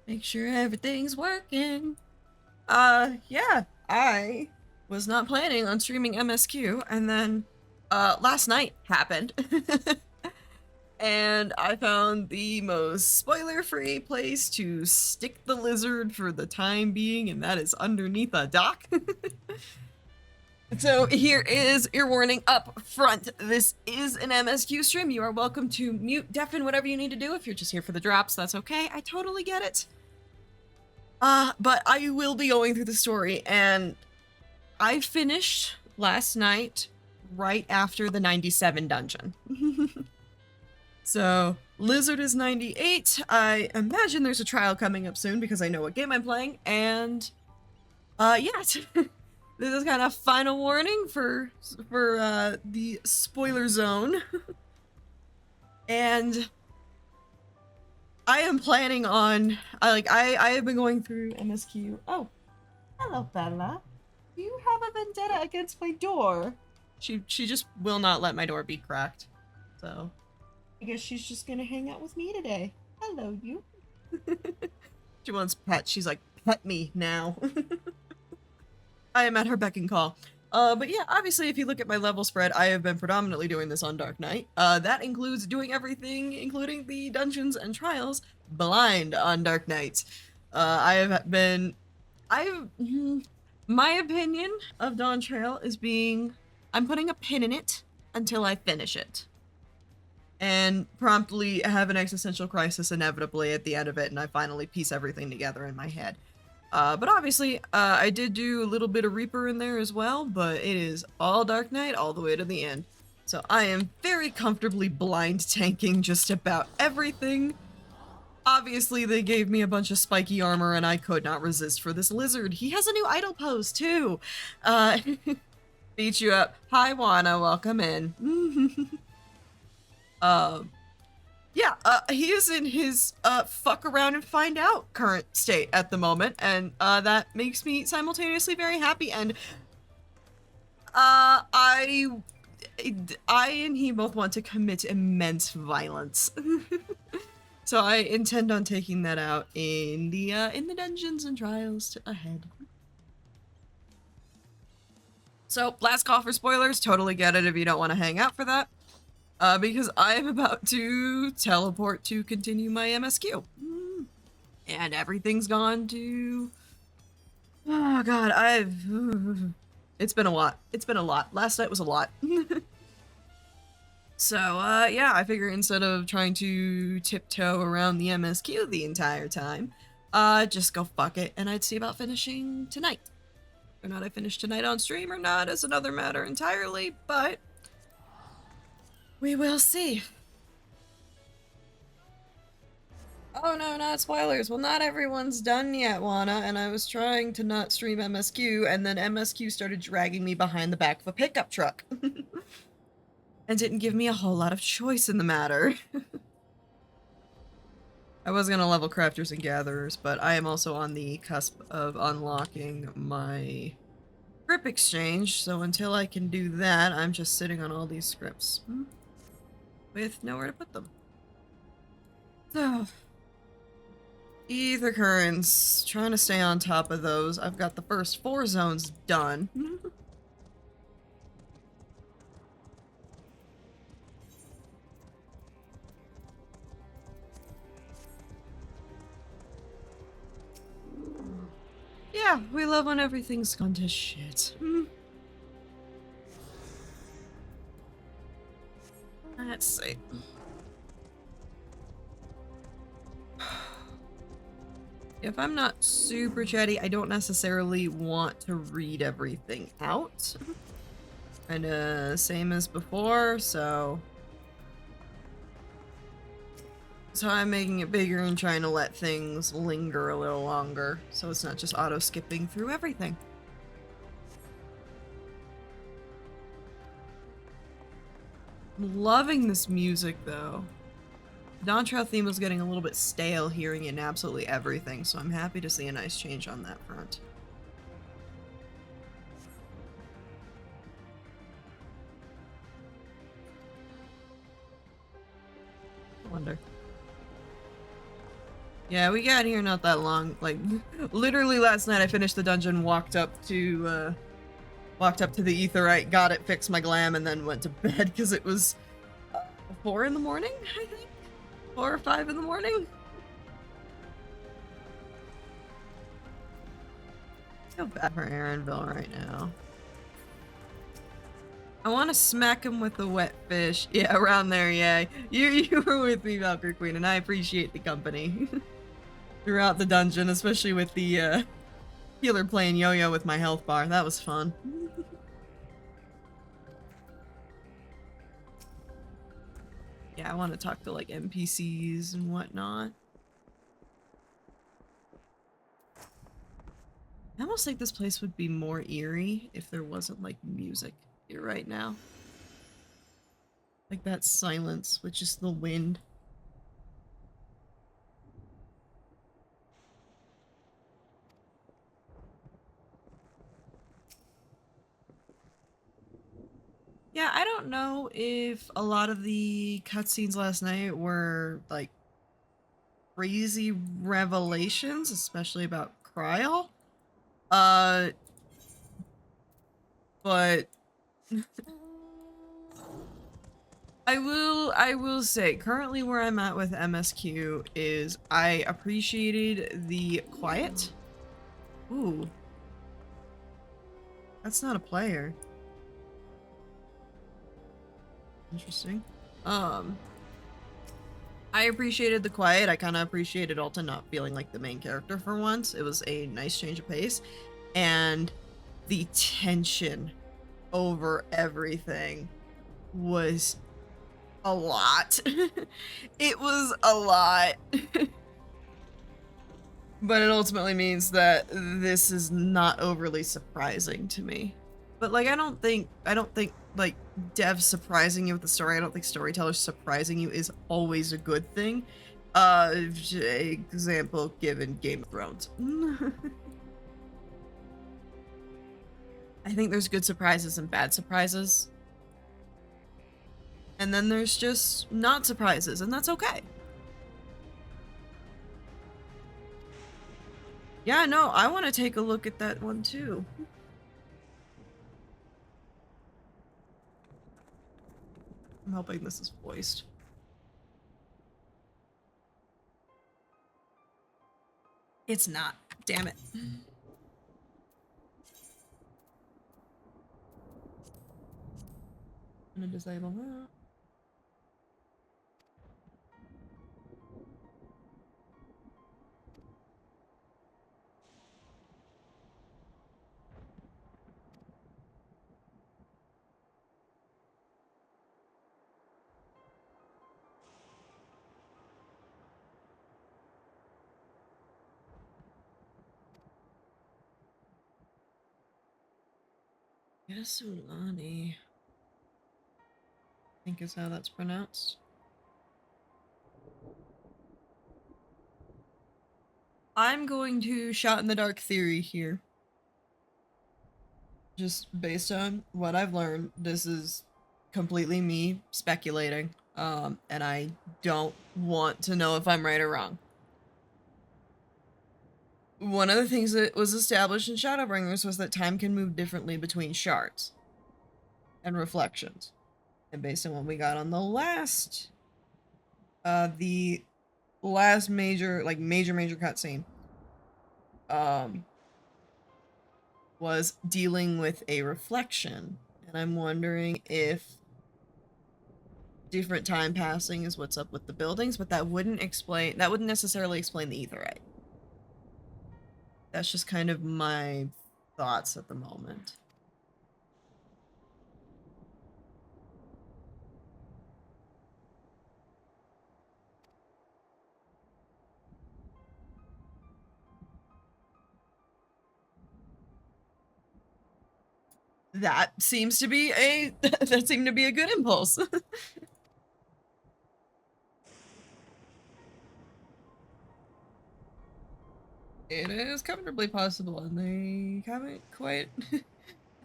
Make sure everything's working. Yeah, I was not planning on streaming MSQ, and then, last night happened. And I found the most spoiler-free place to stick the lizard for the time being, and that is underneath a dock. So here is your warning up front. This is an MSQ stream. You are welcome to mute, deafen, whatever you need to do. If you're just here for the drops, that's okay. I totally get it. But I will be going through the story, and I finished last night right after the 97 dungeon. So, Lizard is 98. I imagine there's a trial coming up soon because I know what game I'm playing, and yeah. This is kind of final warning for the spoiler zone. And I am planning on I have been going through MSQ. Oh, hello Bella. Do you have a vendetta against my door? She just will not let my door be cracked. So I guess she's just gonna hang out with me today. Hello, you. She wants pet. She's like, pet me now. I am at her beck and call. But yeah, obviously, if you look at my level spread, I have been predominantly doing this on Dark Knight. That includes doing everything, including the dungeons and trials, blind on Dark Knight. My opinion of Dawntrail is I'm putting a pin in it until I finish it. And promptly have an existential crisis inevitably at the end of it, and I finally piece everything together in my head. But obviously, I did do a little bit of Reaper in there as well, but it is all Dark Knight all the way to the end. So I am very comfortably blind tanking just about everything. Obviously, they gave me a bunch of spiky armor, and I could not resist for this lizard. He has a new idle pose, too. Beat you up. Hi, Juana. Welcome in. Yeah, he is in his fuck around and find out current state at the moment, and that makes me simultaneously very happy. And I and he both want to commit immense violence. So I intend on taking that out in the dungeons and trials ahead. So last call for spoilers. Totally get it if you don't want to hang out for that. Because I am about to teleport to continue my MSQ. And everything's gone to... Oh god, it's been a lot. It's been a lot. Last night was a lot. So, yeah, I figure instead of trying to tiptoe around the MSQ the entire time, just go fuck it, and I'd see about finishing tonight. Whether or not I finish tonight on stream or not is another matter entirely, but... we will see. Oh no, not spoilers. Well, not everyone's done yet, Juana, and I was trying to not stream MSQ, and then MSQ started dragging me behind the back of a pickup truck. And didn't give me a whole lot of choice in the matter. I was gonna level crafters and gatherers, but I am also on the cusp of unlocking my grip exchange, so until I can do that, I'm just sitting on all these scripts. With nowhere to put them. So, ether currents, trying to stay on top of those. I've got the first 4 zones done. Yeah, we love when everything's gone to shit. Let's see. If I'm not super chatty, I don't necessarily want to read everything out. Kinda same as before, so I'm making it bigger and trying to let things linger a little longer, so it's not just auto-skipping through everything. I'm loving this music, though. Dawntrail theme was getting a little bit stale hearing it in absolutely everything, so I'm happy to see a nice change on that front. I wonder. Yeah, we got here not that long. Like, literally last night I finished the dungeon, walked up to the etherite, got it, fixed my glam, and then went to bed because it was 4 in the morning, I think? 4 or 5 in the morning? I feel bad for Aaronville right now. I want to smack him with the wet fish. Yeah, around there, yeah. You were with me, Valkyrie Queen, and I appreciate the company. Throughout the dungeon, especially with the healer playing yo-yo with my health bar. That was fun. Yeah, I want to talk to like NPCs and whatnot. I almost think this place would be more eerie if there wasn't like music here right now. Like that silence with just the wind. Yeah, I don't know if a lot of the cutscenes last night were like crazy revelations, especially about Kryl. But I will say currently where I'm at with MSQ is I appreciated the quiet. Ooh. That's not a player. Interesting. I appreciated the quiet. I kind of appreciated Alta not feeling like the main character for once. It was a nice change of pace. And the tension over everything was a lot. It was a lot. But it ultimately means that this is not overly surprising to me. But like I don't think like devs surprising you with the story, I don't think storytellers surprising you is always a good thing. Example given Game of Thrones. I think there's good surprises and bad surprises. And then there's just not surprises, and that's okay. Yeah, no, I want to take a look at that one too. I'm hoping this is voiced. It's not. Damn it. I'm gonna disable that. Yasulani, I think is how that's pronounced. I'm going to shot in the dark theory here. Just based on what I've learned, this is completely me speculating. And I don't want to know if I'm right or wrong. One of the things that was established in Shadowbringers was that time can move differently between shards and reflections. And based on what we got on the last major cutscene, was dealing with a reflection. And I'm wondering if different time passing is what's up with the buildings, but that wouldn't necessarily explain the etherite. That's just kind of my thoughts at the moment. That seems to be a good impulse. It is comfortably possible, and they haven't quite.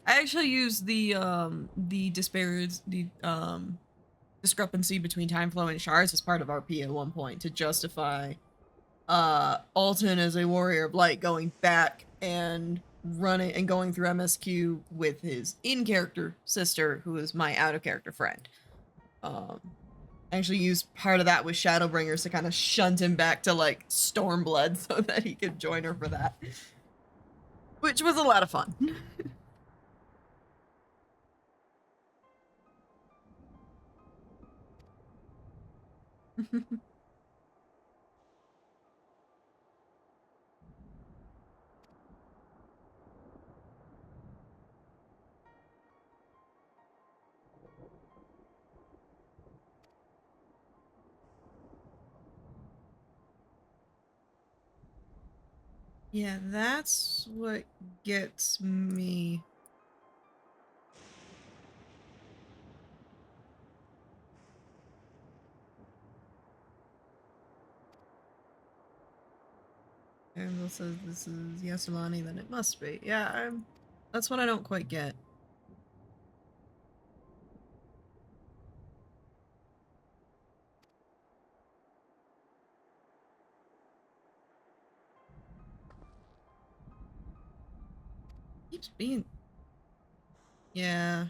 I actually used the discrepancy between time flow and shards as part of RP at one point to justify Altan as a warrior of light going back and running and going through MSQ with his in-character sister, who is my out-of-character friend. Actually used part of that with Shadowbringers to kind of shunt him back to like Stormblood so that he could join her for that. Which was a lot of fun. Yeah, that's what gets me. Ariel says this is Yasamani, then it must be. Yeah, that's what I don't quite get. Keeps being. Yeah.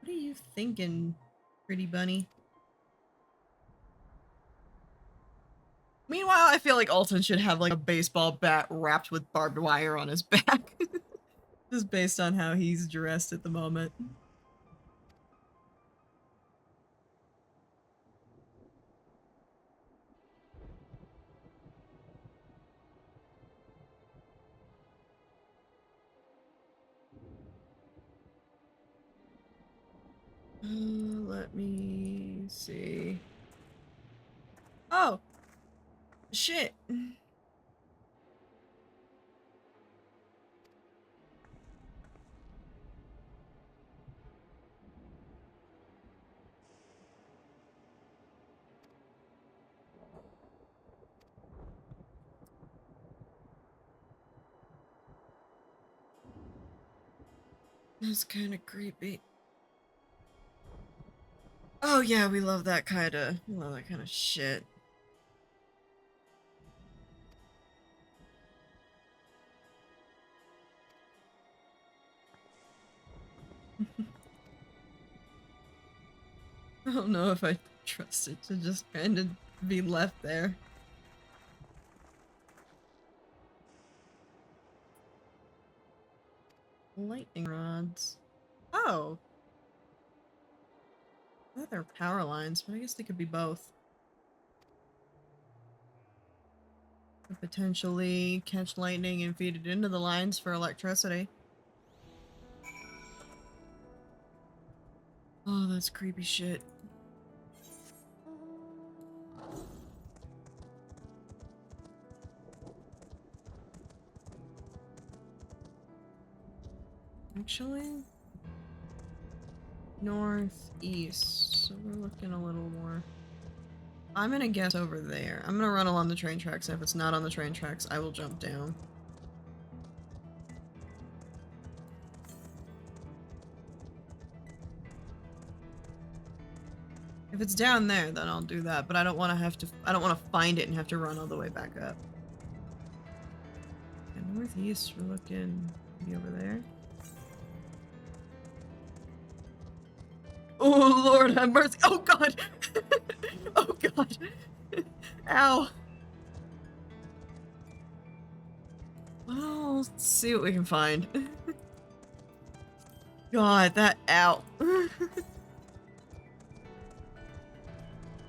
What are you thinking, pretty bunny? Meanwhile, I feel like Altan should have like a baseball bat wrapped with barbed wire on his back. Just based on how he's dressed at the moment. Let me see. Oh! Shit! That's kind of creepy. Oh yeah, we love that kind of shit. I don't know if I trust it to just kind of be left there. Lightning rods. Oh! I thought they were power lines, but I guess they could be both. Could potentially catch lightning and feed it into the lines for electricity. Oh, that's creepy shit. Actually, northeast, so we're looking a little more. I'm gonna guess over there. I'm gonna run along the train tracks, and if it's not on the train tracks, I will jump down. If it's down there, then I'll do that, but I don't want to find it and have to run all the way back up. And northeast, we're looking maybe over there. Oh, Lord have mercy. Oh, God. Oh, God. Ow. Well, let's see what we can find. God, that ow.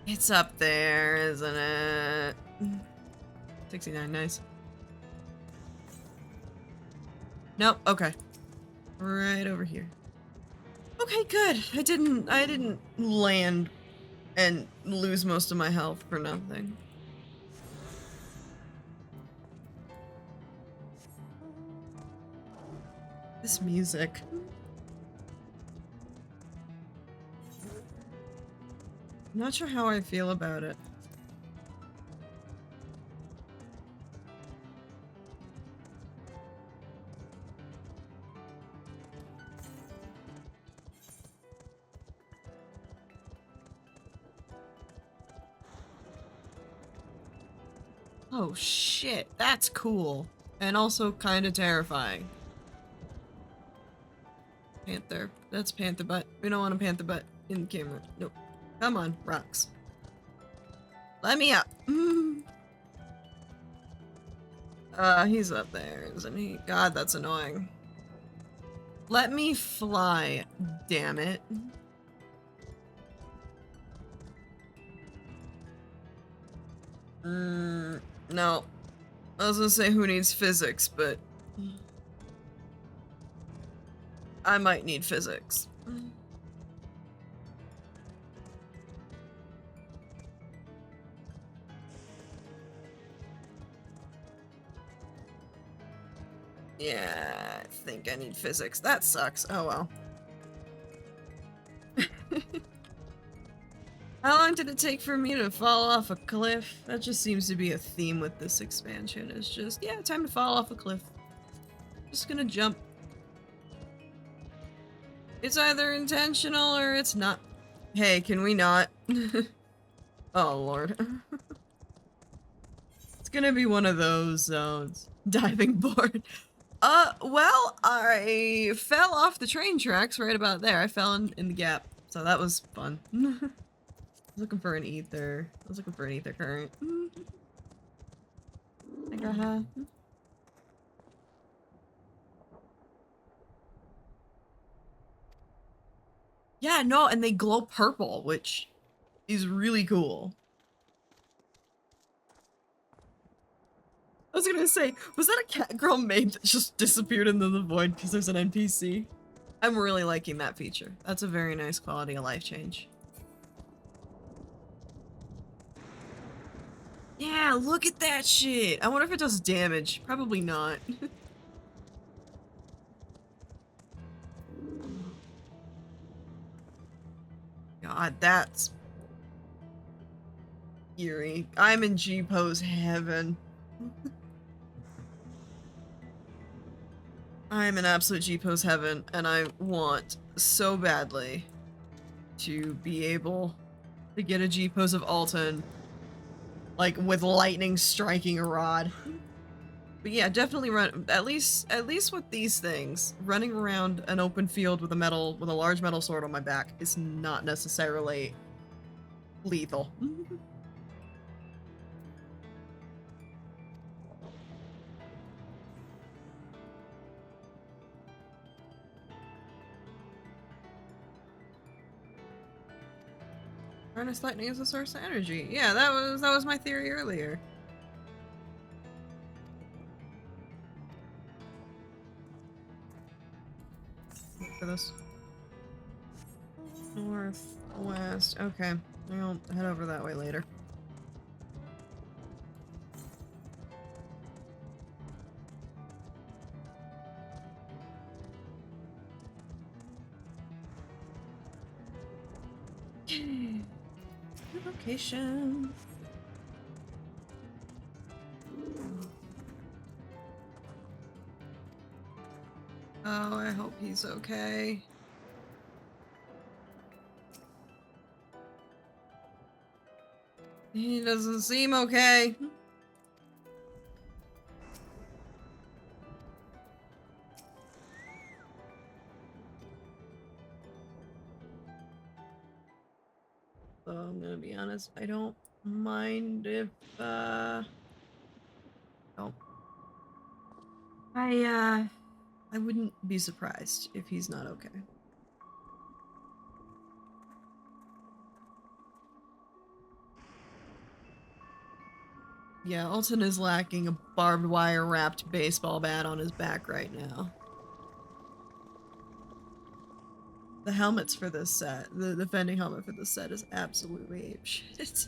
It's up there, isn't it? 69, nice. Nope, okay. Right over here. Okay, good. I didn't land and lose most of my health for nothing. This music. I'm not sure how I feel about it. Oh shit, that's cool. And also kind of terrifying. Panther. That's panther butt. We don't want a panther butt in the camera. Nope. Come on, rocks. Let me up. He's up there, isn't he? God, that's annoying. Let me fly, damn it. No. I was gonna say who needs physics, but I might need physics. Yeah, I think I need physics. That sucks. Oh well. How long did it take for me to fall off a cliff? That just seems to be a theme with this expansion. It's just, yeah, time to fall off a cliff. Just gonna jump. It's either intentional or it's not. Hey, can we not? Oh lord. It's gonna be one of those zones. Diving board. Well, I fell off the train tracks right about there. I fell in the gap. So that was fun. I was looking for an ether. I was looking for an ether current. Yeah, no, and they glow purple, which is really cool. I was gonna say, was that a cat girl maid that just disappeared into the void because there's an NPC? I'm really liking that feature. That's a very nice quality of life change. Yeah, look at that shit. I wonder if it does damage. Probably not. God, that's eerie. I'm in G-pose heaven. I'm in absolute G-pose heaven, and I want so badly to be able to get a G-pose of Altan, like with lightning striking a rod. But yeah, definitely run, at least with these things, running around an open field with a large metal sword on my back is not necessarily lethal. Harness lightning as a source of energy. Yeah, that was my theory earlier. For this. Northwest. Okay. I'll head over that way later. New location. Oh, I hope he's okay. He doesn't seem okay. So I'm gonna be honest, I don't mind if, oh. I wouldn't be surprised if he's not okay. Yeah, Altan is lacking a barbed wire wrapped baseball bat on his back right now. The helmets for this set, the defending helmet for this set is absolutely apeshit.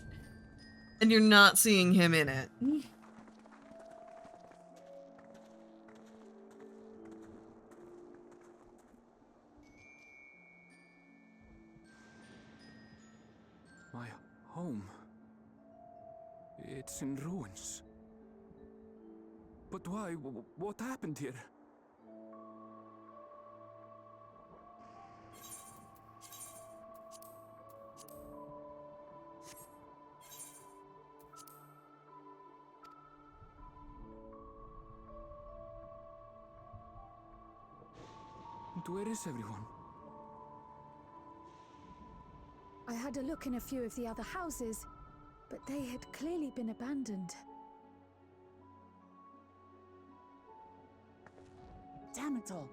And you're not seeing him in it. My home. It's in ruins. But why? What happened here? where is everyone? I had a look in a few of the other houses, but they had clearly been abandoned. Damn it all.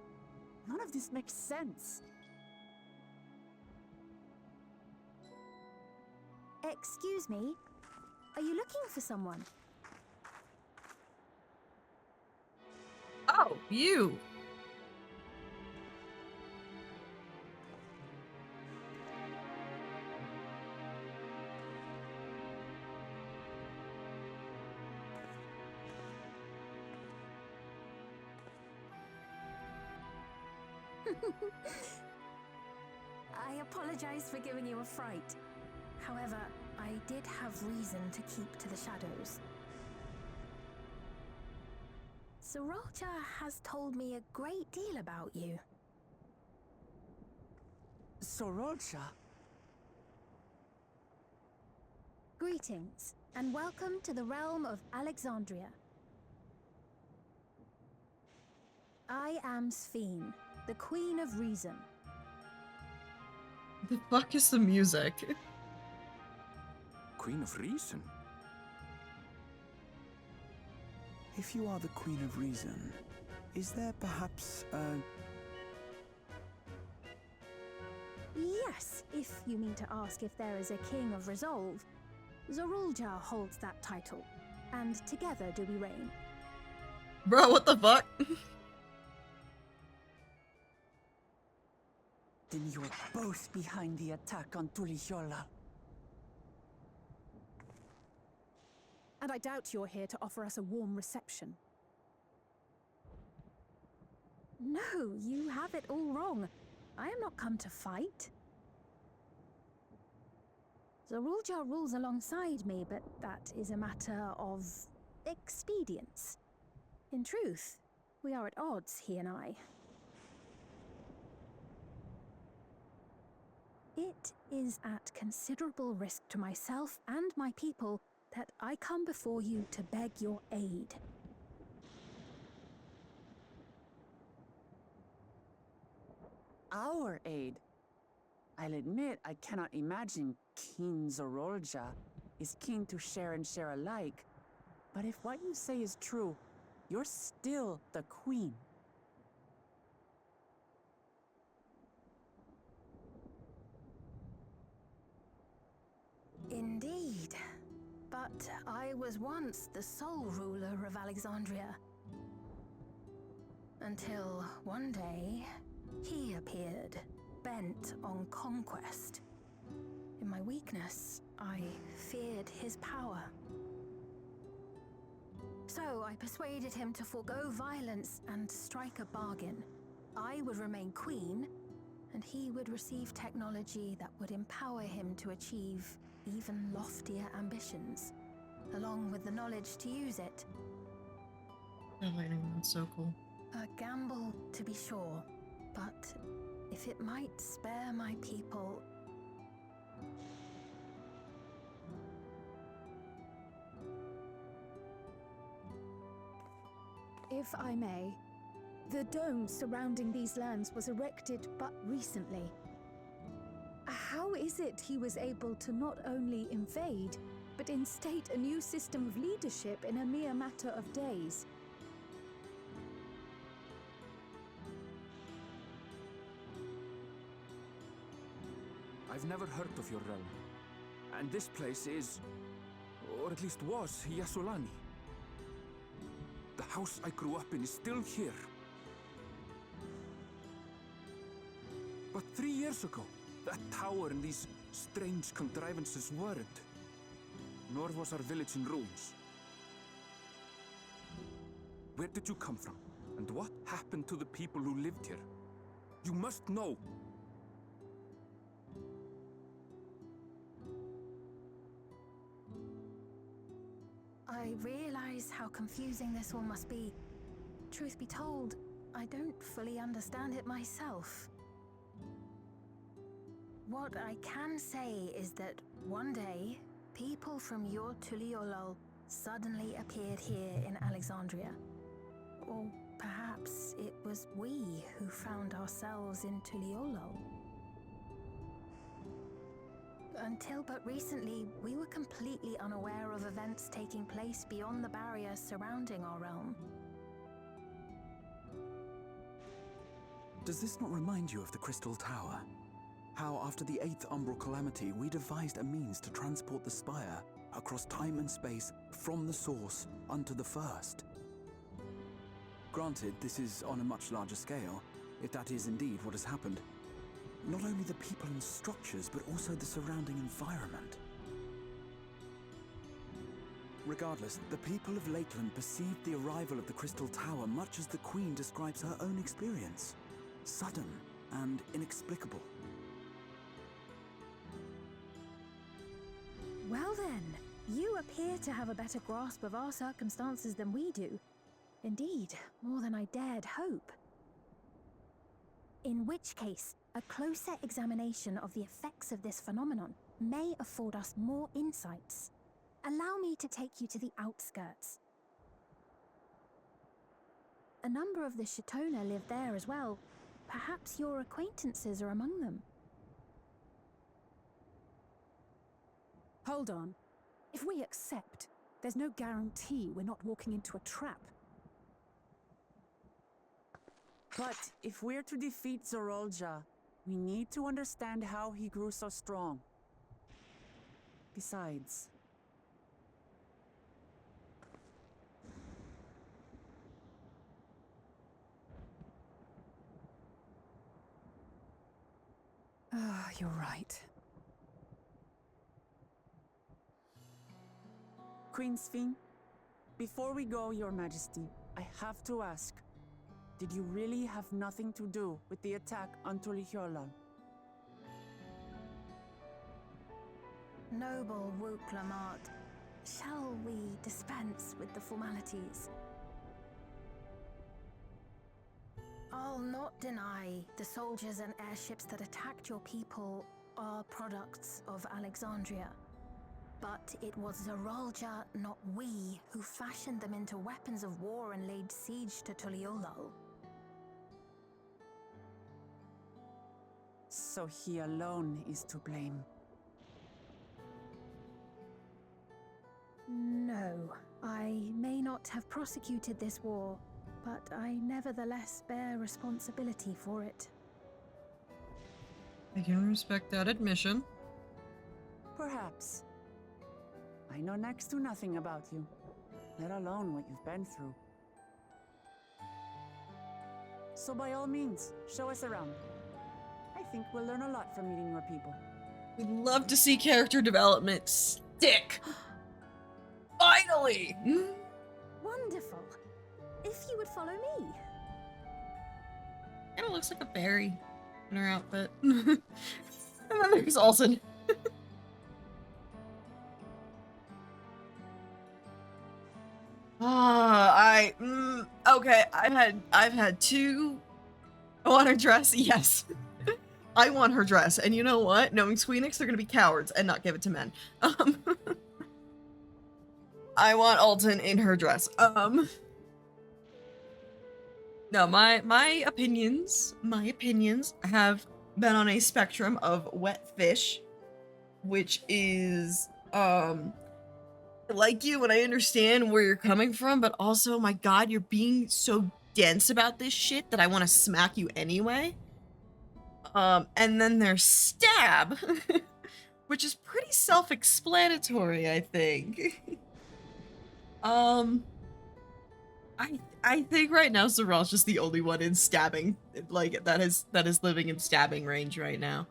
None of this makes sense. Excuse me? Are you looking for someone? Oh, you! I apologize for giving you a fright. However, I did have reason to keep to the shadows. Sorolcha has told me a great deal about you. Sorolcha? Greetings, and welcome to the realm of Alexandria. I am Sphene, the Queen of Reason. The fuck is the music? Queen of Reason? If you are the Queen of Reason, is there perhaps a... Yes, if you mean to ask if there is a King of Resolve. Zorulja holds that title, and together do we reign. Bro, what the fuck? Then you're both behind the attack on Tulihiola. And I doubt you're here to offer us a warm reception. No, you have it all wrong. I am not come to fight. Zorulja rules alongside me, but that is a matter of expedience. In truth, we are at odds, he and I. It is at considerable risk to myself and my people that I come before you to beg your aid. Our aid? I'll admit I cannot imagine King Zorolja is keen to share and share alike. But if what you say is true, you're still the Queen. Indeed. But I was once the sole ruler of Alexandria. Until one day, he appeared, bent on conquest. In my weakness, I feared his power. So I persuaded him to forego violence and strike a bargain. I would remain queen, and he would receive technology that would empower him to achieve even loftier ambitions, along with the knowledge to use it. Oh, that's so cool. A gamble, to be sure, but if it might spare my people... If I may, the dome surrounding these lands was erected but recently. How is it he was able to not only invade, but instate a new system of leadership in a mere matter of days? I've never heard of your realm. And this place is, or at least was, Yasolani. The house I grew up in is still here. But 3 years ago, that tower and these strange contrivances weren't. Nor was our village in ruins. Where did you come from? And what happened to the people who lived here? You must know. I realize how confusing this all must be. Truth be told, I don't fully understand it myself. What I can say is that one day, people from your Tuliolol suddenly appeared here in Alexandria. Or Perhaps it was we who found ourselves in Tuliolo. Until but recently, we were completely unaware of events taking place beyond the barrier surrounding our realm. Does this not remind you of the Crystal Tower? How after the 8th Umbral Calamity, we devised a means to transport the Spire across time and space from the source unto the First. Granted, this is on a much larger scale, if that is indeed what has happened. Not only the people and structures, but also the surrounding environment. Regardless, the people of Lakeland perceived the arrival of the Crystal Tower much as the Queen describes her own experience. Sudden and inexplicable. Well then, you appear to have a better grasp of our circumstances than we do. Indeed, more than I dared hope. In which case, a closer examination of the effects of this phenomenon may afford us more insights. Allow me to take you to the outskirts. A number of the Shatona live there as well. Perhaps your acquaintances are among them. Hold on. If we accept, there's no guarantee we're not walking into a trap. But if we're to defeat Zorolja, we need to understand how he grew so strong. Besides... You're right. Queen Sphene, before we go, Your Majesty, I have to ask, did you really have nothing to do with the attack on Tuliolo? Noble Wook Lamart, shall we dispense with the formalities? I'll not deny the soldiers and airships that attacked your people are products of Alexandria. But it was Zorolja, not we, who fashioned them into weapons of war and laid siege to Tuliolo. So he alone is to blame. No, I may not have prosecuted this war, but I nevertheless bear responsibility for it. I can respect that admission. Perhaps. I know next to nothing about you, let alone what you've been through. So by all means, show us around. I think we'll learn a lot from meeting your people. We'd love to see character development stick. Finally! Wonderful. If you would follow me. Kinda looks like a berry in her outfit. And then there's Alton. Okay, I've had two. I want her dress, yes. I want her dress, and you know what? Knowing Squeenix, they're gonna be cowards and not give it to men. I want Alton in her dress. No, my opinions have been on a spectrum of wet fish, which is, like you, and I understand where you're coming from, but also, my god, you're being so dense about this shit that I want to smack you anyway. And then there's stab, which is pretty self-explanatory, I think. I think right now Sorrel's just the only one in stabbing, like, that is living in stabbing range right now.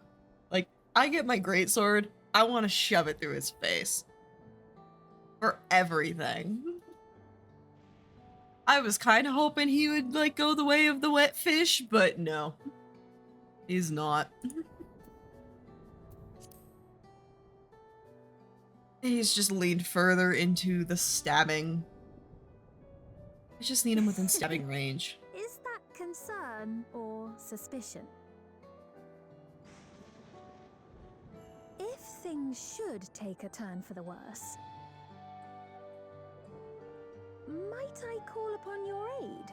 Like, I get my greatsword, I want to shove it through his face. For everything. I was kind of hoping he would, like, go the way of the wet fish, but no. He's not. He's just leaned further into the stabbing. I just need him within stabbing range. Is that concern or suspicion? If things should take a turn for the worse, might I call upon your aid?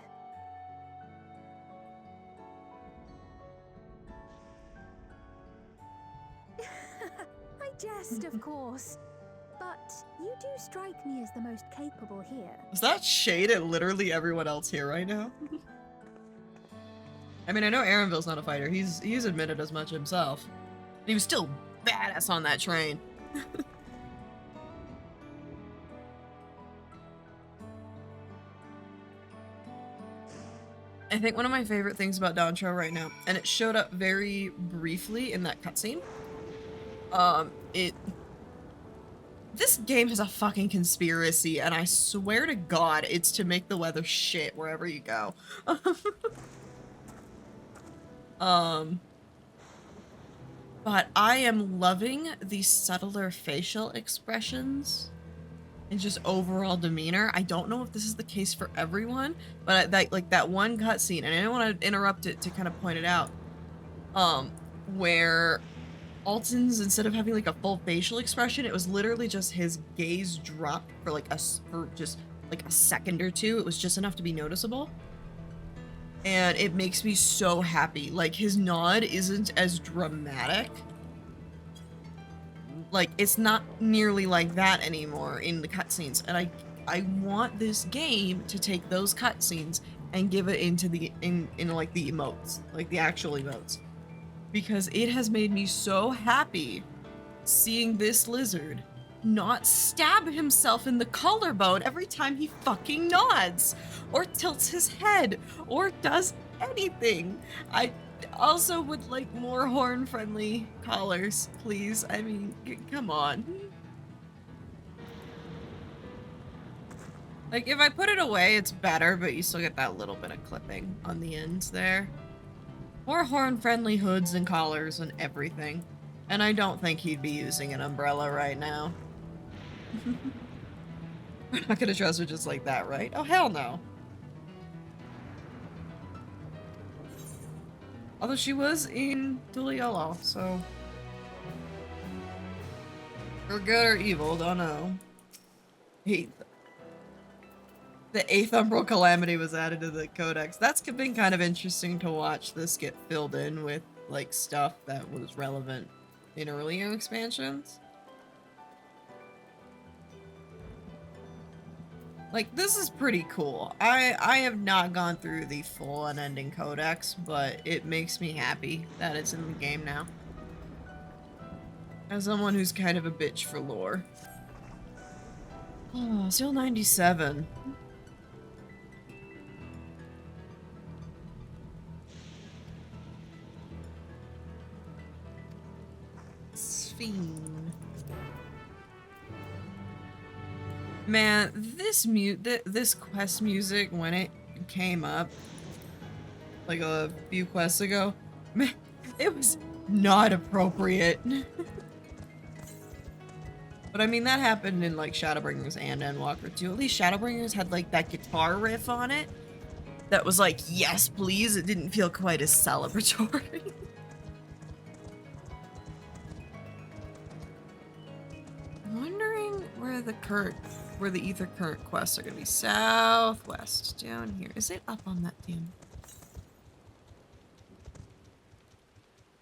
best, of course. But you do strike me as the most capable here. Is that shade at literally everyone else here right now? I mean, I know Aaronville's not a fighter. He's admitted as much himself. And he was still badass on that train. I think one of my favorite things about Dawntrail right now, and it showed up very briefly in that cutscene. This game has a fucking conspiracy, and I swear to God, it's to make the weather shit wherever you go. But I am loving the subtler facial expressions and just overall demeanor. I don't know if this is the case for everyone, but that one cutscene, and I didn't want to interrupt it to kind of point it out, where Altan's, instead of having like a full facial expression, it was literally just his gaze dropped for just a second or two. It was just enough to be noticeable. And it makes me so happy. Like, his nod isn't as dramatic. Like, it's not nearly like that anymore in the cutscenes. And I want this game to take those cutscenes and give it into the like the emotes, like the actual emotes. Because it has made me so happy seeing this lizard not stab himself in the collarbone every time he fucking nods or tilts his head or does anything. I also would like more horn-friendly collars, please. I mean, come on. Like, if I put it away, it's better, but you still get that little bit of clipping on the ends there. More horn-friendly hoods and collars and everything. And I don't think he'd be using an umbrella right now. We're not gonna dress her just like that, right? Oh, hell no. Although she was in Tuliolo, so... For good or evil, don't know. The 8th Umbral Calamity was added to the Codex. That's been kind of interesting to watch this get filled in with, like, stuff that was relevant in earlier expansions. Like, this is pretty cool. I have not gone through the full unending codex, but it makes me happy that it's in the game now. As someone who's kind of a bitch for lore. Oh, still 97. Sphene. Man, this quest music, when it came up, like a few quests ago, man, it was not appropriate. But I mean, that happened in like Shadowbringers and Endwalker too. At least Shadowbringers had like that guitar riff on it that was like, yes, please. It didn't feel quite as celebratory. I'm wondering where the Ether Current quests are gonna be. Southwest, down here. Is it up on that damn?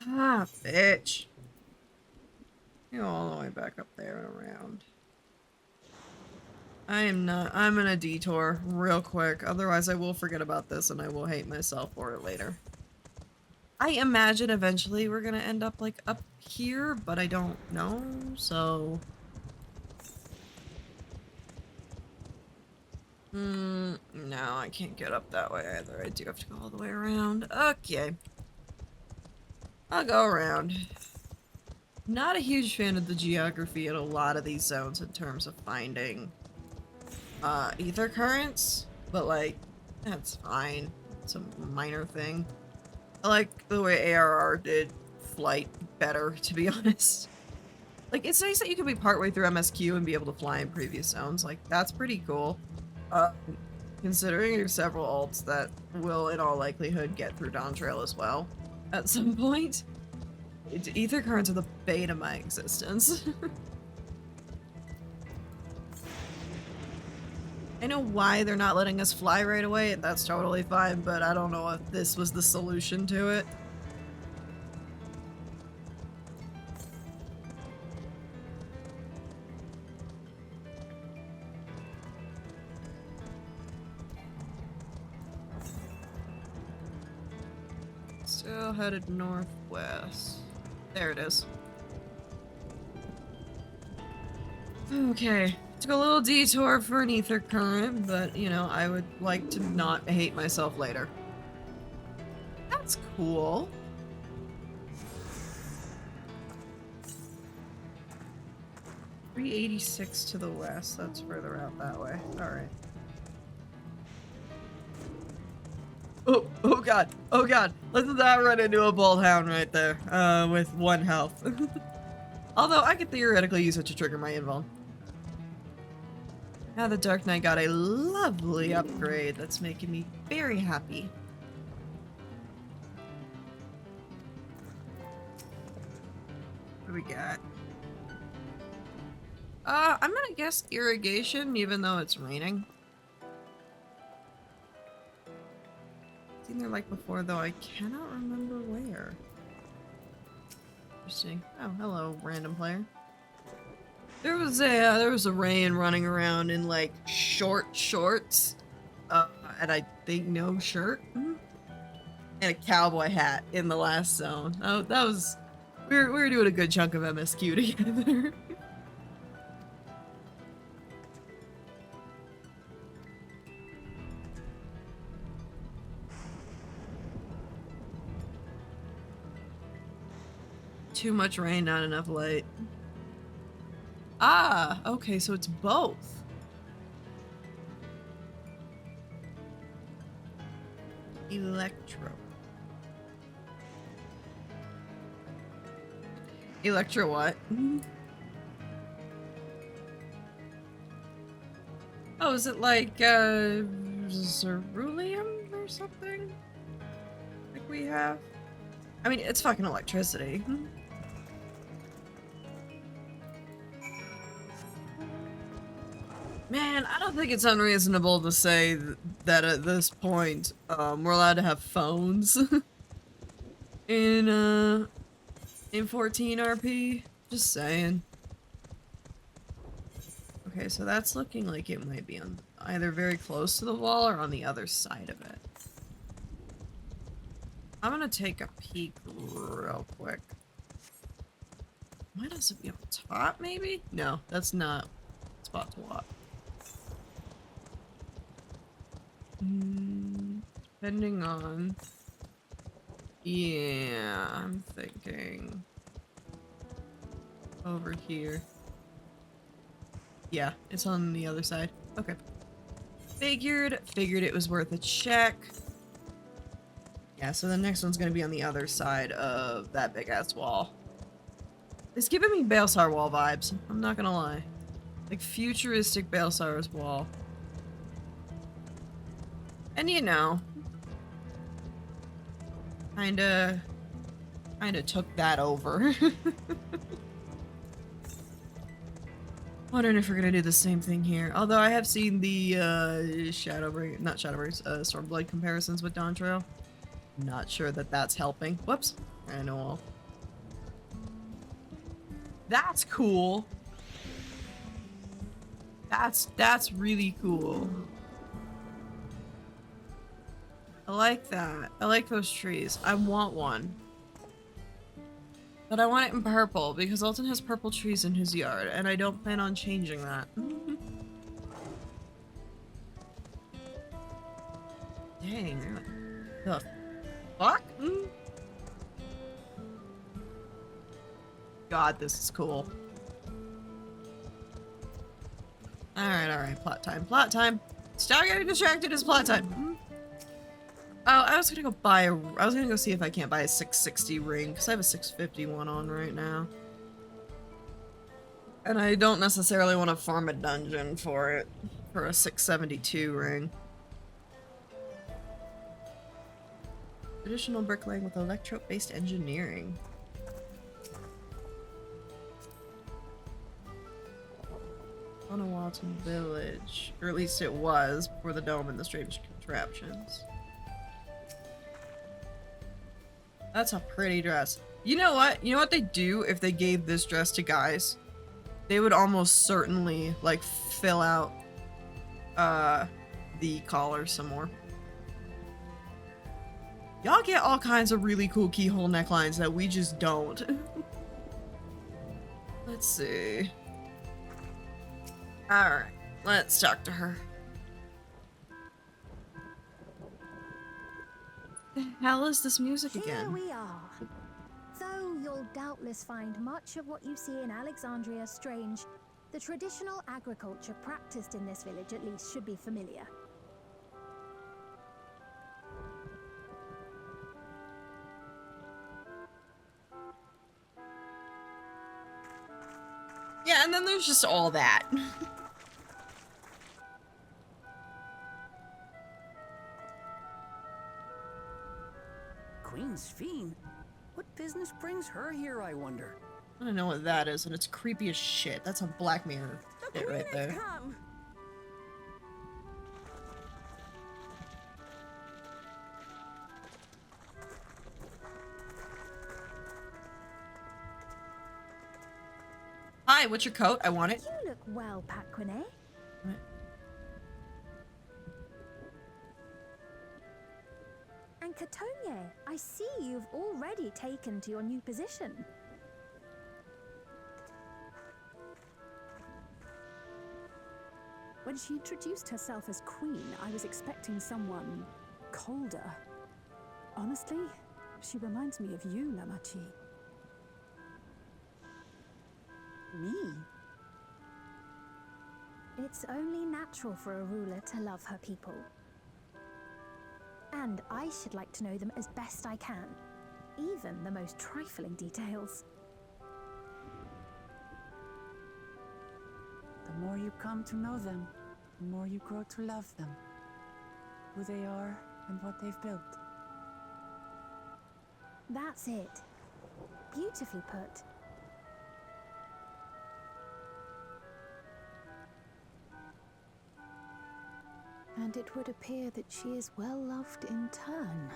Ah, bitch. Go all the way back up there and around. I'm gonna detour real quick, otherwise I will forget about this and I will hate myself for it later. I imagine eventually we're gonna end up like up here, but I don't know, so... no, I can't get up that way either. I do have to go all the way around. Okay. I'll go around. Not a huge fan of the geography in a lot of these zones in terms of finding ether currents, but like, that's fine. It's a minor thing. I like the way ARR did flight better, to be honest. Like, it's nice that you can be partway through MSQ and be able to fly in previous zones. Like, that's pretty cool. Considering there's several alts that will, in all likelihood, get through Dawntrail as well at some point. Ether currents are the bane of my existence. I know why they're not letting us fly right away, and that's totally fine, but I don't know if this was the solution to it. Still headed northwest. There it is. Okay. Took a little detour for an ether current, but, you know, I would like to not hate myself later. That's cool. .386 to the west. That's further out that way. Alright. Oh god. Oh god. Let's not run into a bullhound right there. With 1 health. Although I could theoretically use it to trigger my invuln. Now the Dark Knight got a lovely upgrade that's making me very happy. What do we got? I'm gonna guess irrigation, even though it's raining. Seen there like before, though I cannot remember where. Interesting. Oh, hello, random player. There was a rain running around in like short shorts, and I think no shirt, and a cowboy hat in the last zone. Oh, that was we were doing a good chunk of MSQ together. Too much rain, not enough light. Ah, okay, so it's both. Electro. Electro what? Oh, is it like, ceruleum or something? Like we have? I mean, it's fucking electricity. Man, I don't think it's unreasonable to say that at this point, we're allowed to have phones in 14 RP. Just saying. Okay, so that's looking like it might be on either very close to the wall or on the other side of it. I'm gonna take a peek real quick. Might also be on top, maybe? No, that's not a spot to walk. Depending on... Yeah, I'm thinking... over here. Yeah, it's on the other side. Okay. Figured it was worth a check. Yeah, so the next one's gonna be on the other side of that big-ass wall. It's giving me Baelsar wall vibes, I'm not gonna lie. Like, futuristic Baelsar's wall. And you know, kinda took that over. Wondering if we're gonna do the same thing here. Although I have seen the Stormblade comparisons with Dawntrail. Not sure that that's helping. Whoops. I know. That's cool. That's really cool. I like that. I like those trees. I want one. But I want it in purple, because Altan has purple trees in his yard, and I don't plan on changing that. Dang. The fuck? God, this is cool. Alright, plot time. Stop getting distracted, it's plot time. Oh, I was gonna go see if I can't buy a 660 ring, because I have a 651 on right now. And I don't necessarily want to farm a dungeon for it, for a 672 ring. Additional bricklaying with electro-based engineering. On a Walton village. Or at least it was, before the dome and the strange contraptions. That's a pretty dress. You know what? You know what they'd do if they gave this dress to guys? They would almost certainly, like, fill out, the collar some more. Y'all get all kinds of really cool keyhole necklines that we just don't. Let's see. Alright, let's talk to her. The hell is this music Here again? we are. Though you'll doubtless find much of what you see in Alexandria strange, the traditional agriculture practiced in this village at least should be familiar. Yeah, and then there's just all that. Queen's Fiend? What business brings her here, I wonder? I don't know what that is, and it's creepy as shit. That's a Black Mirror shit right there. Come! Hi, what's your coat? I want it. You look well, Paquine. What? And Catogne, I see you've already taken to your new position. When she introduced herself as queen, I was expecting someone colder. Honestly, she reminds me of you, Namachi. Me? It's only natural for a ruler to love her people. And I should like to know them as best I can, even the most trifling details. The more you come to know them, the more you grow to love them. Who they are and what they've built. That's it. Beautifully put. And it would appear that she is well loved in turn.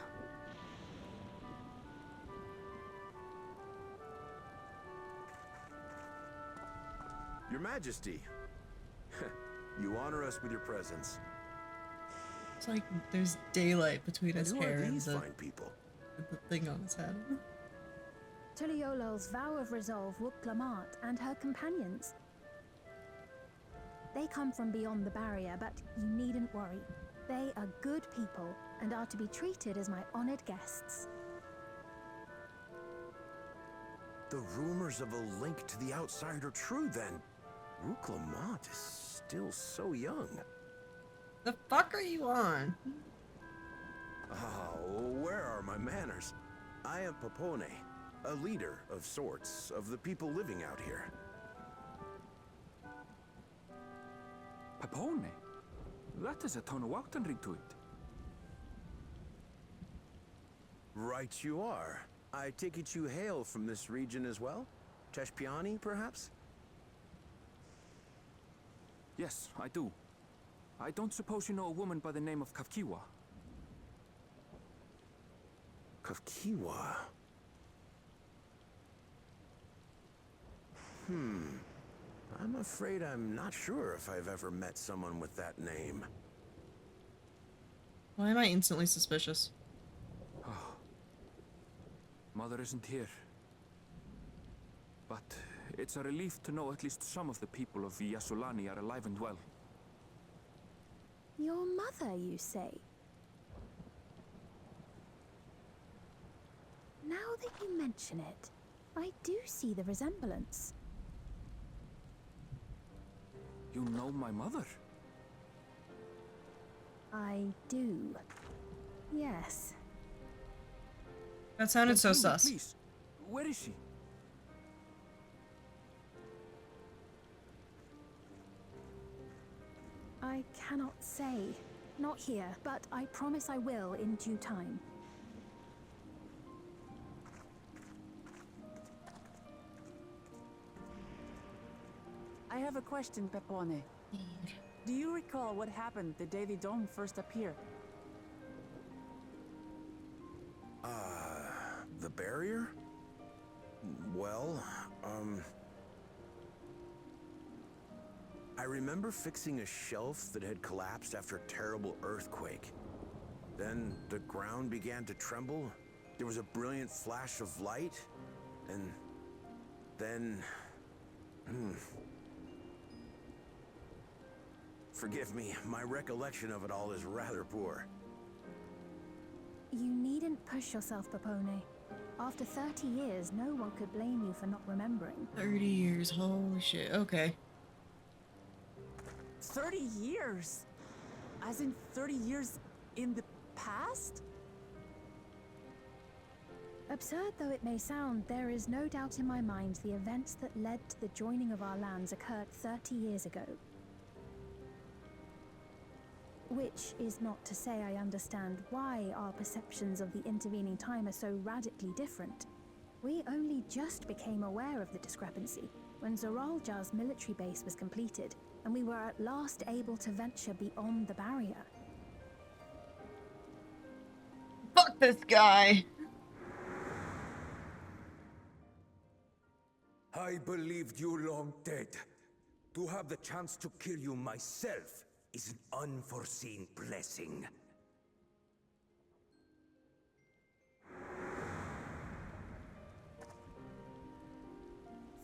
Your Majesty, you honor us with your presence. It's like there's daylight between his Who hair are and these the fine people? thing on his head. Tuliolol's vow of resolve Wuk-Lamat and her companions. They come from beyond the barrier, but you needn't worry. They are good people and are to be treated as my honored guests. The rumors of a link to the outside are true then. Wuk-Lamat is still so young. The fuck are you on? Oh, where are my manners? I am Papone, a leader of sorts of the people living out here. Papone? That is a ton of Walton ring to it. Right you are. I take it you hail from this region as well? Teshpiani, perhaps? Yes, I do. I don't suppose you know a woman by the name of Kafkiwa? Kafkiwa. I'm afraid I'm not sure if I've ever met someone with that name. Why am I instantly suspicious? Mother isn't here. But it's a relief to know at least some of the people of Yasulani are alive and well. Your mother, you say? Now that you mention it, I do see the resemblance. You know my mother? I do. Yes. That sounded so Then tell me, sus. Please, where is she? I cannot say. Not here, but I promise I will in due time. I have a question, Pepone. Do you recall what happened the day the Dawn first appeared? The barrier? Well, I remember fixing a shelf that had collapsed after a terrible earthquake. Then the ground began to tremble. There was a brilliant flash of light. And then... Forgive me, my recollection of it all is rather poor. You needn't push yourself, Papone. After 30 years, no one could blame you for not remembering. 30 years, holy shit, okay. 30 years? As in 30 years in the past? Absurd though it may sound, there is no doubt in my mind the events that led to the joining of our lands occurred 30 years ago. Which is not to say I understand why our perceptions of the intervening time are so radically different. We only just became aware of the discrepancy when Zoralja's military base was completed, and we were at last able to venture beyond the barrier. Fuck this guy! I believed you long dead. To have the chance to kill you myself is an unforeseen blessing.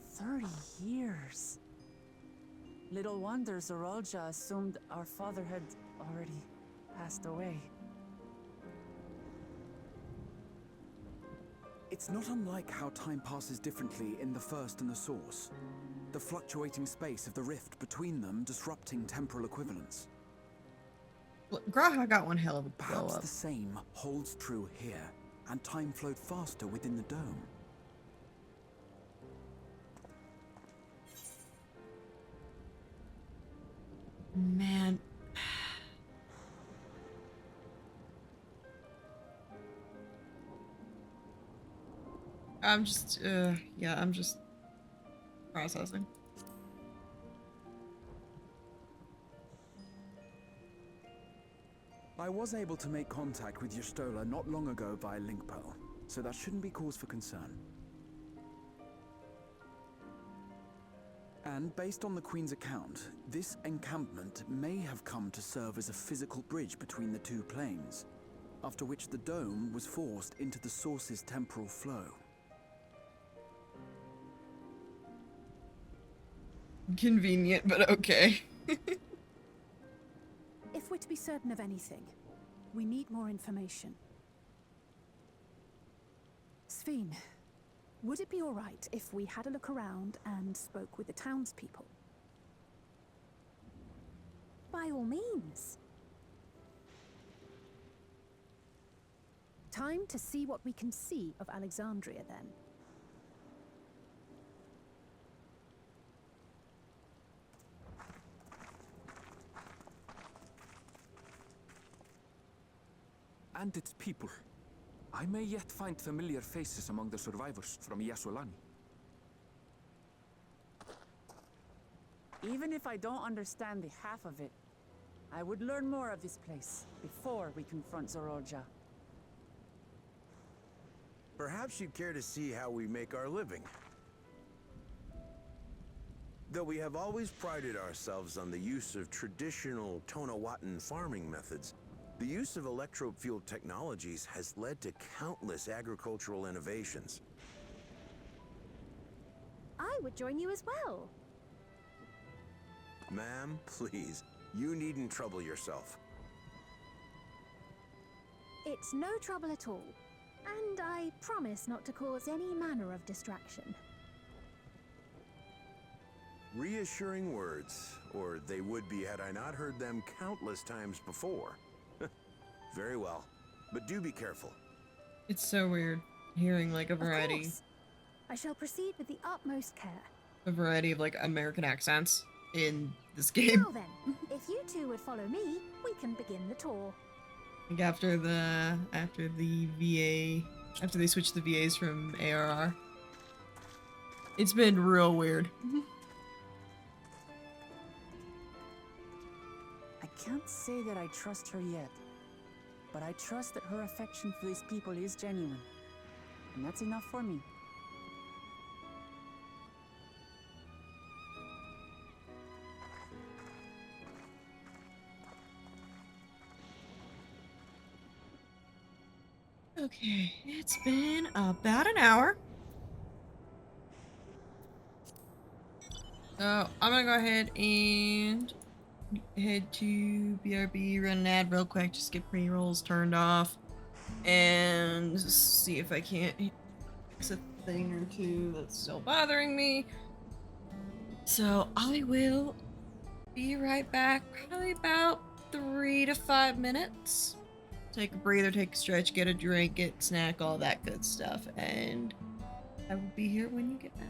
"30 years. Little wonder Zoralja assumed our father had already passed away. It's not unlike how time passes differently in the First and the Source. The fluctuating space of the rift between them disrupting temporal equivalence. Look, Graha got one hell of a glow Perhaps up. the same holds true here, and time flowed faster within the dome. Man. I'm just, yeah, I'm just processing. I was able to make contact with Y'shtola not long ago via link pearl, so that shouldn't be cause for concern. And based on the Queen's account, this encampment may have come to serve as a physical bridge between the two planes, after which the dome was forced into the Source's temporal flow. Convenient, but okay. If we're to be certain of anything, we need more information. Sveen, would it be all right if we had a look around and spoke with the townspeople? By all means. Time to see what we can see of Alexandria, then. And its people. I may yet find familiar faces among the survivors from Yasolani. Even if I don't understand the half of it, I would learn more of this place before we confront Zoralja. Perhaps you'd care to see how we make our living. Though we have always prided ourselves on the use of traditional Tonawatan farming methods, the use of electro-fueled technologies has led to countless agricultural innovations. I would join you as well. Ma'am, please, you needn't trouble yourself. It's no trouble at all. And I promise not to cause any manner of distraction. Reassuring words, or they would be had I not heard them countless times before. Very well, but do be careful. It's so weird hearing like a Of variety course. I shall proceed with the utmost care. of like American accents in this game. Now then, if you two would follow me, we can begin the tour. Like after the VA, after they switched the VAs from ARR. It's been real weird. I can't say that I trust her yet, but I trust that her affection for these people is genuine. And that's enough for me. Okay, it's been about an hour. So I'm gonna go ahead and head to BRB, run an ad real quick, just get pre-rolls turned off, and see if I can't fix a thing or two that's still bothering me. So I will be right back, probably about 3 to 5 minutes. Take a breather, take a stretch, get a drink, get a snack, all that good stuff, and I will be here when you get back.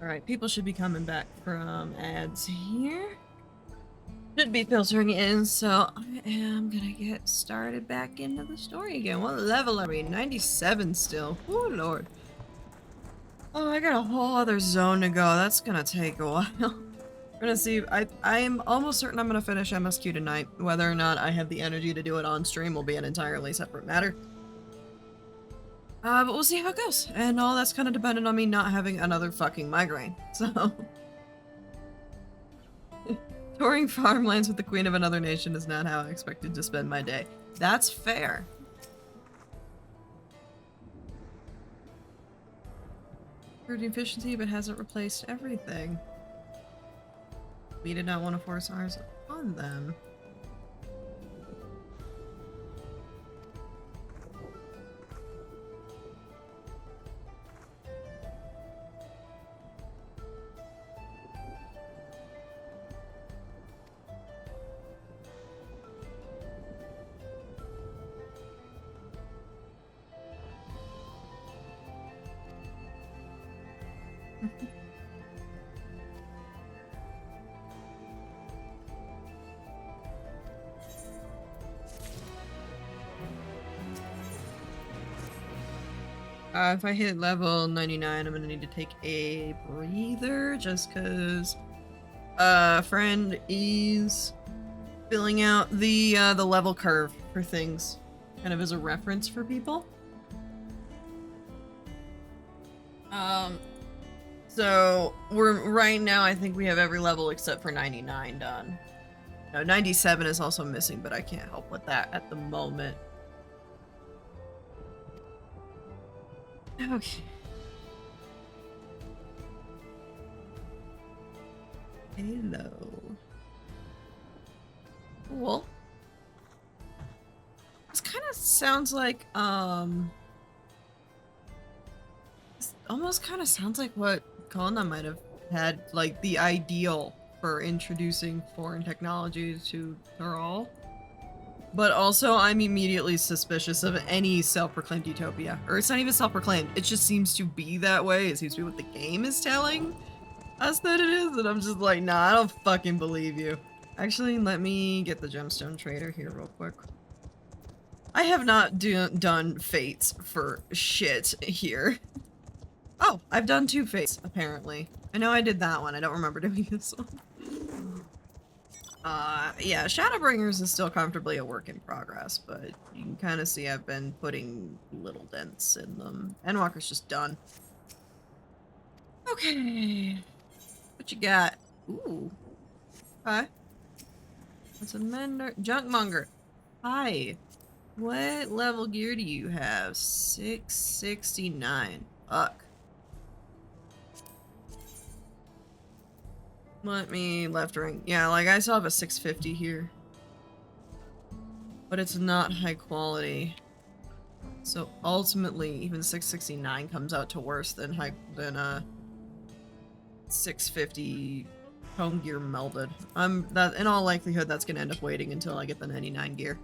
Alright, people should be coming back from ads here. Should be filtering in, so I am gonna get started back into the story again. What level are we? 97 still. Oh lord. Oh, I got a whole other zone to go. That's gonna take a while. We're gonna see. I am almost certain I'm gonna finish MSQ tonight. Whether or not I have the energy to do it on stream will be an entirely separate matter. But we'll see how it goes. And all that's kind of dependent on me not having another fucking migraine. So... touring farmlands with the queen of another nation is not how I expected to spend my day. That's fair. Improved efficiency, but hasn't replaced everything. We did not want to force ours on them. If I hit level 99, I'm gonna need to take a breather just because friend is filling out the level curve for things, kind of as a reference for people. So we're right now, I think we have every level except for 99 done. No, 97 is also missing, but I can't help with that at the moment. Okay. Hello. Cool. This kind of sounds like, this almost kind of sounds like what Kona might have had, like, the ideal for introducing foreign technology to Thrall. But also, I'm immediately suspicious of any self-proclaimed utopia. Or it's not even self-proclaimed, it just seems to be that way. It seems to be what the game is telling us that it is, and I'm just like, nah, I don't fucking believe you. Actually, let me get the gemstone trader here real quick. I have not done fates for shit here. Oh, I've done 2 fates, apparently. I know I did that one, I don't remember doing this one. Yeah, Shadowbringers is still comfortably a work in progress, but you can kind of see I've been putting little dents in them. Endwalker's just done. Okay. What you got? Ooh. Hi. What's a mender? Junkmonger. Hi. What level gear do you have? 669. Fuck. Let me left ring. Yeah, like I still have a 650 here. But it's not high quality. So ultimately, even 669 comes out to worse than 650 home gear melded. That in all likelihood that's gonna end up waiting until I get the 99 gear.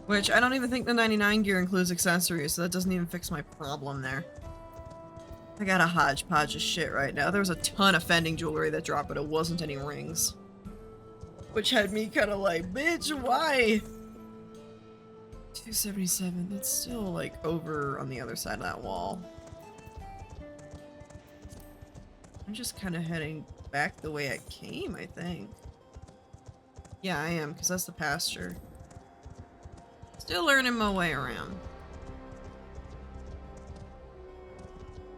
Which I don't even think the 99 gear includes accessories, so that doesn't even fix my problem there. I got a hodgepodge of shit right now. There was a ton of fending jewelry that dropped, but it wasn't any rings. Which had me kind of like, bitch, why? 277, that's still like over on the other side of that wall. I'm just kind of heading back the way I came, I think. Yeah, I am, because that's the pasture. Still learning my way around.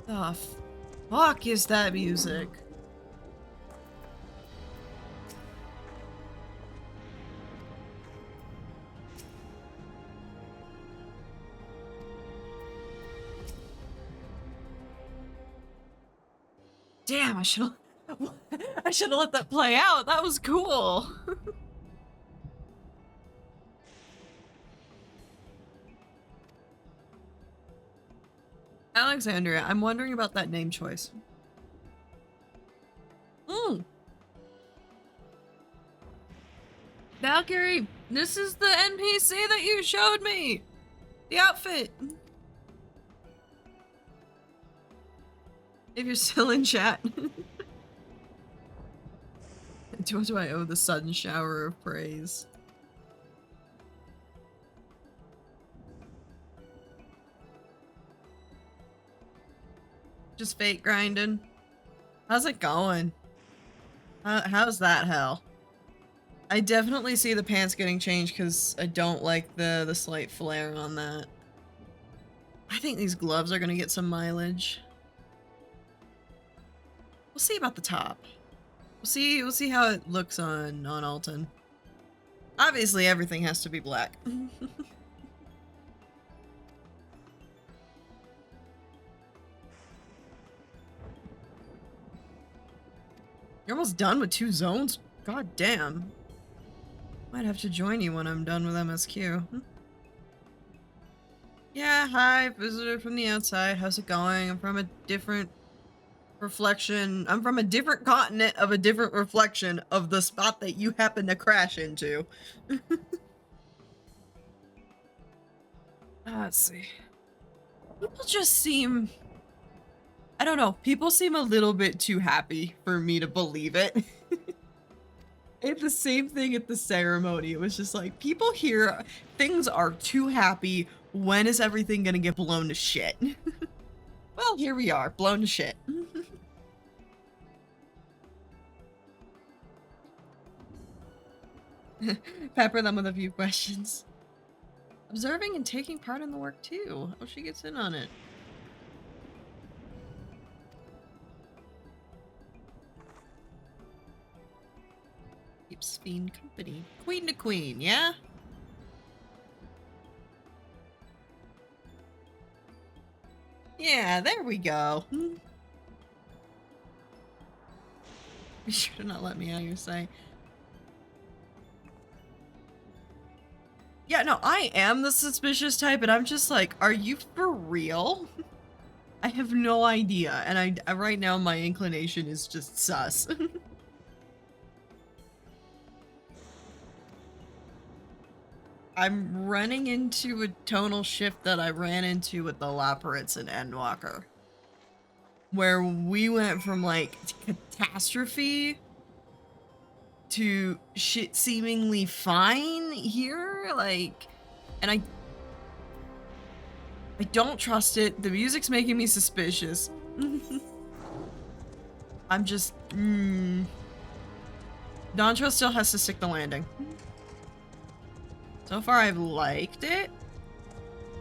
The fuck is that music? Damn, I should have let that play out. That was cool. Alexandria, I'm wondering about that name choice. Valkyrie, this is the NPC that you showed me! The outfit! If you're still in chat. To what do I owe the sudden shower of praise? Just fate grinding. How's it going? How's that hell? I definitely see the pants getting changed because I don't like the slight flare on that. I think these gloves are gonna get some mileage. We'll see about the top. We'll see how it looks on Altan. Obviously everything has to be black. You're almost done with 2 zones? God damn. Might have to join you when I'm done with MSQ. Yeah, hi, visitor from the outside. How's it going? I'm from a different reflection. I'm from a different continent of a different reflection of the spot that you happen to crash into. Let's see. People just seem... I don't know. People seem a little bit too happy for me to believe it. It's the same thing at the ceremony. It was just like, people here, things are too happy when is everything gonna get blown to shit? Well, here we are, blown to shit. Pepper them with a few questions. Observing and taking part in the work too. Oh, she gets in on it. Keeps Fiend company. Queen to queen, yeah? Yeah, there we go. Be sure to not let me out of your sight. Yeah, no, I am the suspicious type, and I'm just like, are you for real? I have no idea, and right now my inclination is just sus. I'm running into a tonal shift that I ran into with the Laparates and Endwalker. Where we went from, like, catastrophe to shit seemingly fine here, like, and I don't trust it. The music's making me suspicious. I'm just, Dawntrail still has to stick the landing. So far I've liked it,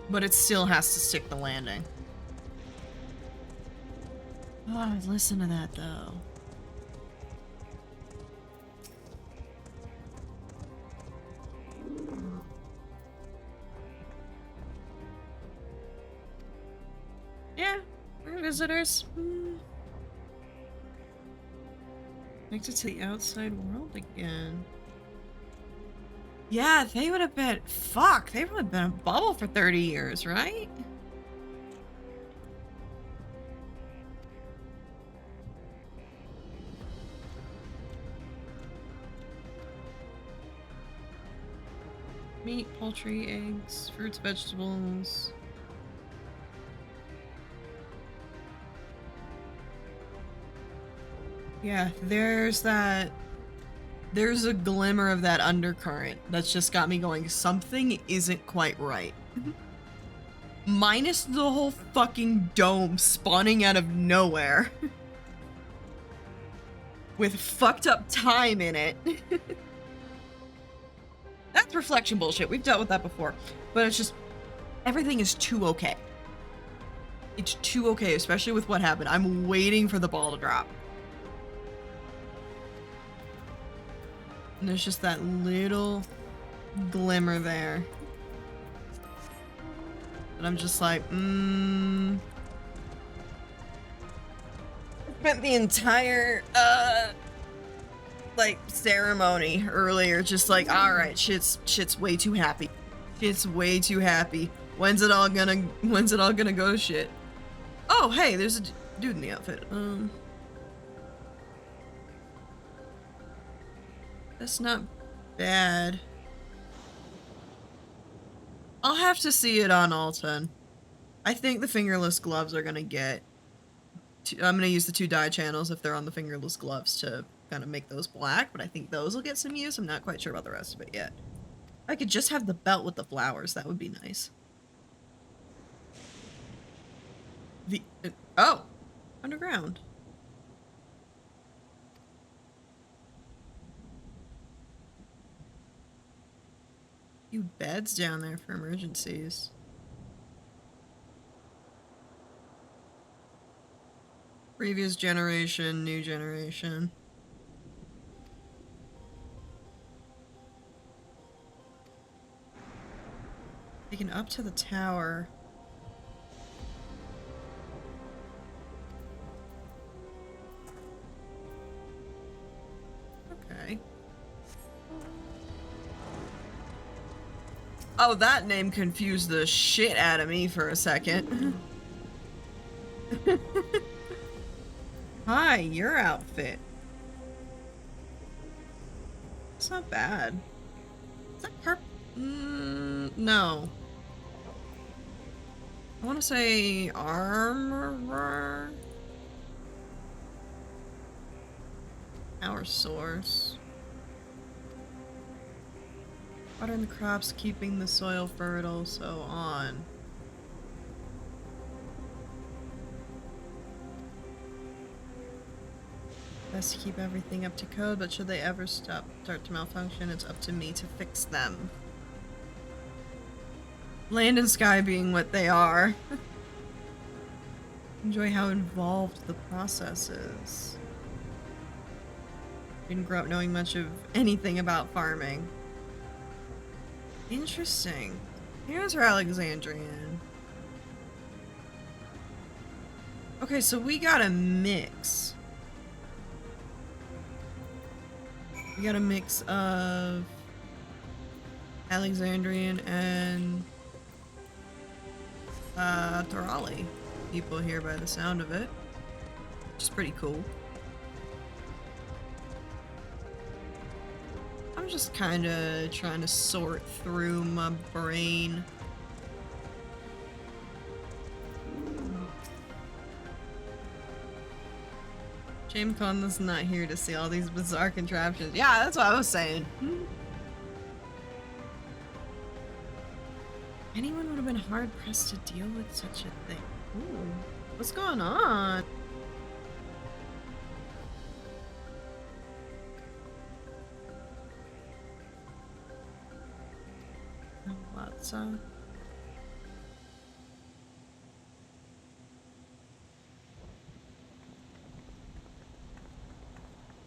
but it still has to stick the landing. Oh, listen to that though. Yeah, we're visitors. Connected to the outside world again. Yeah, they would have been, fuck, they would have been a bubble for 30 years, right? Meat, poultry, eggs, fruits, vegetables. Yeah, there's a glimmer of that undercurrent that's just got me going, something isn't quite right. Minus the whole fucking dome spawning out of nowhere. With fucked up time in it. That's reflection bullshit. We've dealt with that before. But it's just, everything is too okay. It's too okay, especially with what happened. I'm waiting for the ball to drop. And there's just that little glimmer there. And I'm just like, spent the entire, like, ceremony earlier just like, alright, shit's way too happy. Shit's way too happy. When's it all gonna go to shit? Oh, hey, there's a dude in the outfit. That's not bad. I'll have to see it on Altan. I think the fingerless gloves are gonna get... I'm gonna use the 2 dye channels if they're on the fingerless gloves to kind of make those black, but I think those will get some use. I'm not quite sure about the rest of it yet. I could just have the belt with the flowers. That would be nice. Oh! Underground. Few beds down there for emergencies. Previous generation, new generation. Taken up to the tower. Okay. Oh, that name confused the shit out of me for a second. Hi, your outfit. It's not bad. Is that purple? No. I want to say armorer. Power source. Watering the crops, keeping the soil fertile, so on. Best to keep everything up to code, but should they ever start to malfunction, it's up to me to fix them. Land and sky being what they are. Enjoy how involved the process is. Didn't grow up knowing much of anything about farming. Interesting. Here's our Alexandrian. Okay, so we got a mix. We got a mix of Alexandrian and Torali people here by the sound of it, which is pretty cool. I'm just kind of trying to sort through my brain. Jamecon is not here to see all these bizarre contraptions. Yeah, that's what I was saying. Anyone would have been hard-pressed to deal with such a thing. Ooh, what's going on? Lots of...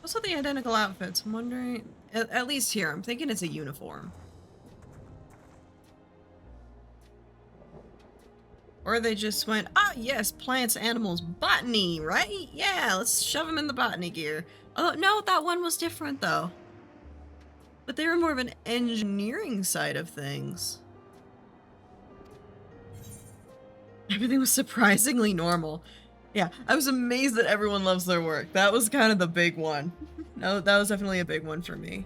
Also the identical outfits. I'm wondering, at least here, I'm thinking it's a uniform. Or they just went, ah yes, plants, animals, botany, right? Yeah, let's shove them in the botany gear. Oh no, that one was different though. But they were more of an engineering side of things. Everything was surprisingly normal. Yeah, I was amazed that everyone loves their work. That was kind of the big one. No, that was definitely a big one for me.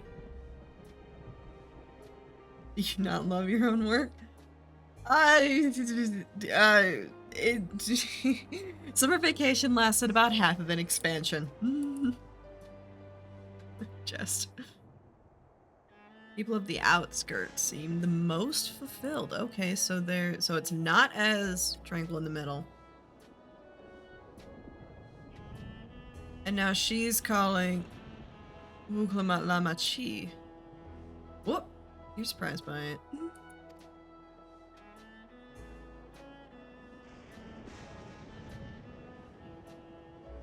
Do you not love your own work? Summer vacation lasted about half of an expansion. Just. People of the outskirts seem the most fulfilled. Okay, so it's not as tranquil in the middle. And now she's calling Wuklamat Lamachi. Whoop! You're surprised by it.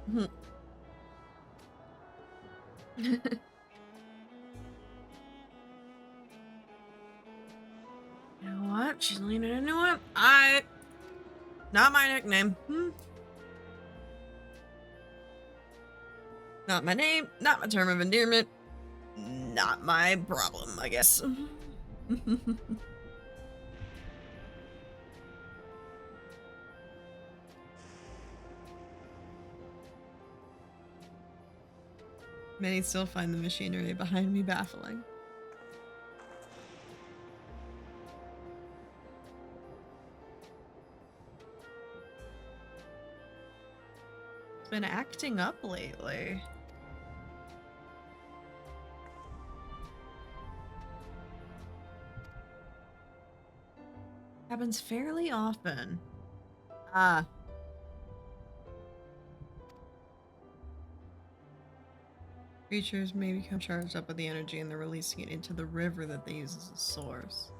You know what? She's leaning into it. Not my nickname. Not my name, not my term of endearment, not my problem, I guess. Many still find the machinery behind me baffling. It's been acting up lately. Happens fairly often. Creatures may become charged up with the energy and they're releasing it into the river that they use as a source.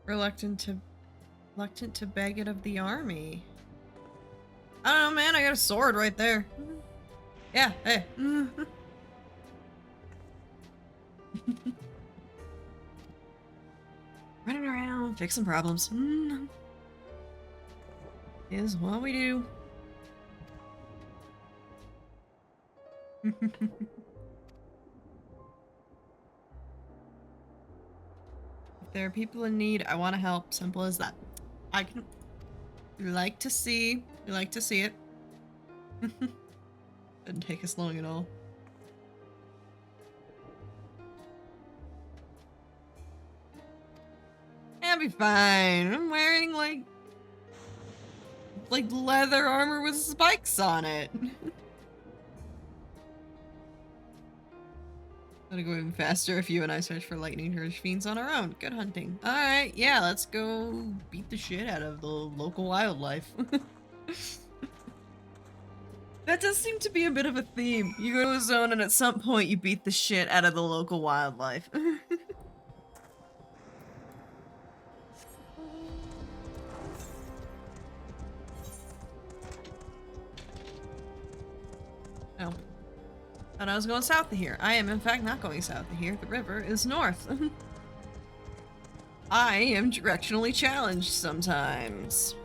Reluctant to beg it of the army. I don't know, man, I got a sword right there. Yeah, hey. Running around, fixing problems. Is what we do. If there are people in need, I want to help. Simple as that. We like to see it. Didn't take us long at all. I'll be fine. I'm wearing like leather armor with spikes on it. Gotta go even faster if you and I search for lightning charged fiends on our own. Good hunting. Alright, yeah, let's go beat the shit out of the local wildlife. That does seem to be a bit of a theme. You go to a zone and at some point you beat the shit out of the local wildlife. Oh. Thought I was going south of here. I am in fact not going south of here. The river is north. I am directionally challenged sometimes.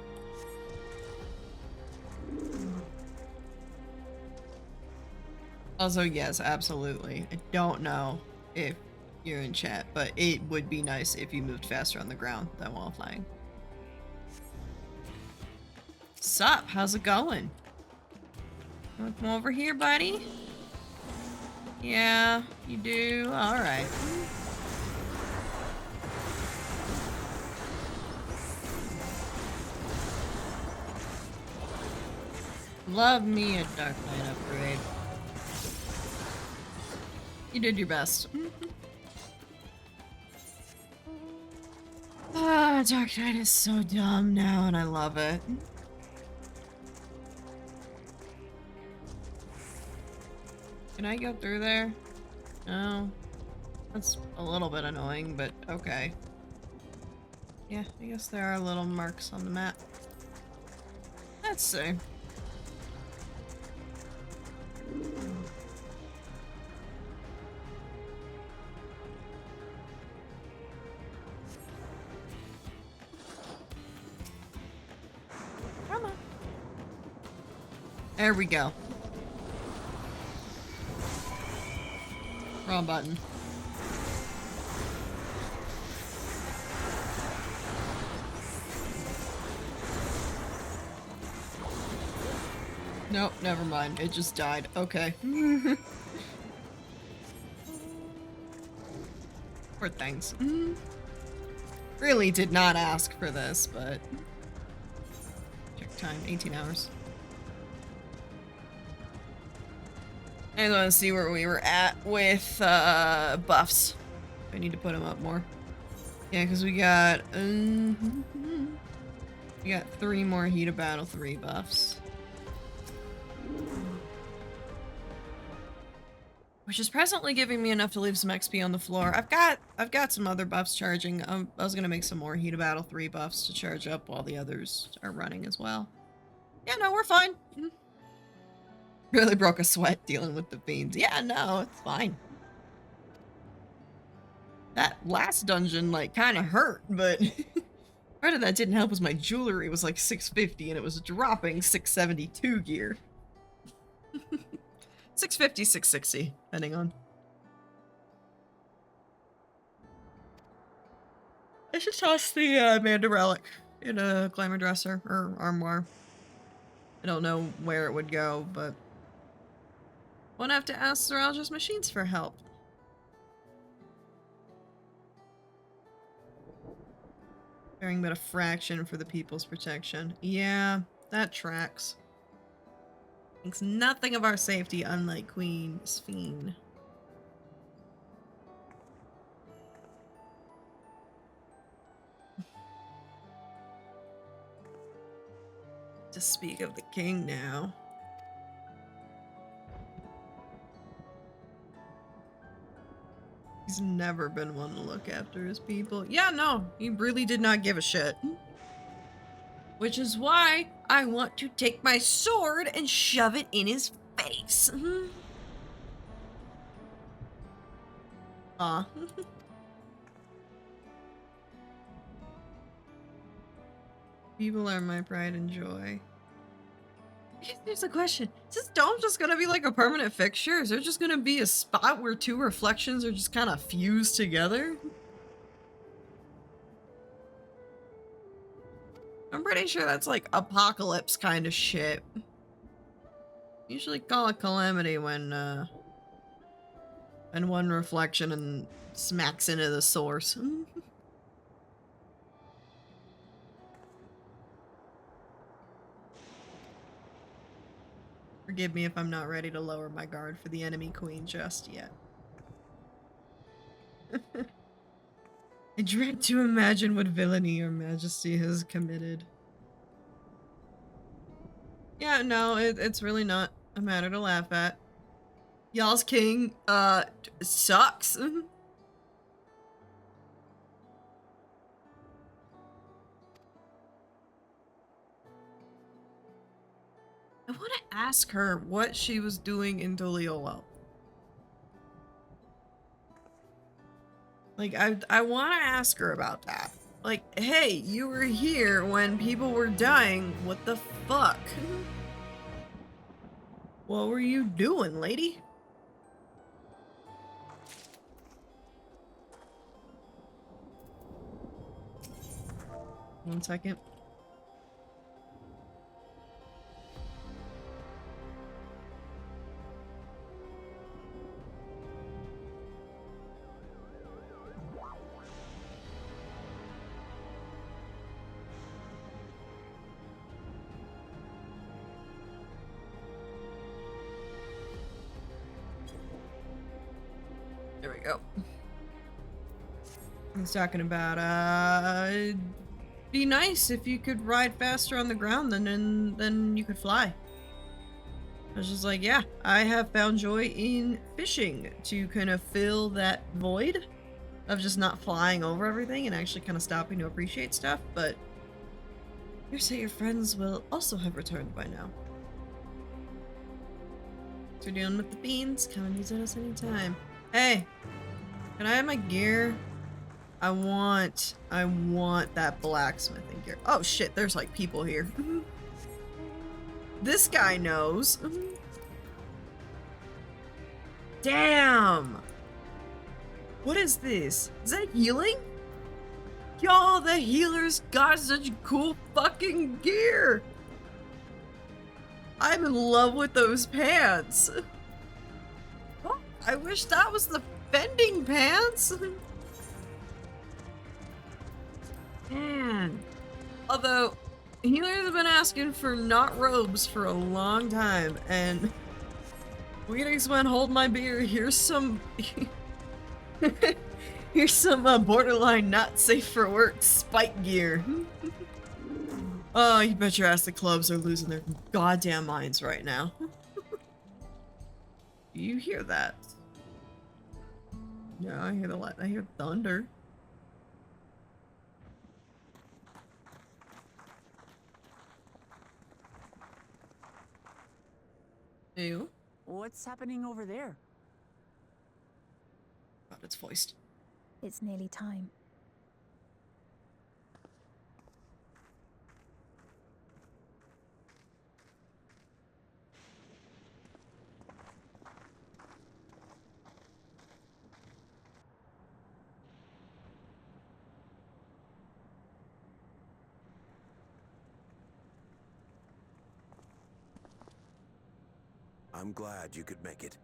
Also, yes, absolutely. I don't know if you're in chat, but it would be nice if you moved faster on the ground than while flying. Sup? How's it going? You wanna come over here, buddy? Yeah, you do? Alright. Love me a Dark Knight upgrade. You did your best. Ah, Dark Knight is so dumb now, and I love it. Can I go through there? No. That's a little bit annoying, but okay. Yeah, I guess there are little marks on the map. Let's see. Come on. There we go. Wrong button. Nope, never mind. It just died. Okay. Poor things. Really did not ask for this, but... Check time. 18 hours. I want to see where we were at with buffs. I need to put them up more. Yeah, because we got 3 more Heat of Battle 3 buffs. Which is presently giving me enough to leave some XP on the floor. I've got some other buffs charging. I was gonna make some more Heat of Battle 3 buffs to charge up while the others are running as well. Yeah, no, we're fine. Really broke a sweat dealing with the fiends. Yeah, no, it's fine. That last dungeon, like, kind of hurt, but part of that didn't help was my jewelry was like 650 and it was dropping 672 gear. 650, 660, depending on. I should toss the Amanda relic in a glamour dresser or armoire. I don't know where it would go, but won't have to ask Seralja's machines for help. Bearing but a fraction for the people's protection. Yeah, that tracks. Thinks nothing of our safety, unlike Queen Sphene. To speak of the king now. He's never been one to look after his people. Yeah, no, he really did not give a shit. Which is why I want to take my sword and shove it in his face. Aw. People are my pride and joy. Here's a question. Is this dome just gonna be like a permanent fixture? Is there just gonna be a spot where 2 reflections are just kind of fused together? I'm pretty sure that's like apocalypse kind of shit. Usually call it calamity when one reflection and smacks into the source. Forgive me if I'm not ready to lower my guard for the enemy queen just yet. I dread to imagine what villainy your majesty has committed. Yeah, no, it's really not a matter to laugh at. Y'all's king, sucks. I want to ask her what she was doing in Doliolo. Like, I want to ask her about that. Like, hey, you were here when people were dying. What the fuck? What were you doing, lady? One second. There we go. He's talking about, it'd be nice if you could ride faster on the ground than you could fly. I was just like, yeah, I have found joy in fishing to kind of fill that void of just not flying over everything and actually kind of stopping to appreciate stuff, but you say your friends will also have returned by now. So you're dealing with the beans, come and visit us anytime. Hey, can I have my gear? I want that blacksmithing gear. Oh shit, there's like people here. This guy knows. Damn! What is this? Is that healing? Y'all, the healers got such cool fucking gear! I'm in love with those pants. Oh, I wish that was the fending pants. Man. Although, healers have been asking for not robes for a long time, and Weedix went, hold my beer, here's some... here's some borderline not safe for work spike gear. Oh, you bet your ass the clubs are losing their goddamn minds right now. You hear that? Yeah, I hear the light. I hear thunder. Ew. What's happening over there? God, it's voiced. It's nearly time. I'm glad you could make it.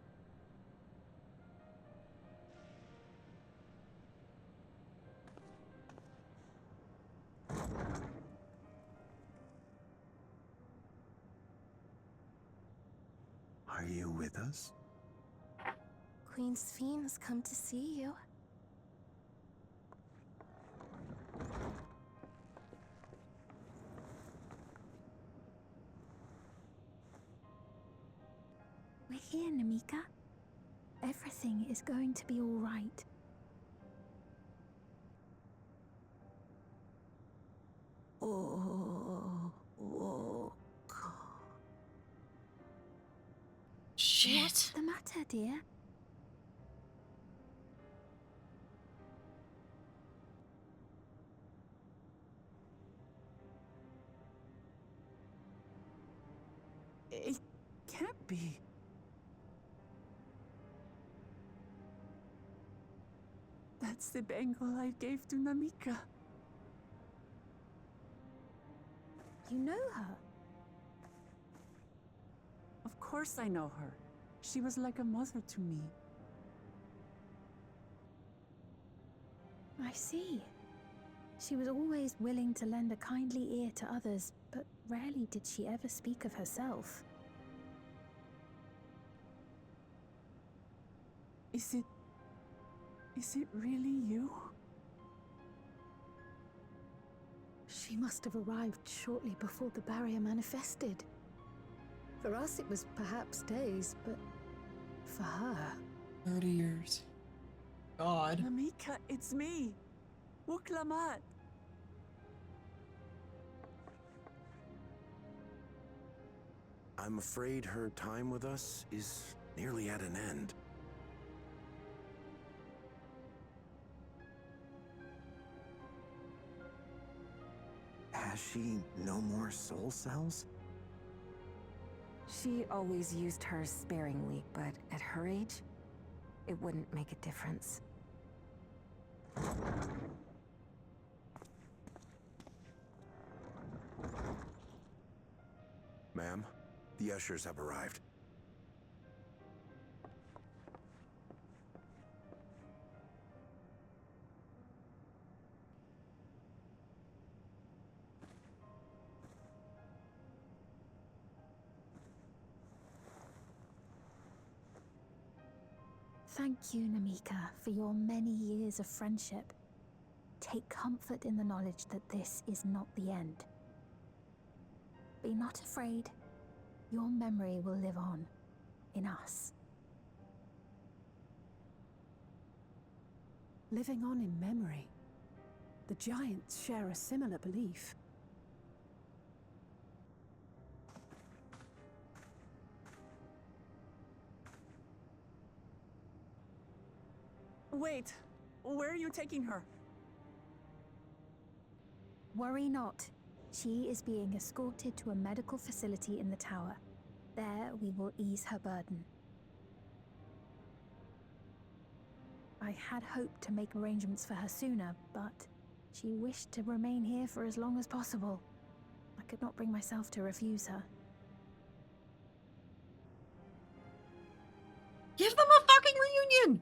Are you with us? Queen Sphene has come to see you. We're here, Namika. Everything is going to be all right. Oh, Shit. What's the matter, dear? it can't be. That's the bangle I gave to Namika. You know her? Of course I know her. She was like a mother to me. I see. She was always willing to lend a kindly ear to others, but rarely did she ever speak of herself. Is it Is it really you? She must have arrived shortly before the barrier manifested. For us, it was perhaps days, but for her... 30 years. God. Namika, it's me. Wuklamat. I'm afraid her time with us is nearly at an end. Has she no more soul cells? She always used hers sparingly, but at her age, it wouldn't make a difference. Ma'am, the ushers have arrived. Thank you, Namika, for your many years of friendship. Take comfort in the knowledge that this is not the end. Be not afraid. Your memory will live on in us. Living on in memory. The giants share a similar belief. Wait, where are you taking her? Worry not. She is being escorted to a medical facility in the tower. There we will ease her burden. I had hoped to make arrangements for her sooner, but she wished to remain here for as long as possible. I could not bring myself to refuse her. Give them a fucking reunion!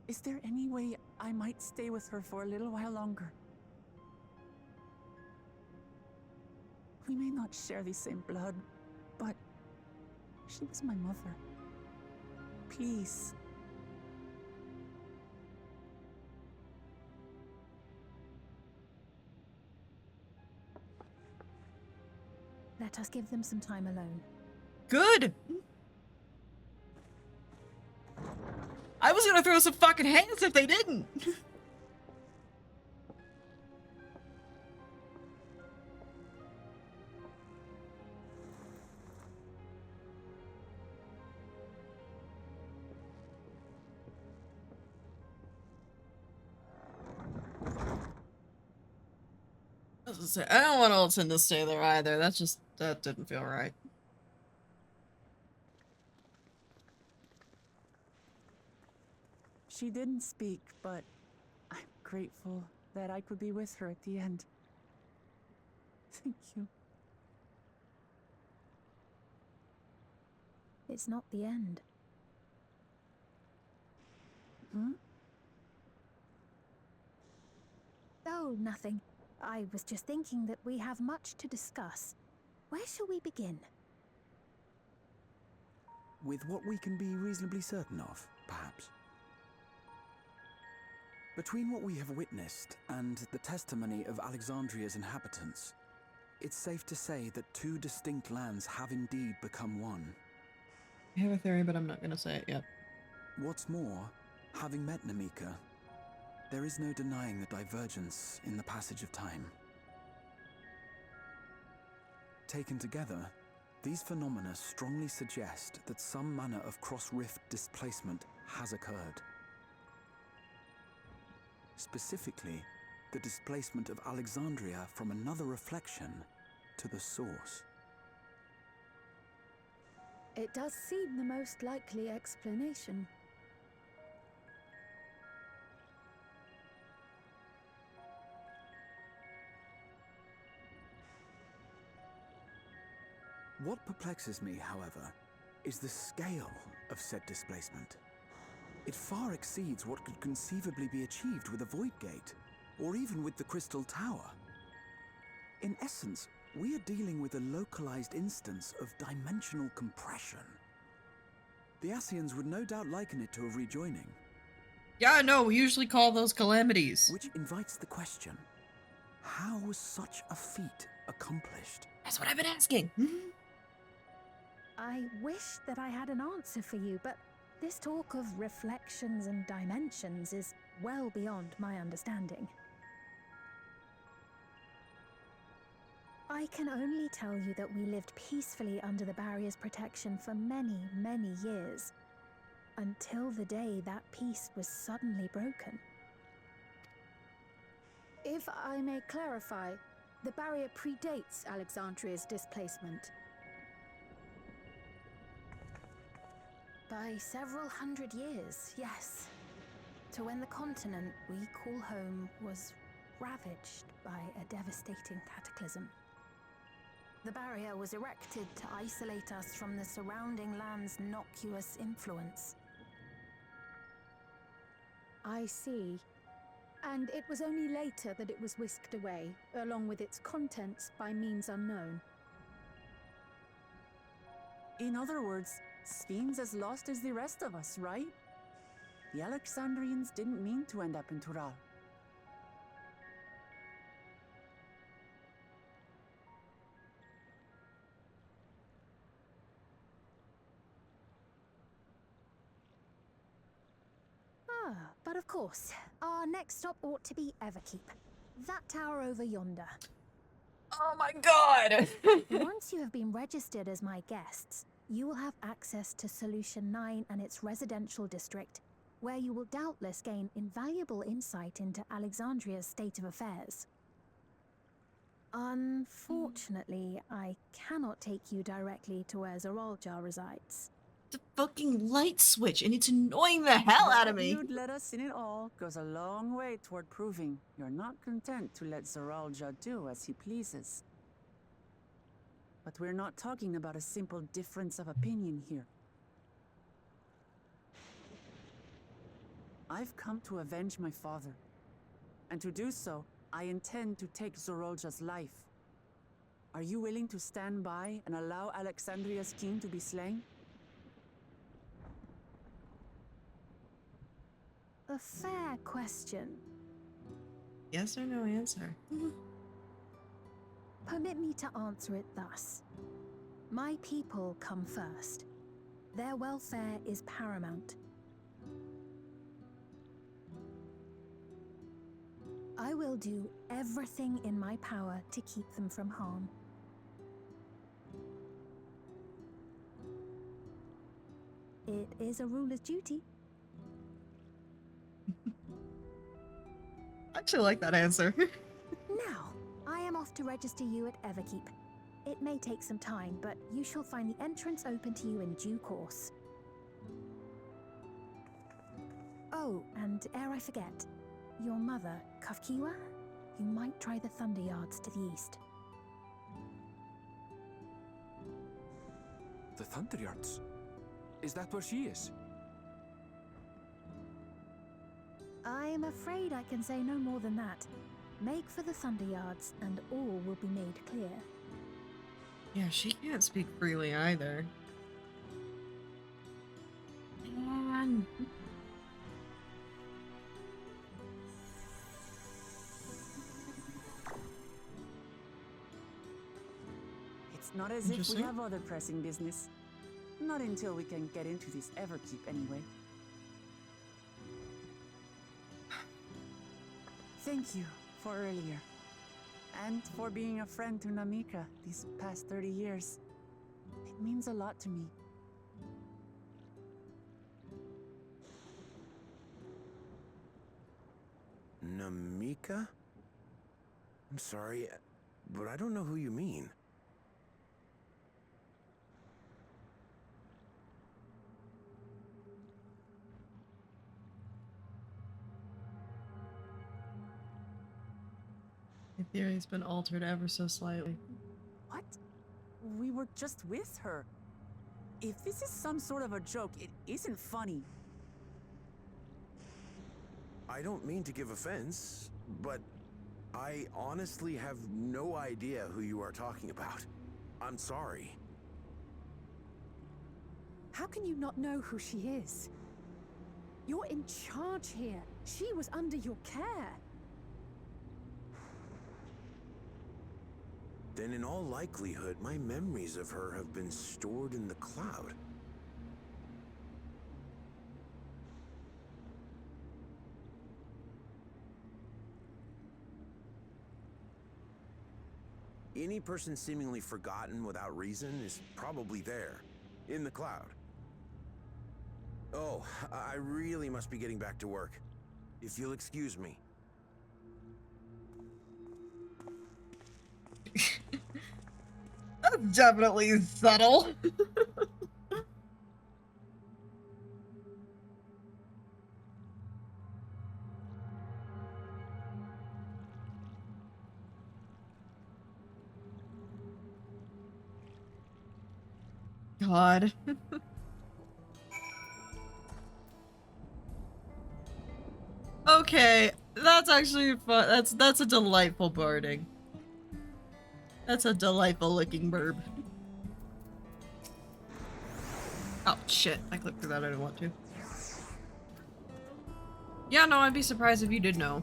Is there any way I might stay with her for a little while longer? We may not share the same blood, but she was my mother. Please. Let us give them some time alone. Good! I was gonna throw some fucking hands if they didn't! I was gonna say, I don't want Alton to stay there either. That didn't feel right. She didn't speak, but I'm grateful that I could be with her at the end. Thank you. It's not the end. Hmm? Oh, nothing. I was just thinking that we have much to discuss. Where shall we begin? With what we can be reasonably certain of, perhaps. Between what we have witnessed and the testimony of Alexandria's inhabitants, it's safe to say that two distinct lands have indeed become one. I have a theory, but I'm not gonna say it yet. What's more, having met Namika, there is no denying the divergence in the passage of time. Taken together, these phenomena strongly suggest that some manner of cross-rift displacement has occurred. Specifically, the displacement of Alexandria from another reflection to the source. It does seem the most likely explanation. What perplexes me, however, is the scale of said displacement. It far exceeds what could conceivably be achieved with a void gate, or even with the Crystal Tower. In essence, We are dealing with a localized instance of dimensional compression. The Ascians would no doubt liken it to a rejoining. Yeah, no, we usually call those calamities. Which invites the question, how was such a feat accomplished? That's what I've been asking. I wish that I had an answer for you, but this talk of reflections and dimensions is well beyond my understanding. I can only tell you that we lived peacefully under the barrier's protection for many, many years, until the day that peace was suddenly broken. If I may clarify, the barrier predates Alexandria's displacement. By several hundred years, yes. To when the continent we call home was ravaged by a devastating cataclysm. The barrier was erected to isolate us from the surrounding land's innocuous influence. I see. And it was only later that it was whisked away, along with its contents, by means unknown. In other words, Sphene's as lost as the rest of us, right? The Alexandrians didn't mean to end up in Tural. But of course, our next stop ought to be Everkeep. That tower over yonder. Oh my god! Once you have been registered as my guests, you will have access to Solution 9 and its residential district, where you will doubtless gain invaluable insight into Alexandria's state of affairs. Unfortunately, I cannot take you directly to where Zoraljar resides. The fucking light switch, and it's annoying the hell out of me. You'd let us in it all goes a long way toward proving you're not content to let Zoraljar do as he pleases. But we're not talking about a simple difference of opinion here. I've come to avenge my father, and to do so, I intend to take Zoraljar's life. Are you willing to stand by and allow Alexandria's king to be slain? A fair question. Yes or no answer? Permit me to answer it thus. My people come first. Their welfare is paramount. I will do everything in my power to keep them from harm. It is a ruler's duty. I actually like that answer. Now, I am off to register you at Everkeep. It may take some time, but you shall find the entrance open to you in due course. Oh, and ere I forget, your mother, Kafkiwa, you might try the Thunder Yards to the east. The Thunder Yards? Is that where she is? I'm afraid I can say no more than that. Make for the Thunder Yards, and all will be made clear. Yeah, she can't speak freely either. Man. It's not as if we Interesting. have other pressing business. Not until we can get into this Everkeep anyway. Thank you for earlier. And for being a friend to Namika these past 30 years. It means a lot to me. Namika? I'm sorry, but I don't know who you mean. My theory's been altered ever so slightly. What? We were just with her. If this is some sort of a joke, it isn't funny. I don't mean to give offense, but I honestly have no idea who you are talking about. I'm sorry. How can you not know who she is? You're in charge here. She was under your care. Then in all likelihood, my memories of her have been stored in the cloud. Any person seemingly forgotten without reason is probably there, in the cloud. Oh, I really must be getting back to work. If you'll excuse me. That's definitely subtle. God. Okay, that's actually fun. That's a delightful birding. That's a delightful looking burb. Oh shit, I clicked through that, I didn't want to. Yeah, no, I'd be surprised if you did know.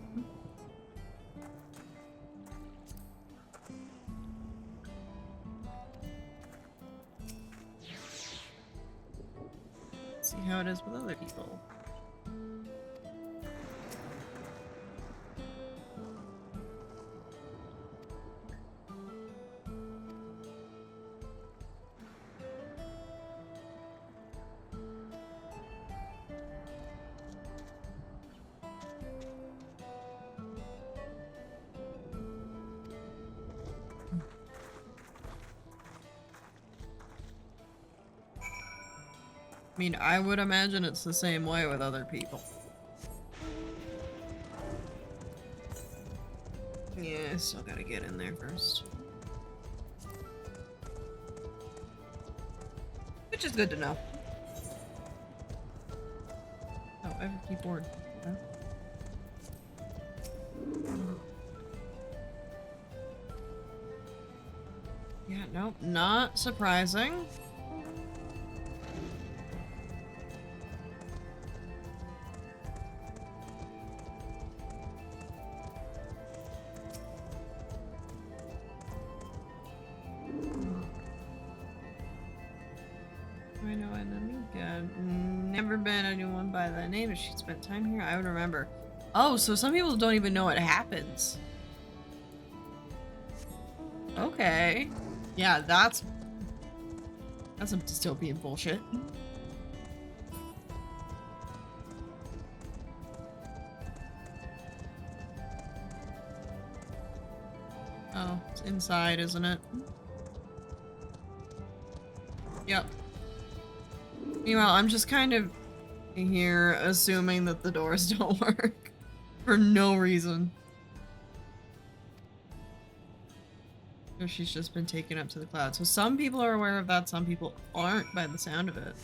Let's see how it is with other people. I mean, I would imagine it's the same way with other people. Yeah, still gotta get in there first. Which is good to know. Oh, I have a keyboard. Huh? Yeah, nope, not surprising. I know an amiga. Never been anyone by that name. If she spent time here, I would remember. Oh, so some people don't even know what happens. Okay. Yeah, that's some dystopian bullshit. Oh, it's inside, isn't it? Yep. Meanwhile, I'm just kind of here assuming that the doors don't work for no reason. Or she's just been taken up to the cloud. So some people are aware of that, some people aren't by the sound of it.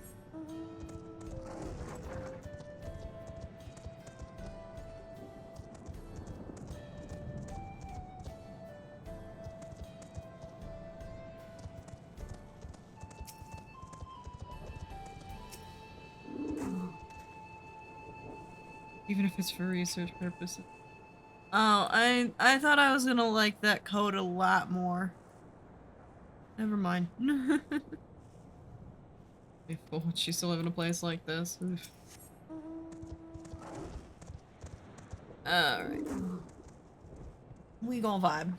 Even if it's for research purposes. Oh, I thought I was gonna like that code a lot more. Never mind. Would she still live in a place like this? Oof. Alright. We gon' vibe.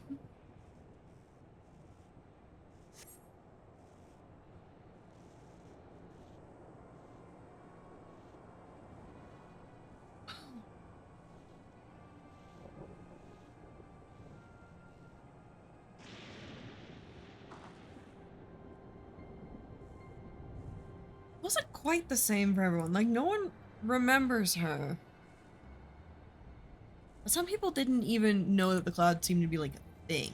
Wasn't quite the same for everyone. Like, no one remembers her. But some people didn't even know that the cloud seemed to be like a thing.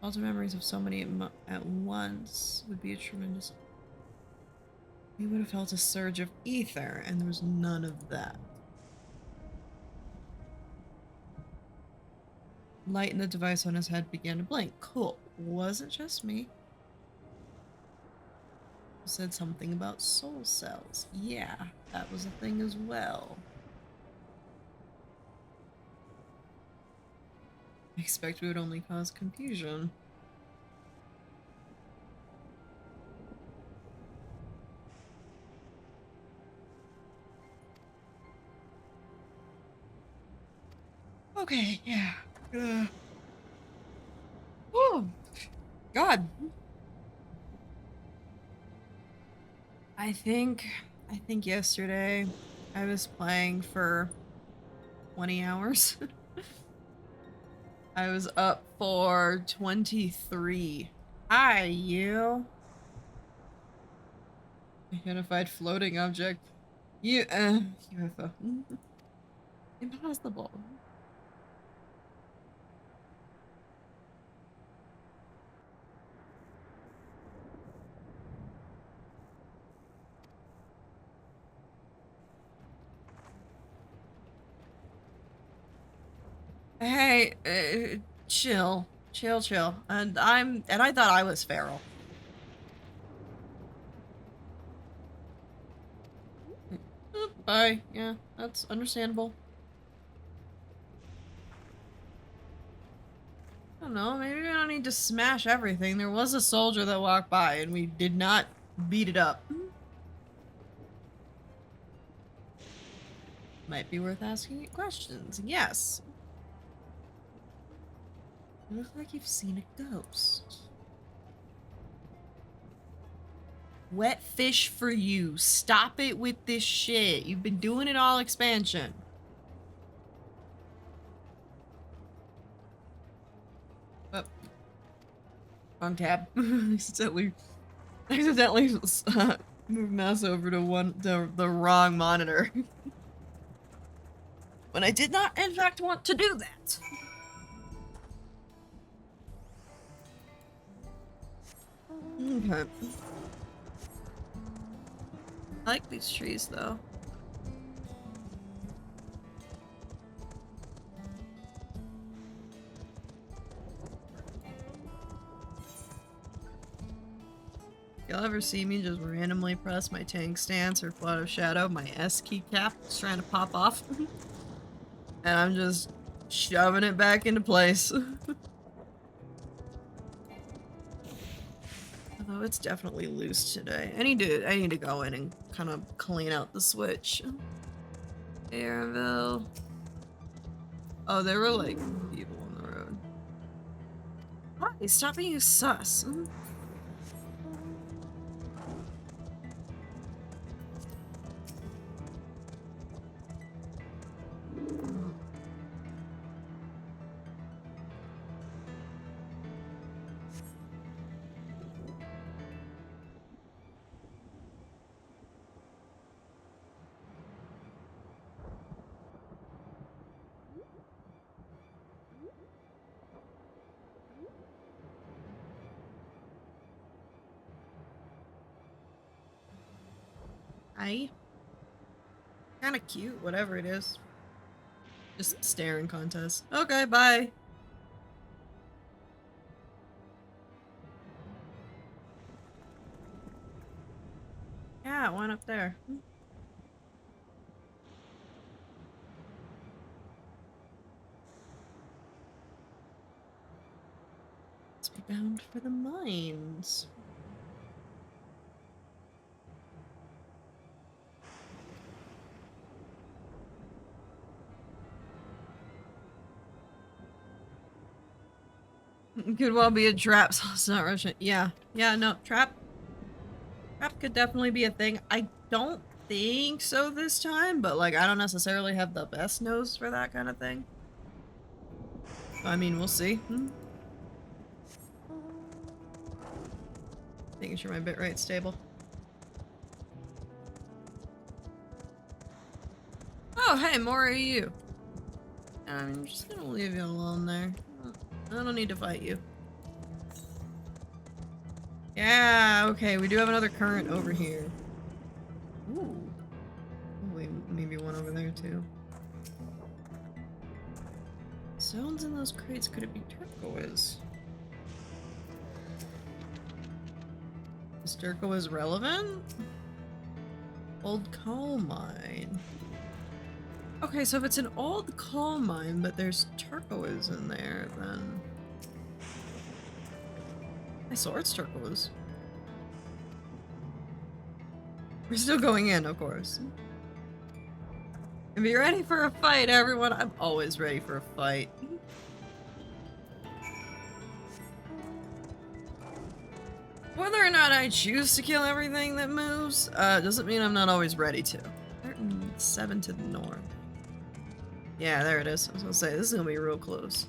All the memories of so many at once would be a tremendous... We would have felt a surge of ether, and there was none of that. light in the device on his head began to blink. Cool. Wasn't just me. Said something about soul cells. Yeah, that was a thing as well. I expect we would only cause confusion. Okay, yeah. Oh, God. I think yesterday I was playing for 20 hours. I was up for 23. Hi, you. Identified floating object. UFO. Impossible. Hey, chill. Chill. And I thought I was feral. Bye. Yeah, that's understandable. I don't know, maybe we don't need to smash everything. There was a soldier that walked by and we did not beat it up. Might be worth asking it questions. Yes. You look like you've seen a ghost. Wet fish for you. Stop it with this shit. You've been doing it all expansion. Oh. Wrong tab. accidentally moved mouse over to the wrong monitor. When I did not, in fact, want to do that. Okay. I like these trees, though. Y'all ever see me just randomly press my tank stance or flood of shadow, my S keycap is trying to pop off? And I'm just shoving it back into place. Although it's definitely loose today. I need to go in and kind of clean out the switch. Airville. Oh, there were like people on the road. Hi, stop being sus. Hi. Kinda cute, whatever it is. Just staring contest. Okay, bye. Yeah, one up there. Let's be bound for the mines. Could well be a trap, so it's not Russian. Yeah, no, trap could definitely be a thing. I don't think so this time, but like I don't necessarily have the best nose for that kind of thing. I mean, we'll see. Making sure my bitrate's stable. Oh, hey, more of you. I'm just gonna leave you alone there. I don't need to fight you. Yeah, okay, we do have another current over here. Ooh. Wait, maybe one over there too. So stones in those crates? Could it be turquoise? Is turquoise relevant? Old coal mine. Okay, so if it's an old coal mine, but there's turquoise in there, then... I saw it's turquoise. We're still going in, of course. And be ready for a fight, everyone. I'm always ready for a fight. Whether or not I choose to kill everything that moves, doesn't mean I'm not always ready to. 107 to the north. Yeah, there it is. I was gonna say, this is gonna be real close.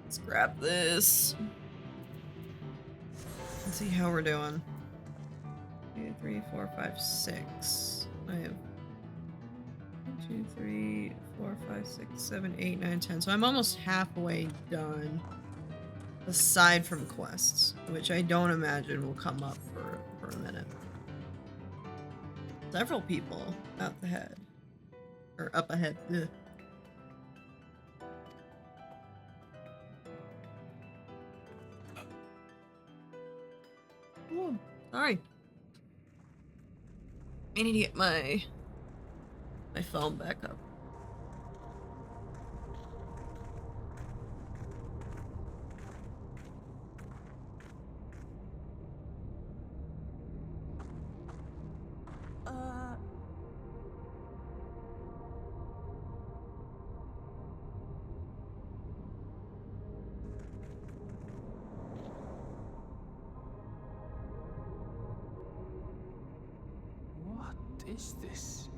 Let's grab this. Let's see how we're doing. 2, 3, 4, 5, 6. I have 1, 2, 3, 4, 5, 6, 7, 8, 9, 10. So I'm almost halfway done. Aside from quests, which I don't imagine will come up for a minute. Several people out ahead. Or up ahead. Ugh. Oh, sorry. I need to get my phone back up. What is this?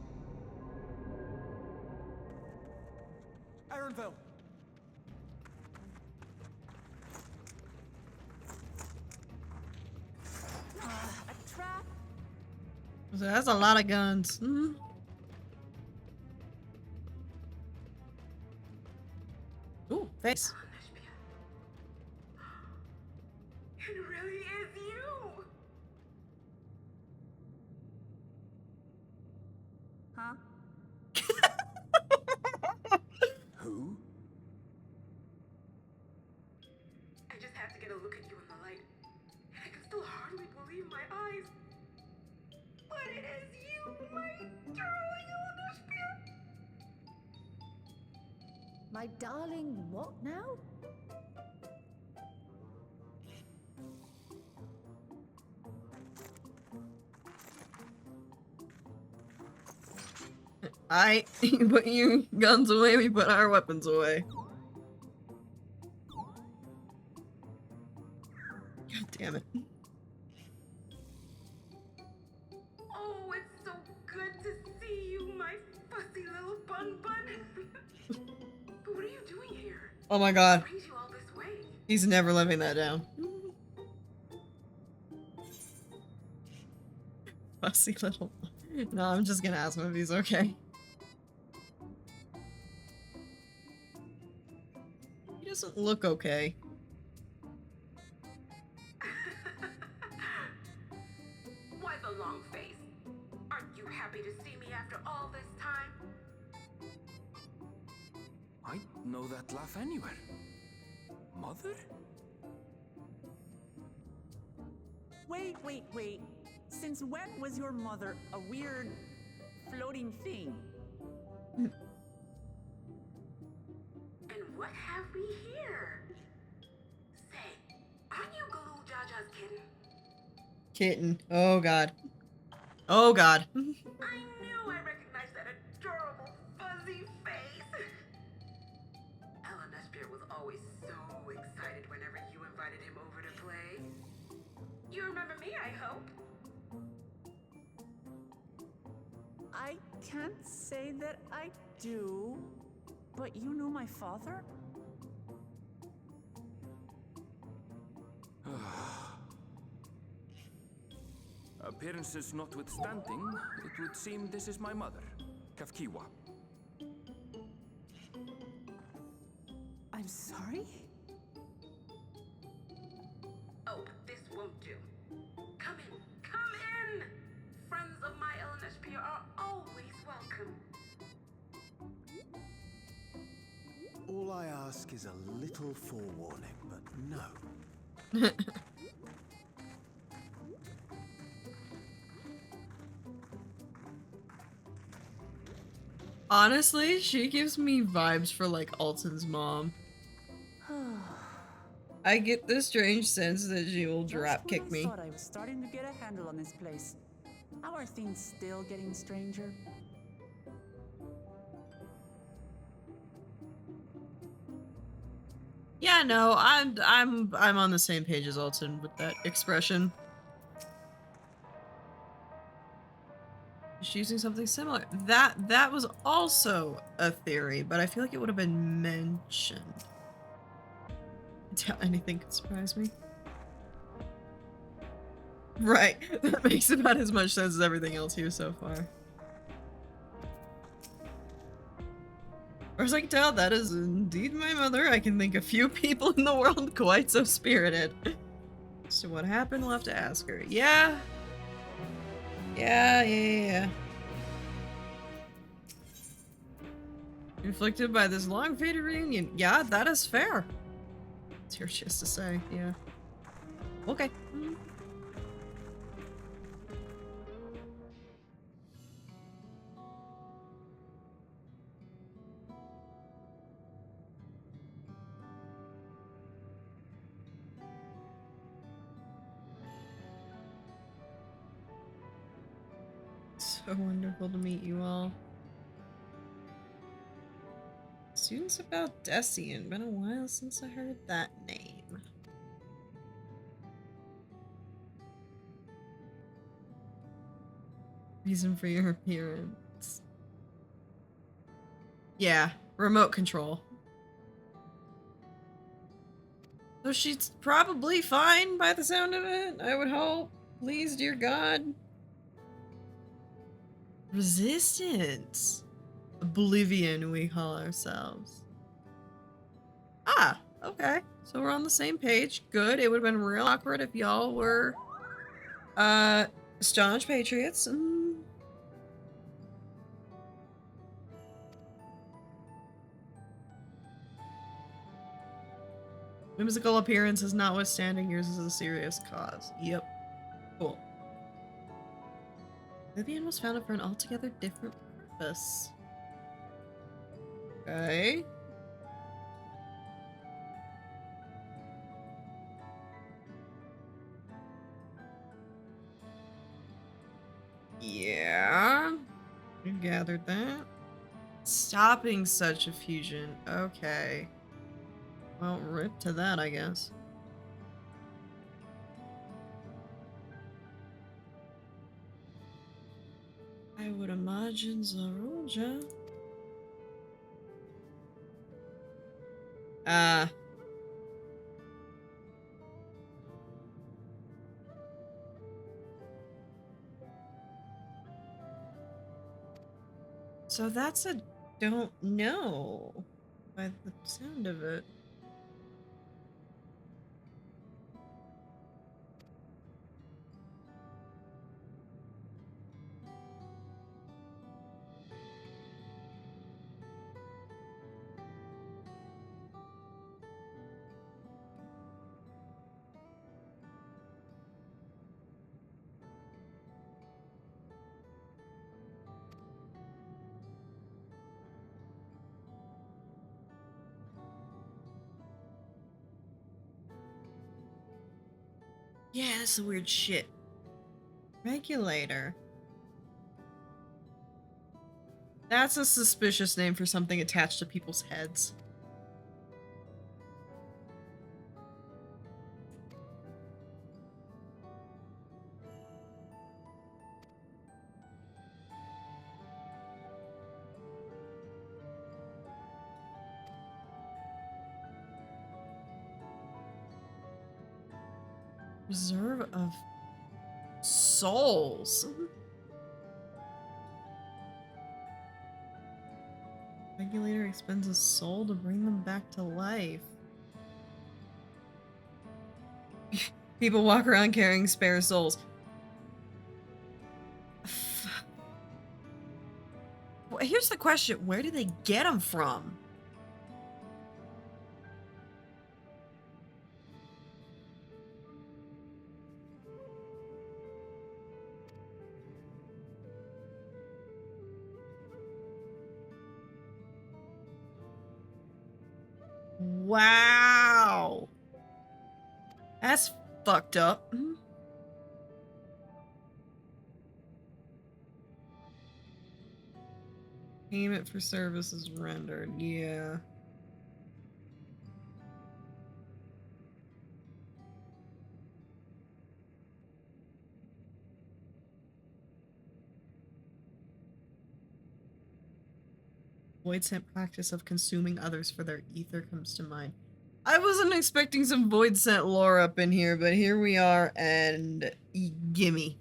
Ironville! A trap? So that's a lot of guns. Ooh, face. It really is you! Huh? Who? I just have to get a look at you in the light, and I can still hardly believe my eyes. But it is you, my darling Elizabeth! My darling, what now? You put your guns away, we put our weapons away. God damn it. Oh, it's so good to see you, my fussy little bun. But what are you doing here? Oh my god. What brings you all this way? He's never living that down. Fussy little... No, I'm just gonna ask him if he's okay. He doesn't look okay. Why the long face? Aren't you happy to see me after all this time? I know that laugh anywhere. Mother? Wait. Since when was your mother a weird floating thing? And what have we here? Say, aren't you Galoo Jaja's kitten? Kitten. Oh god. Oh god. I knew I recognized that adorable fuzzy face. Eltanir was always so excited whenever you invited him over to play. You remember me, I hope? I can't say that I do, but you knew my father? Appearances notwithstanding, it would seem this is my mother, Kafkiwa. I'm sorry? Oh, but this won't do. Come in! Friends of my dusk is a little forewarning, but no. Honestly, she gives me vibes for like Alton's mom. I get the strange sense that she will drop kick Just me. when I thought I was starting to get a handle on this place, how are things still getting stranger? Yeah, no, I'm on the same page as Alton with that expression. She's using something similar. That was also a theory, but I feel like it would have been mentioned. I doubt anything could surprise me. Right, that makes about as much sense as everything else here so far. Or as I can tell, that is indeed my mother. I can think of few people in the world quite so spirited. So what happened, we'll have to ask her. Yeah. Yeah. Inflicted by this long fated reunion. Yeah, that is fair. It's here she has to say, yeah. Okay. So wonderful to meet you all. Students about Decian. Been a while since I heard that name. Reason for your appearance. Yeah, remote control. So she's probably fine by the sound of it, I would hope. Please, dear God. Resistance. Oblivion, we call ourselves. Ah, okay. So we're on the same page. Good. It would have been real awkward if y'all were, staunch patriots. Whimsical appearance is notwithstanding, yours is a serious cause. Yep. Cool. Vivian was founded for an altogether different purpose. Okay. Yeah. You gathered that. Stopping such a fusion. Okay. Well, rip to that, I guess. I would imagine Zaruja. So that's a don't know by the sound of it. Yeah, that's some weird shit. Regulator. That's a suspicious name for something attached to people's heads. Reserve of souls. Regulator expends a soul to bring them back to life. People walk around carrying spare souls. Well, here's the question. Where do they get them from? Wow. That's fucked up. Payment for services rendered. Yeah. Void scent practice of consuming others for their ether comes to mind. I wasn't expecting some void scent lore up in here, but here we are, and gimme.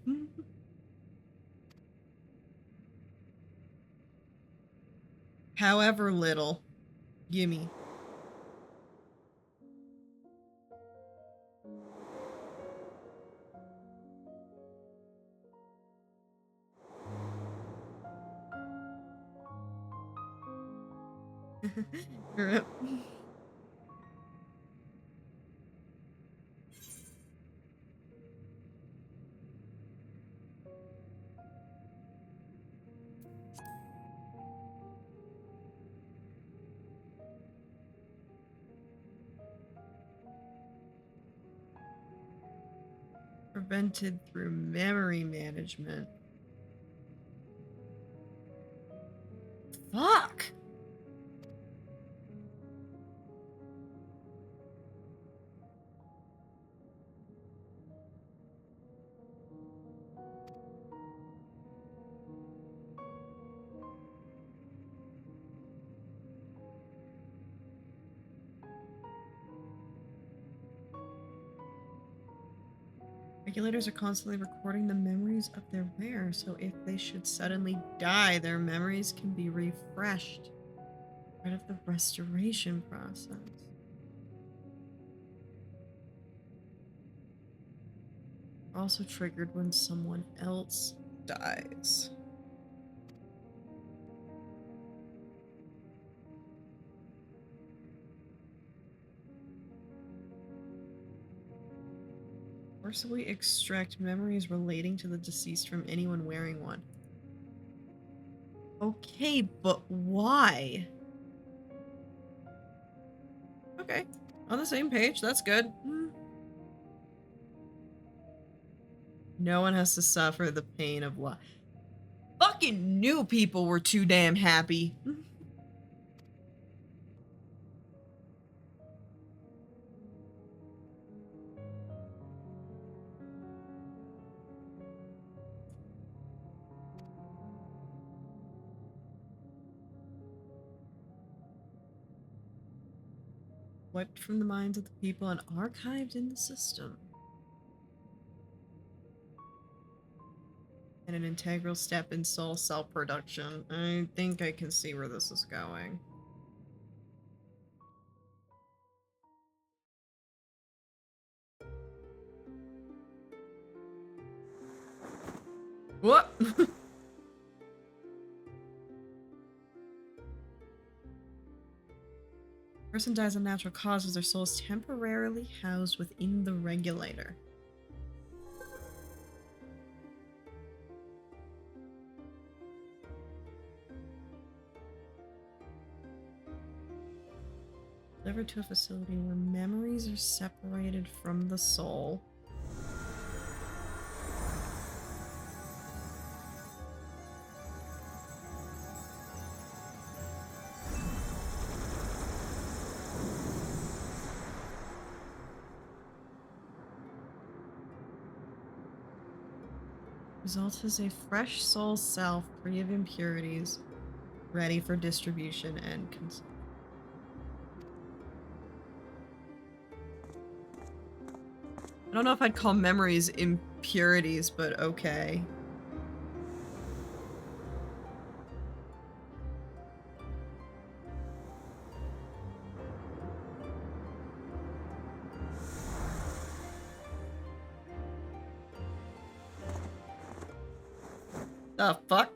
However little. Gimme. Rip. Prevented through memory management. Fuck! Regulators are constantly recording the memories of their wearer, so if they should suddenly die, their memories can be refreshed. Part of the restoration process. Also triggered when someone else dies. Forcibly extract memories relating to the deceased from anyone wearing one. Okay, but why? Okay, on the same page, that's good. No one has to suffer the pain of life. Fucking knew people were too damn happy. Wiped from the minds of the people and archived in the system. And an integral step in soul self-production. I think I can see where this is going. What? Person dies of natural causes, their soul is temporarily housed within the regulator. Delivered to a facility where memories are separated from the soul. Result is a fresh soul self, free of impurities, ready for distribution and consumption. I don't know if I'd call memories impurities, but okay. The fuck?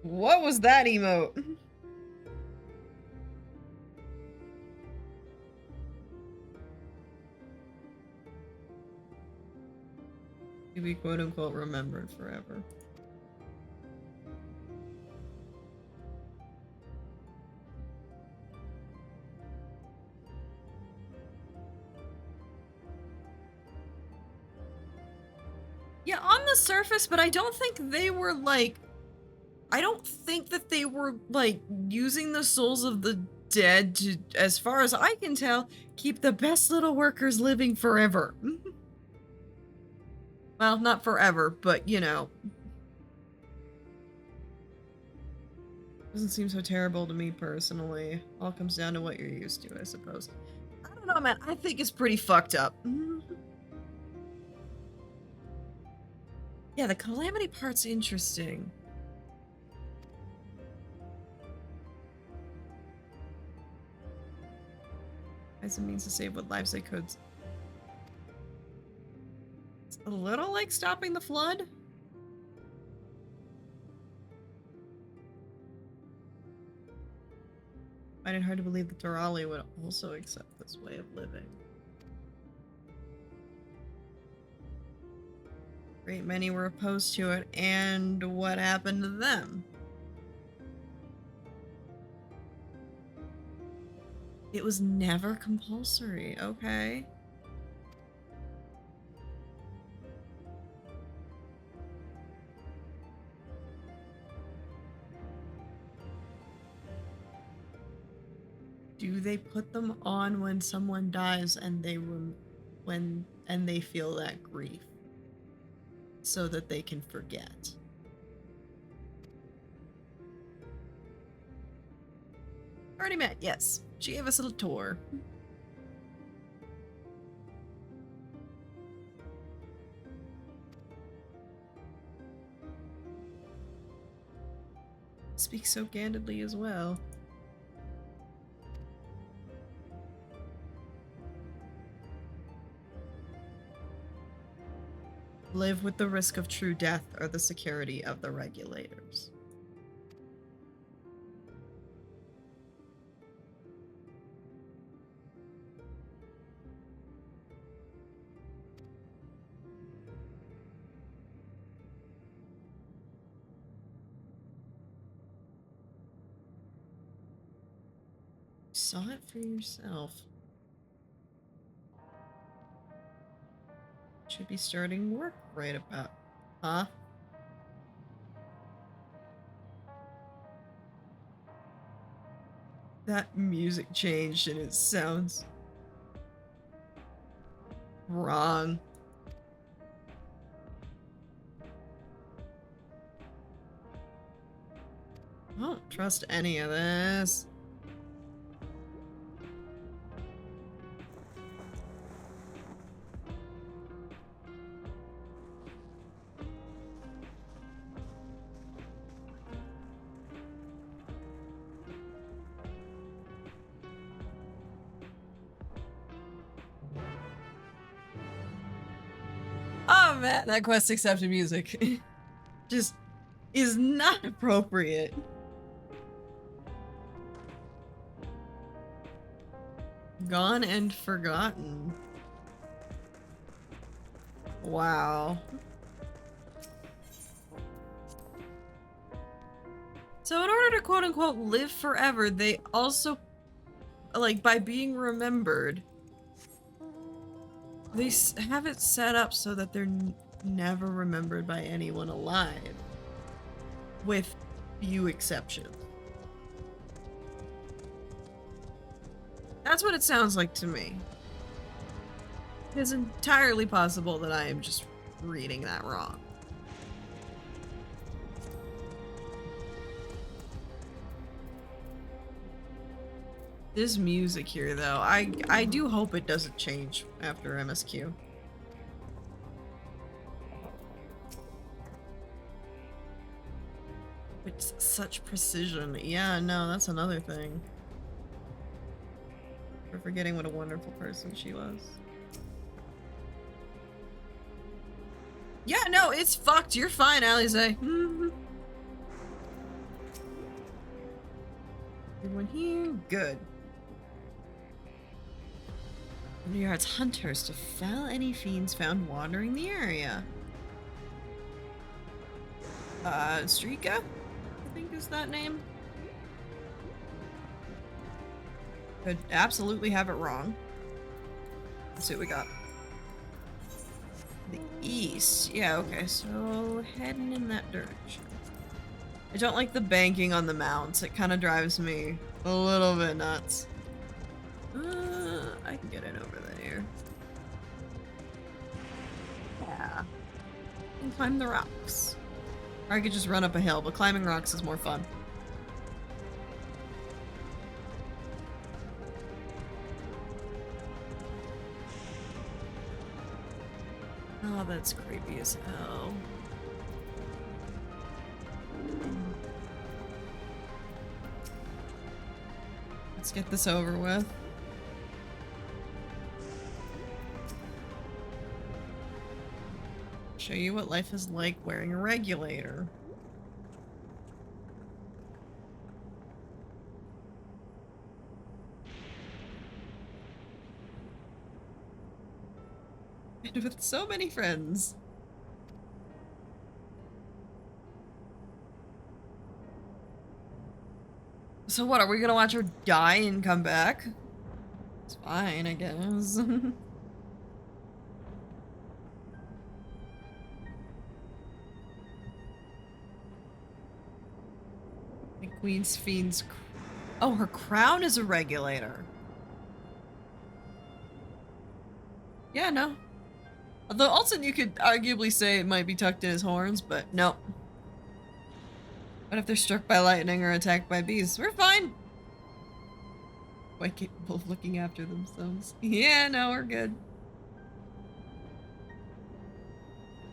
What was that emote? To be quote-unquote remembered forever. Yeah, on the surface, but I don't think they were like... I don't think that they were like using the souls of the dead to, as far as I can tell, keep the best little workers living forever. Well, not forever, but you know. Doesn't seem so terrible to me personally. All comes down to what you're used to, I suppose. I don't know, man. I think it's pretty fucked up. Yeah, the calamity part's interesting. As a means to save what lives they could. It's a little like stopping the flood. I find it hard to believe that Dorali would also accept this way of living. A great many were opposed to it, and what happened to them? It was never compulsory, okay. Do they put them on when someone dies and they feel that grief so that they can forget? Already met, yes. She gave us a little tour. Speaks so candidly as well. Live with the risk of true death or the security of the regulators. Saw it for yourself. Should be starting work right about. Huh? That music changed and it sounds wrong. I don't trust any of this. Oh man, that quest accepted music just is not appropriate. Gone and forgotten. Wow. So in order to quote-unquote live forever, they also, like, by being remembered, they have it set up so that they're never remembered by anyone alive, with few exceptions. That's what it sounds like to me. It's entirely possible that I am just reading that wrong. This music here, though, I do hope it doesn't change after MSQ. With such precision. Yeah, no, that's another thing. We're forgetting what a wonderful person she was. Yeah, no, it's fucked. You're fine, Alize. Everyone here? Good. Yard's hunters to fell any fiends found wandering the area. Strika? I think is that name. Could absolutely have it wrong. Let's see what we got. The east. Yeah, okay, so heading in that direction. I don't like the banking on the mounts. It kind of drives me a little bit nuts. I can get in over there. Yeah. I can climb the rocks. Or I could just run up a hill, but climbing rocks is more fun. Oh, that's creepy as hell. Let's get this over with. Show you what life is like wearing a regulator. And with so many friends. So what, are we gonna watch her die and come back? It's fine, I guess. The Queen's Fiend's... Oh, her crown is a regulator. Yeah, no. Although Altan, you could arguably say it might be tucked in his horns, but no. What if they're struck by lightning or attacked by bees? We're fine. Quite capable of looking after themselves. Yeah, no, we're good.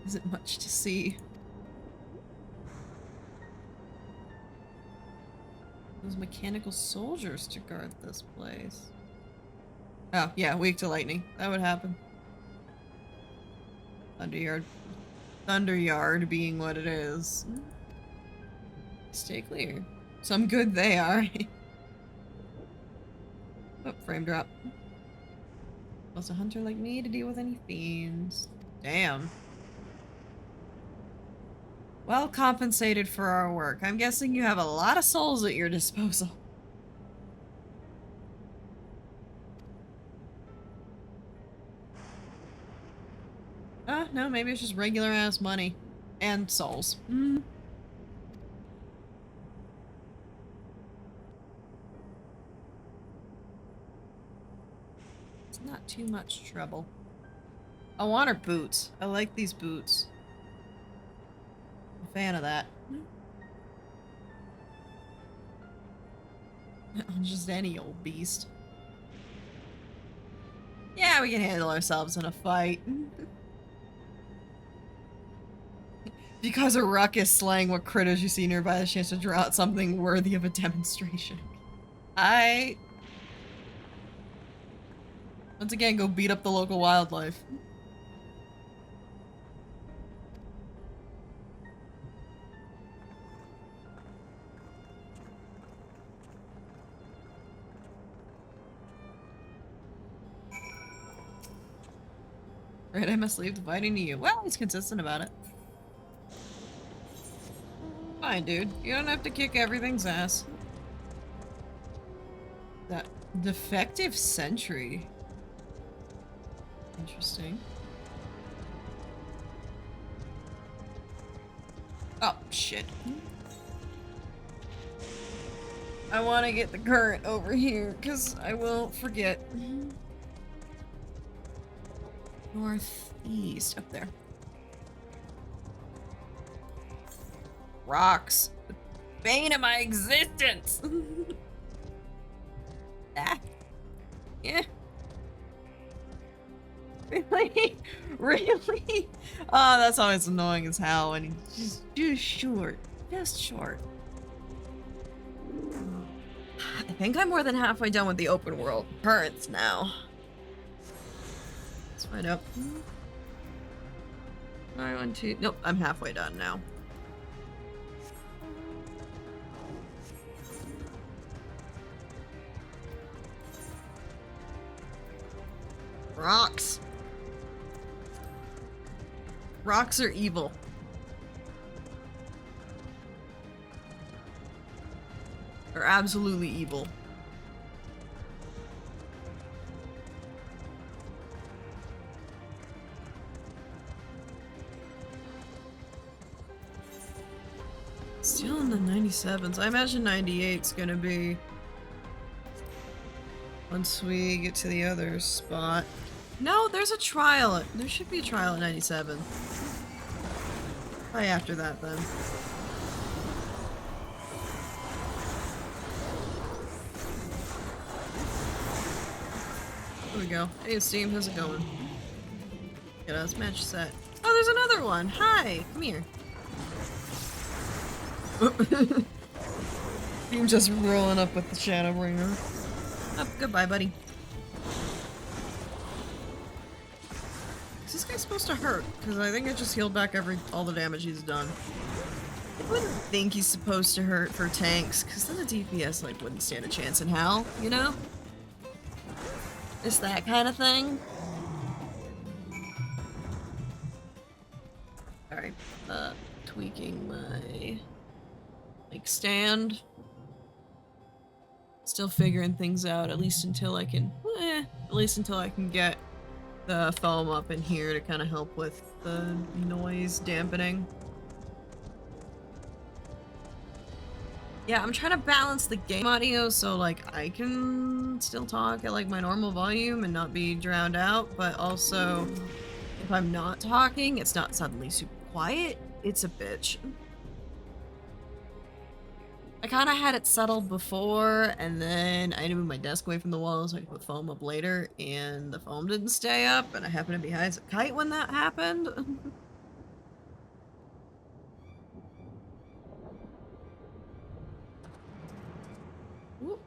Isn't much to see. Those mechanical soldiers to guard this place. Oh, yeah, weak to lightning. That would happen. Thunderyard being what it is. Stay clear. Some good they are. Oh, frame drop. Was a hunter like me to deal with any fiends? Damn. Well compensated for our work. I'm guessing you have a lot of souls at your disposal. No, maybe it's just regular ass money. And souls. It's not too much trouble. I want her boots. I like these boots. I'm a fan of that. Just any old beast. Yeah, we can handle ourselves in a fight. Because a ruckus slaying what critters you see nearby, the chance to draw out something worthy of a demonstration. Once again, go beat up the local wildlife. Right, I must leave the fighting to you. Well, he's consistent about it. Fine, dude. You don't have to kick everything's ass. That defective sentry. Interesting. Oh, shit. I want to get the current over here, because I will forget. Northeast. Up there. Rocks. The bane of my existence. Ah. Yeah. Really? Really? Oh, that's always annoying as hell when he's just short. Just short. I think I'm more than halfway done with the open world currents now. Let's find out. 1, 2. Nope, I'm halfway done now. Rocks. Rocks are evil. are absolutely evil. Still in the 97s. I imagine 98's gonna be once we get to the other spot. No, there's a trial. There should be a trial at 97. Probably after that then. There we go. Hey Steam, how's it going? Get us match set. Oh, there's another one. Hi, come here. Steam just rolling up with the Shadowbringer. Oh, goodbye, buddy. Is this guy supposed to hurt? Because I think I just healed back all the damage he's done. I wouldn't think he's supposed to hurt for tanks, because then the DPS like wouldn't stand a chance in hell, you know? It's that kind of thing. Alright, tweaking my like stand. Still figuring things out, at least until I can get the foam up in here to kind of help with the noise dampening. Yeah, I'm trying to balance the game audio so like I can still talk at like my normal volume and not be drowned out, but also if I'm not talking, it's not suddenly super quiet. It's a bitch. I kind of had it settled before, and then I had to move my desk away from the wall so I could put foam up later, and the foam didn't stay up, and I happened to be high as a kite when that happened. Ooh.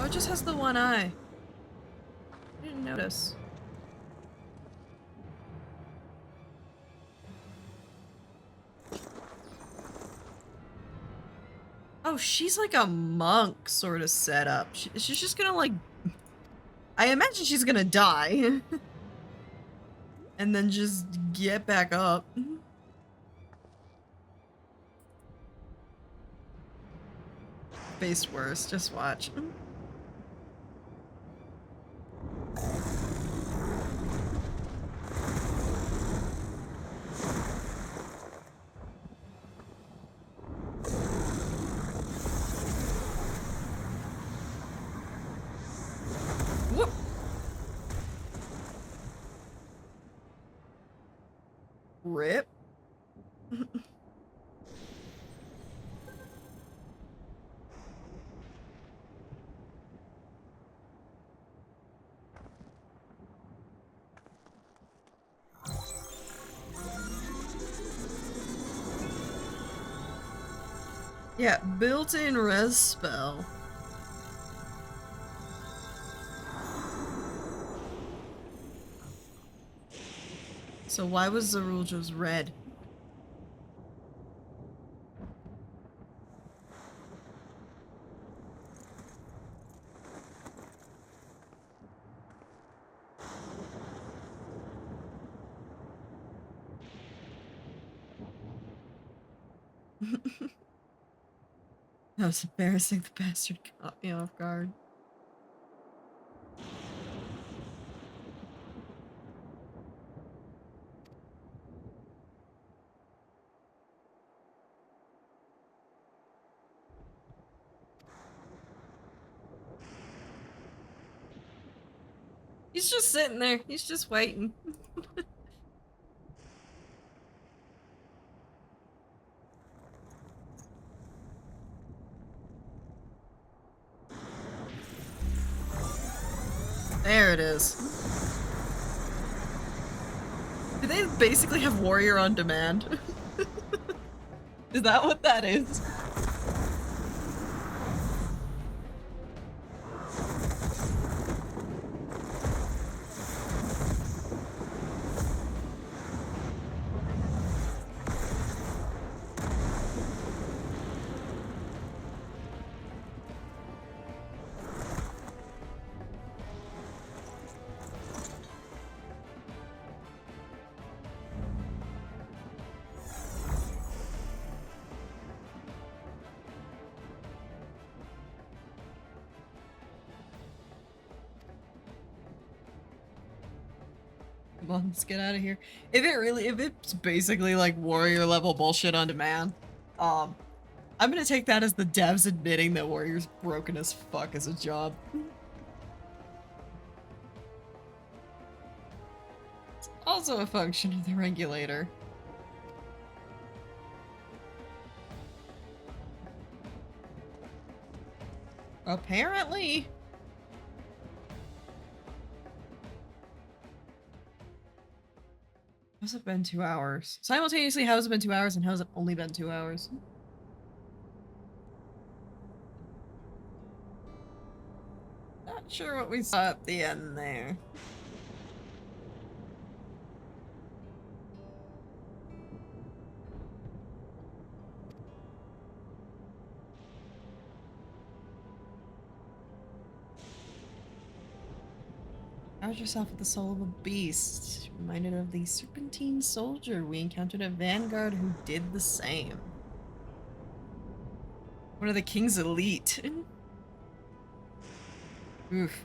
Oh, it just has the one eye. I didn't notice. Oh, she's like a monk sort of setup. She's just gonna like... I imagine she's gonna die. And then just get back up. Face worse, just watch. Whoop. Rip. Yeah, built-in res spell. So why was Zerul just red? That was embarrassing. The bastard caught me off guard. He's just sitting there. He's just waiting. There it is. Do they basically have warrior on demand? Is that what that is? Come on, let's get out of here. If it's basically like warrior level bullshit on demand, I'm gonna take that as the devs admitting that warrior's broken as fuck as a job. It's also a function of the regulator. Apparently. How's it been 2 hours? Simultaneously, how's it been 2 hours and how's it only been 2 hours? Not sure what we saw at the end there. Charge yourself with the soul of a beast. Reminded of the serpentine soldier we encountered at Vanguard who did the same. One of the king's elite. Oof.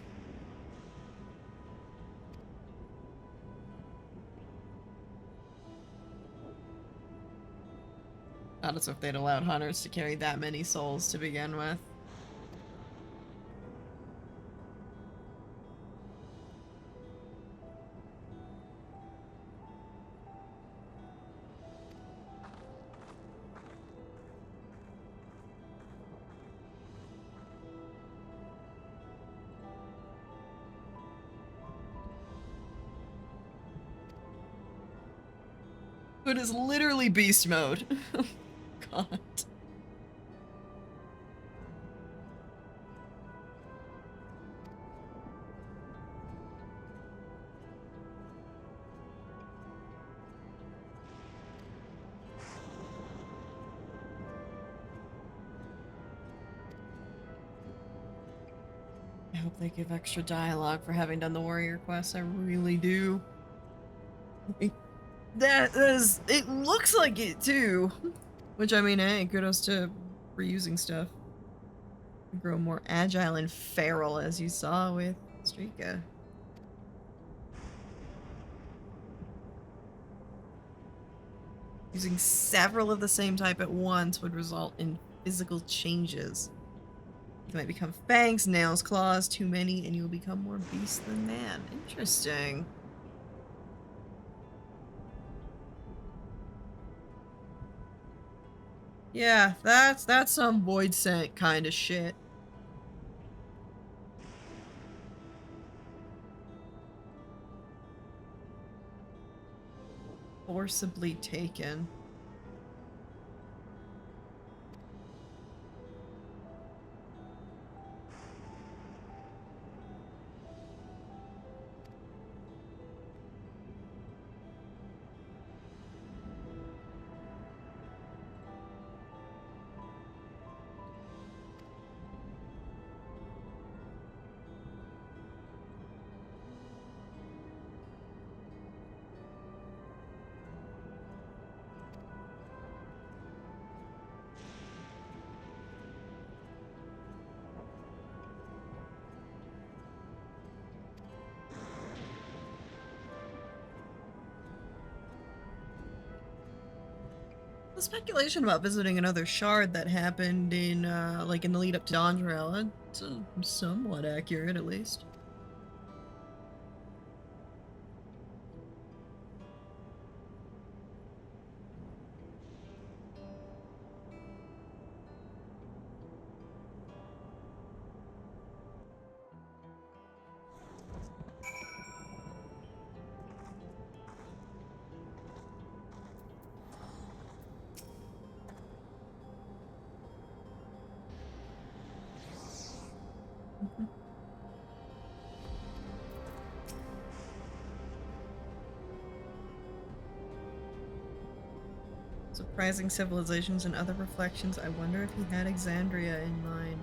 Not as if they'd allowed hunters to carry that many souls to begin with. But it's literally beast mode. God. I hope they give extra dialogue for having done the warrior quest. I really do. That is, it looks like it too. Which, I mean, hey, kudos to reusing stuff. Grow more agile and feral, as you saw with Strika. Using several of the same type at once would result in physical changes. You might become fangs, nails, claws, too many, and you will become more beast than man. Interesting. Yeah, that's some void scent kind of shit. Forcibly taken. The speculation about visiting another shard that happened in, like in the lead up to Dawntrail, it's somewhat accurate at least. Surprising civilizations and other reflections. I wonder if he had Exandria in mind.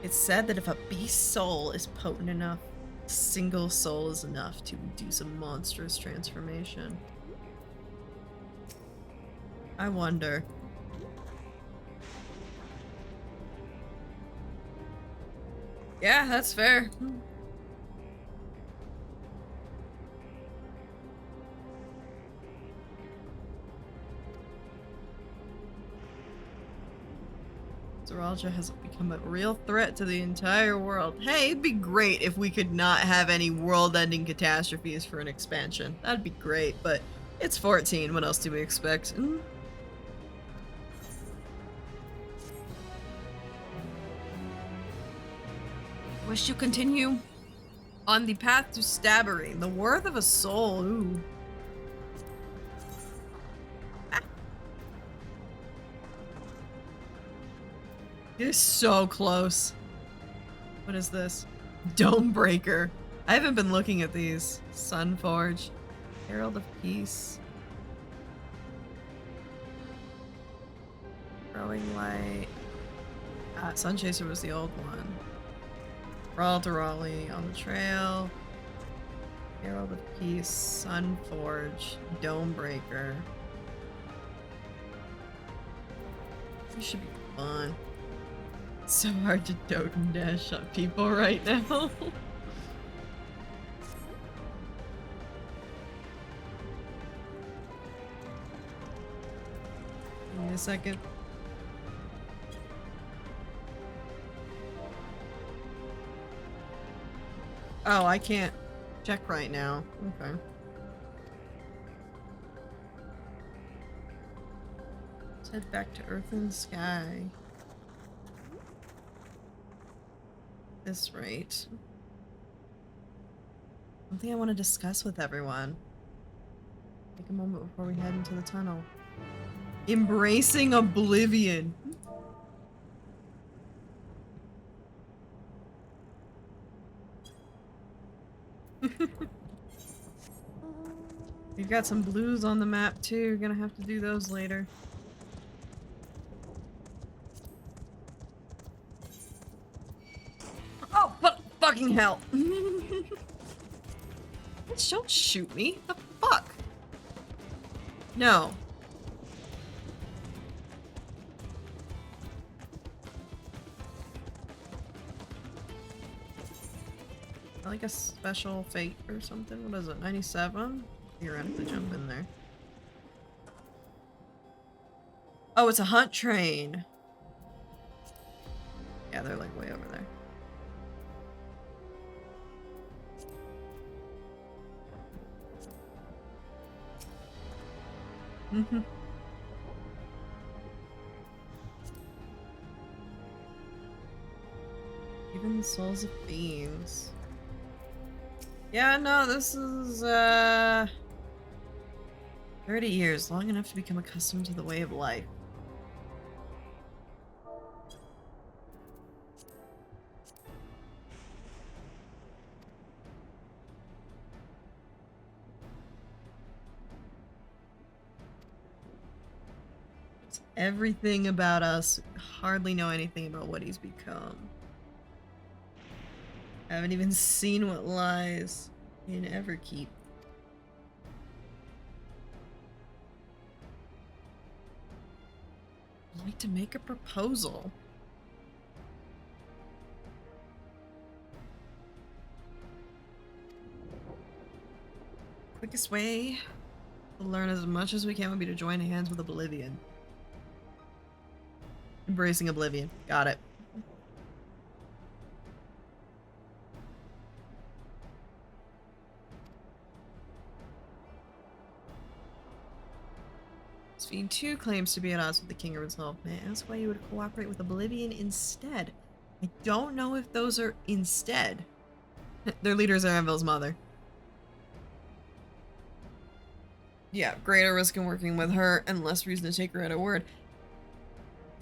It's said that if a beast soul is potent enough, a single soul is enough to induce a monstrous transformation. I wonder. Yeah, that's fair. Zoralia has become a real threat to the entire world. Hey, it'd be great if we could not have any world-ending catastrophes for an expansion. That'd be great, but it's 14. What else do we expect? Wish to continue on the path to stabbery. The worth of a soul. Ooh. It's so close. What is this? Domebreaker. I haven't been looking at these. Sunforge. Herald of Peace. Growing Light. Sunchaser was the old one. Brawl to Raleigh on the trail. Herald of Peace. Sunforge. Domebreaker. This should be fun. It's so hard to dote and dash on people right now. Give me a second. Oh, I can't check right now. Okay. Let's head back to Earth and Sky. This rate. Something I want to discuss with everyone. Take a moment before we head into the tunnel. Embracing oblivion. We've got some blues on the map too. You're gonna have to do those later. Oh, but fucking hell! Don't shoot me. The fuck? No. Like a special fate or something? What is it? 97? You're gonna have to jump in there. Oh, it's a hunt train. Yeah, they're like way over there. Even the souls of fiends. Yeah, no, this is 30 years, long enough to become accustomed to the way of life. It's everything about us. Hardly know anything about what he's become. Haven't even seen what lies in Everkeep. I'd like to make a proposal. Quickest way to learn as much as we can would be to join hands with Oblivion. Embracing Oblivion. Got it. Fiend 2 claims to be at odds with the king himself. May I ask why you would cooperate with Oblivion instead? I don't know if those are instead. Their leader is Anvil's mother. Yeah, greater risk in working with her and less reason to take her at her word.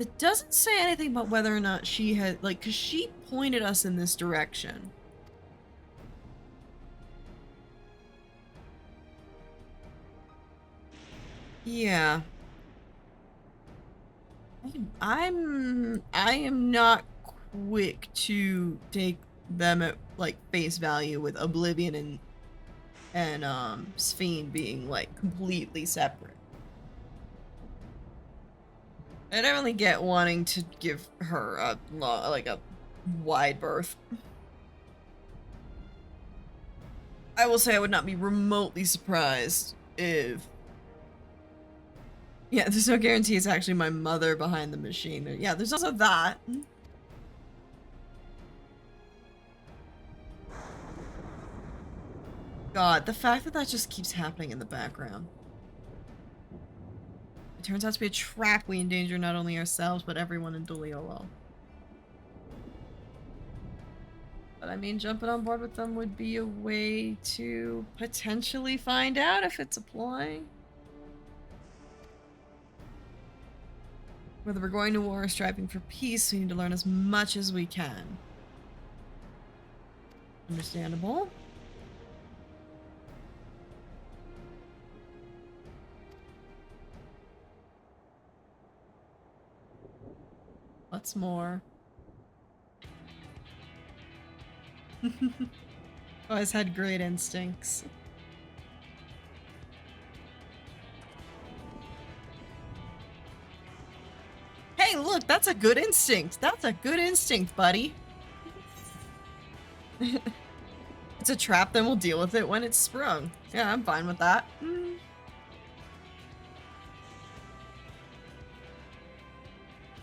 It doesn't say anything about whether or not she had, like, because she pointed us in this direction. Yeah. I am not quick to take them at like face value with Oblivion and Sphene being like completely separate. I don't really get wanting to give her a wide berth. I will say I would not be remotely surprised if... Yeah, there's no guarantee it's actually my mother behind the machine. Yeah, there's also that. God, the fact that that just keeps happening in the background. It turns out to be a trap. We endanger not only ourselves, but everyone in Doliolo. But I mean, jumping on board with them would be a way to potentially find out if it's applying. Whether we're going to war or striving for peace, we need to learn as much as we can. Understandable. What's more? Always had great instincts. Hey, look, that's a good instinct. That's a good instinct, buddy. It's a trap, then we'll deal with it when it's sprung. Yeah, I'm fine with that.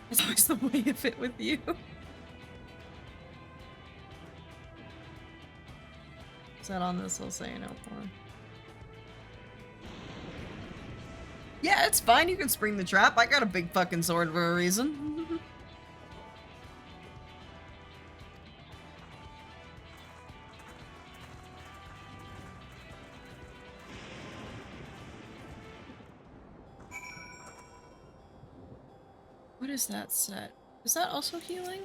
It's always the way of it with you. Set on this, I'll say no more. Yeah, it's fine. You can spring the trap. I got a big fucking sword for a reason. What is that set? Is that also healing?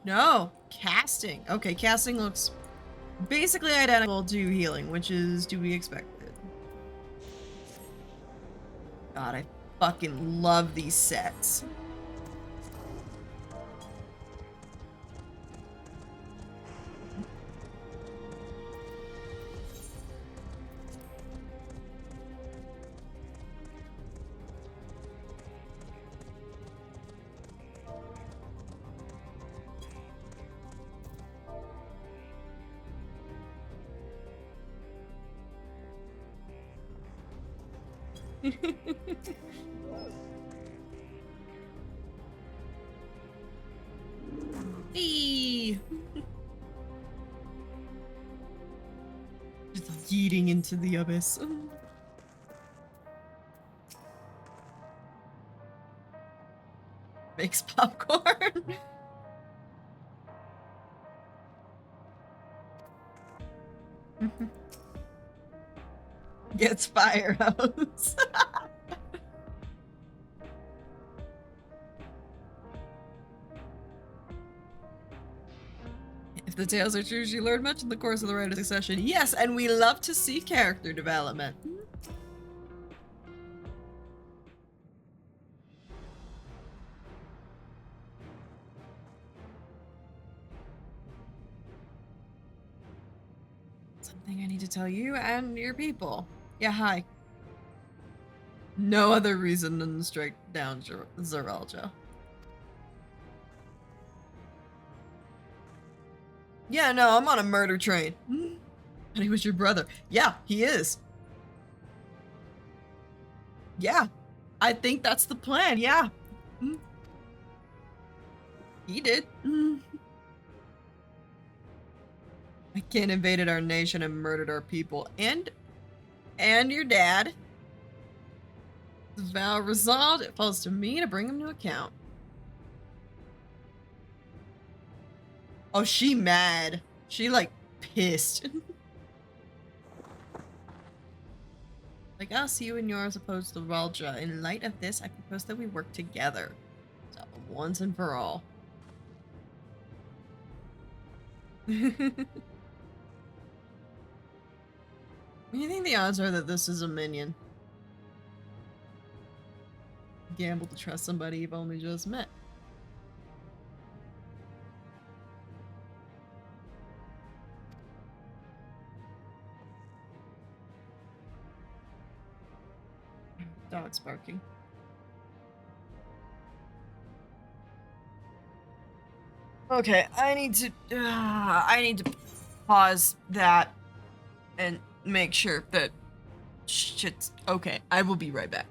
No, casting. Okay, casting looks basically identical to healing, which is to be expected. God, I fucking love these sets. Eee. Just yeeting into the abyss. Makes popcorn. Gets fire hose. If the tales are true, she learned much in the course of the Rite of Succession. Yes, and we love to see character development. Something I need to tell you and your people. Yeah, hi. No other reason than to strike down Zeralja. Yeah, no, I'm on a murder train. And he was your brother. Yeah, he is. Yeah, I think that's the plan, yeah. He did. Anakin invaded our nation and murdered our people. And your dad. The vow resolved. It falls to me to bring him to account. Oh, she mad. She, like, pissed. Like us, you and yours opposed to Raldra. In light of this, I propose that we work together. So, once and for all. What do you think the odds are that this is a minion? Gamble to trust somebody you've only just met. Dog's barking. Okay, I need to pause that and make sure that shit's okay. I will be right back.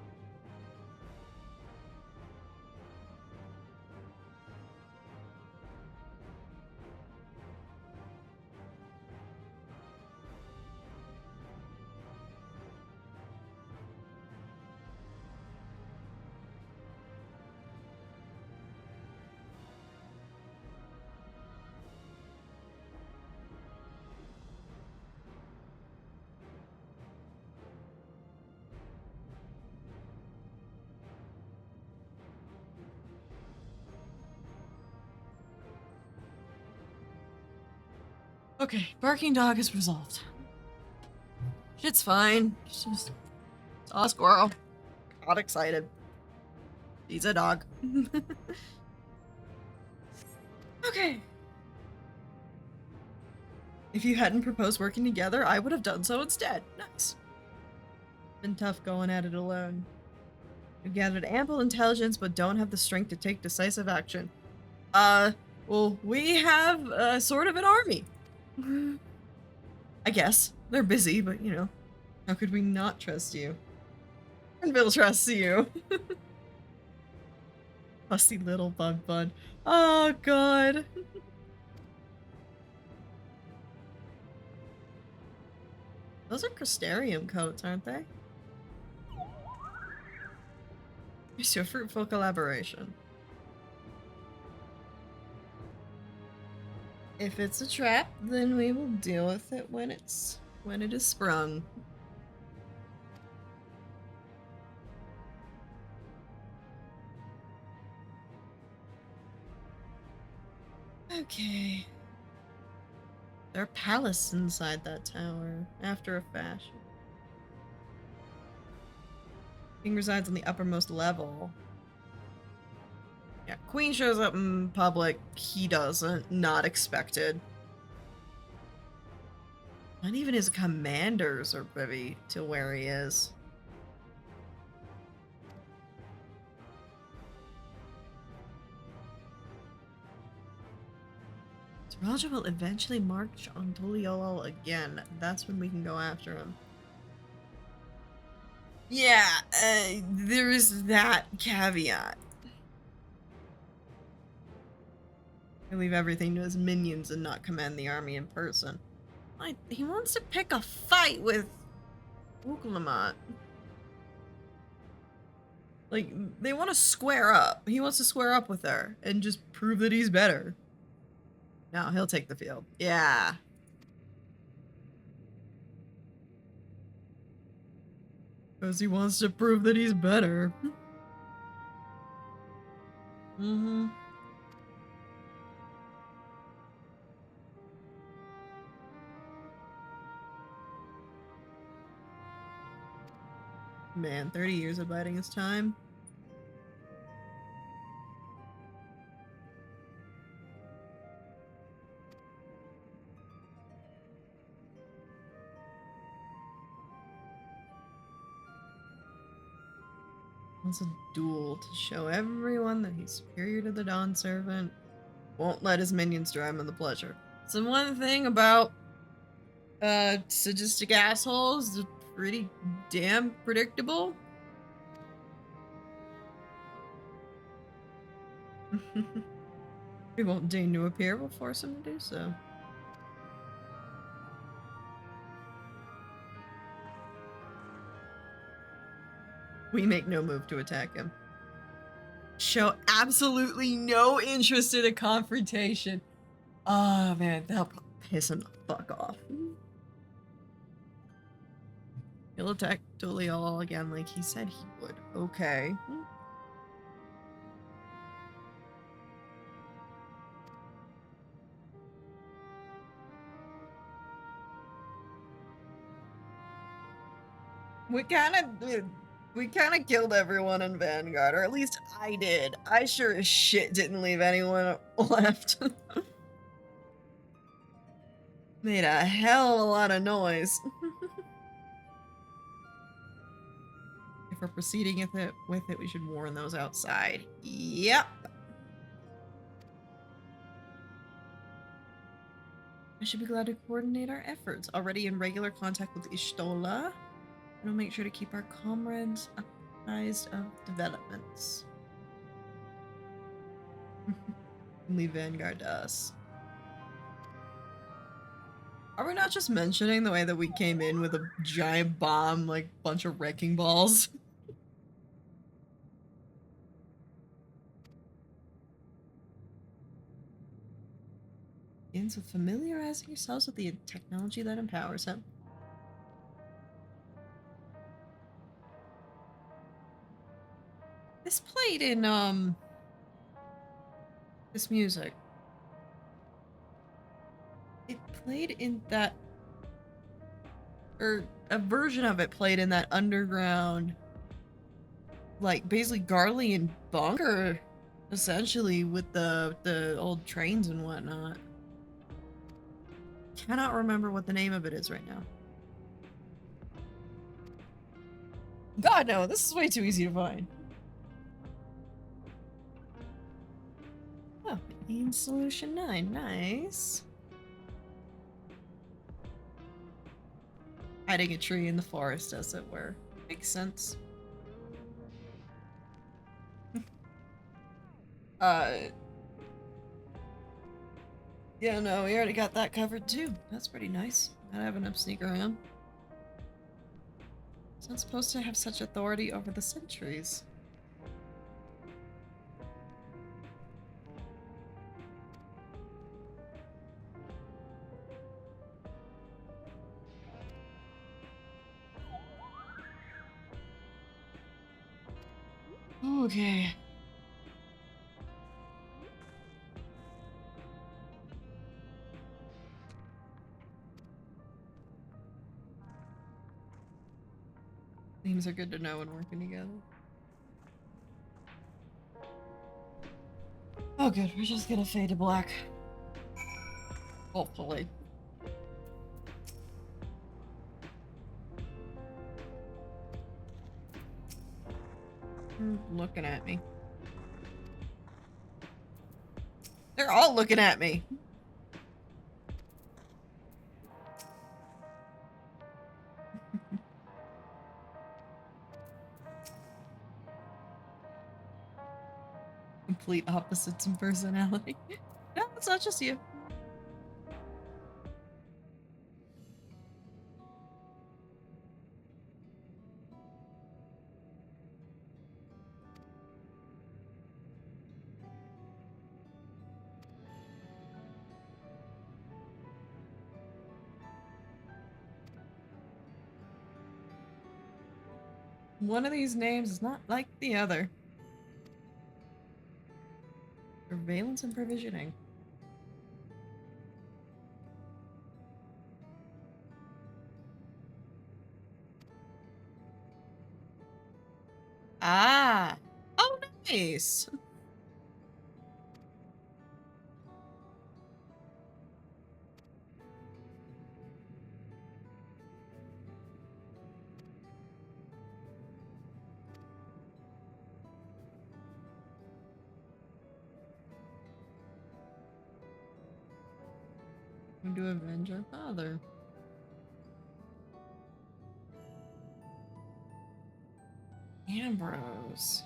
Okay, barking dog is resolved. Shit's fine. Just saw a squirrel. Got excited. He's a dog. Okay. If you hadn't proposed working together, I would have done so instead. Nice. Been tough going at it alone. You've gathered ample intelligence, but don't have the strength to take decisive action. Well, we have, sort of an army. I guess. They're busy, but you know, how could we not trust you? And Bill trusts you. Fussy little bug bud. Oh, God. Those are Crystarium coats, aren't they? It's a fruitful collaboration. If it's a trap, then we will deal with it when it is sprung. Okay. There are palaces inside that tower, after a fashion. King resides on the uppermost level. Yeah, Queen shows up in public. He doesn't. Not expected. Not even his commanders are privy to where he is. Raja will eventually march on Tuliolol again. That's when we can go after him. Yeah, there is that caveat. He'll leave everything to his minions and not command the army in person. He wants to pick a fight with Ukulamat. Like, they want to square up. He wants to square up with her and just prove that he's better. No, he'll take the field. Yeah. Because he wants to prove that he's better. Mm-hmm. Man, 30 years of biding his time. Wants a duel to show everyone that he's superior to the Dawn Servant. Won't let his minions drive him in the pleasure. So one thing about sadistic assholes, they're pretty damn predictable. We won't deign to appear, we'll force him to do so. We make no move to attack him. Show absolutely no interest in a confrontation. Oh man, that'll piss him the fuck off. He'll attack Tuliol again like he said he would. Okay. We kind of killed everyone in Vanguard, or at least I did. I sure as shit didn't leave anyone left. Made a hell of a lot of noise. If we're proceeding with it, we should warn those outside. Yep. I should be glad to coordinate our efforts. Already in regular contact with Ishtola, and we'll make sure to keep our comrades apprised of developments. Only Vanguard us. Are we not just mentioning the way that we came in with a giant bomb, like bunch of wrecking balls? Begins with familiarizing yourselves with the technology that empowers him. This played in, this music. It played in that, or a version of it played in that underground, like basically Garlean bunker, essentially, with the old trains and whatnot. Cannot remember what the name of it is right now. God no, this is way too easy to find. Oh, in solution 9, nice. Hiding a tree in the forest, as it were. Makes sense. Yeah, no, we already got that covered too. That's pretty nice. Not having him sneak around. It's not supposed to have such authority over the sentries. Okay. Themes are good to know when working together. Oh good, we're just gonna fade to black. Hopefully. Looking at me. They're all looking at me. Complete opposites in personality. No, it's not just you. One of these names is not like the other. Surveillance and provisioning. Ah! Oh, nice! Going to avenge our father. Ambrose.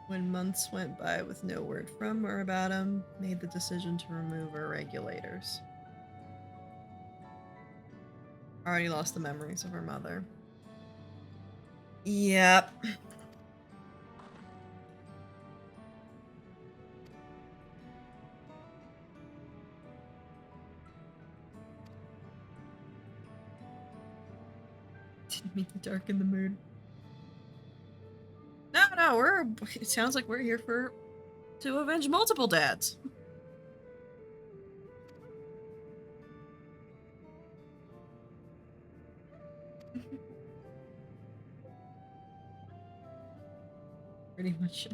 When months went by with no word from or about him, made the decision to remove our regulators. Already lost the memories of her mother. Yep. Didn't mean to darken the mood. No, it sounds like we're here to avenge multiple dads. Pretty much.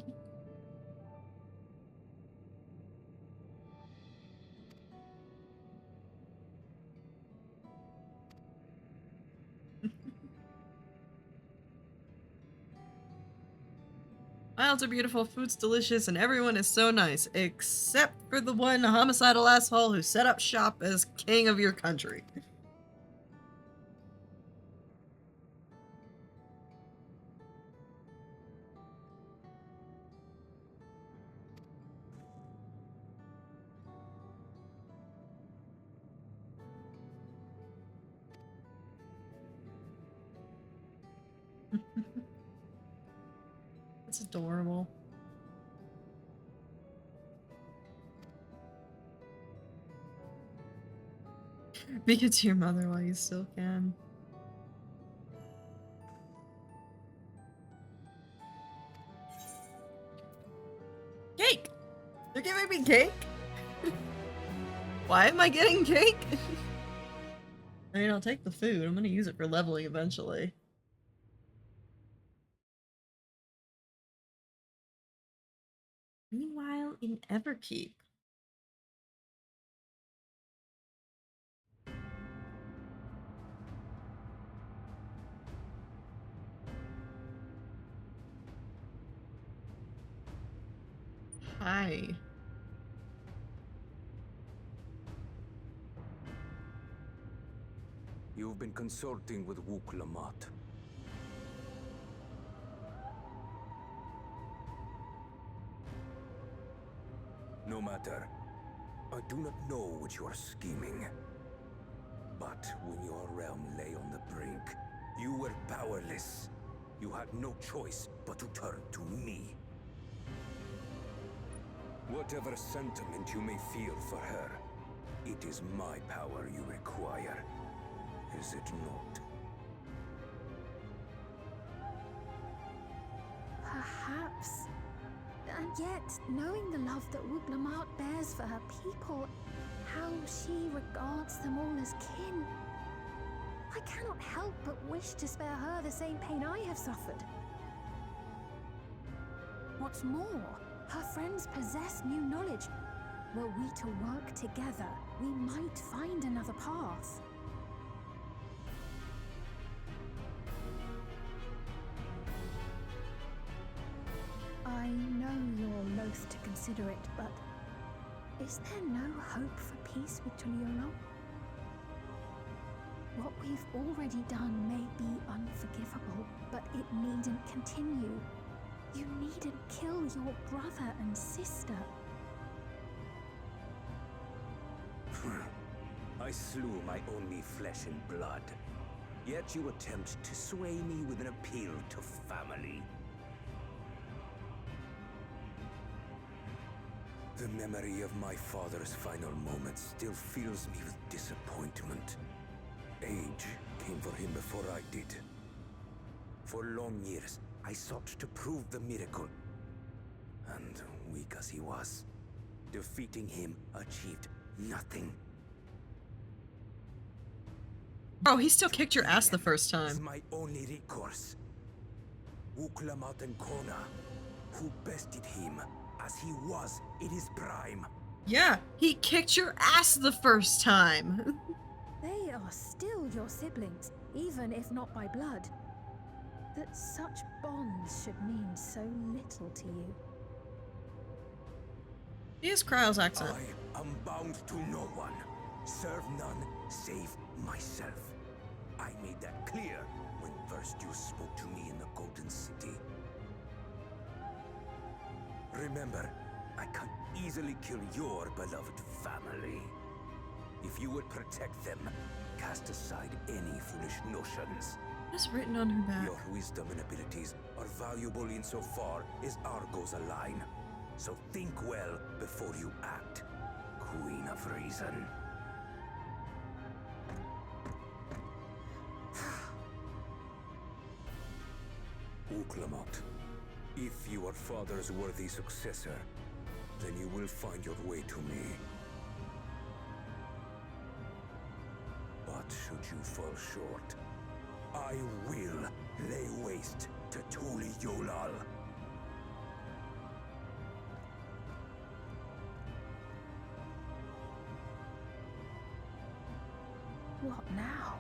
Wilds are beautiful, food's delicious, and everyone is so nice, except for the one homicidal asshole who set up shop as king of your country. It's adorable. Be good to your mother while you still can. Cake! They're giving me cake? Why am I getting cake? I mean, I'll take the food. I'm gonna use it for leveling eventually. Meanwhile, in Everkeep. Hi. You've been consulting with Wook Lamont. No matter. I do not know what you are scheming. But when your realm lay on the brink, you were powerless. You had no choice but to turn to me. Whatever sentiment you may feel for her, it is my power you require. Is it not? Perhaps. And yet, knowing the love that Wook Lamont bears for her people, how she regards them all as kin, I cannot help but wish to spare her the same pain I have suffered. What's more, her friends possess new knowledge. Were we to work together, we might find another path. I know you're loath to consider it, but is there no hope for peace with Tuliolo? What we've already done may be unforgivable, but it needn't continue. You needn't kill your brother and sister. I slew my only flesh and blood. Yet you attempt to sway me with an appeal to family. The memory of my father's final moments still fills me with disappointment. Age came for him before I did. For long years, I sought to prove the miracle. And weak as he was, defeating him achieved nothing. Bro, he still kicked your ass the first It's time. my only recourse. Wook Lamont and Kona, who bested him as he was in his prime. Yeah, he kicked your ass the first time. They are still your siblings, even if not by blood. That such bonds should mean so little to you. He is Kryle's accent. I am bound to no one. Serve none save myself. I made that clear when first you spoke to me in the Golden City. Remember, I can easily kill your beloved family. If you would protect them, cast aside any foolish notions. What's written on her back? Your wisdom and abilities are valuable insofar as our goals align. So think well before you act, Queen of Reason. Wook Lamont, if you are father's worthy successor, then you will find your way to me. But should you fall short, I will lay waste to Tuli Yolal. What now?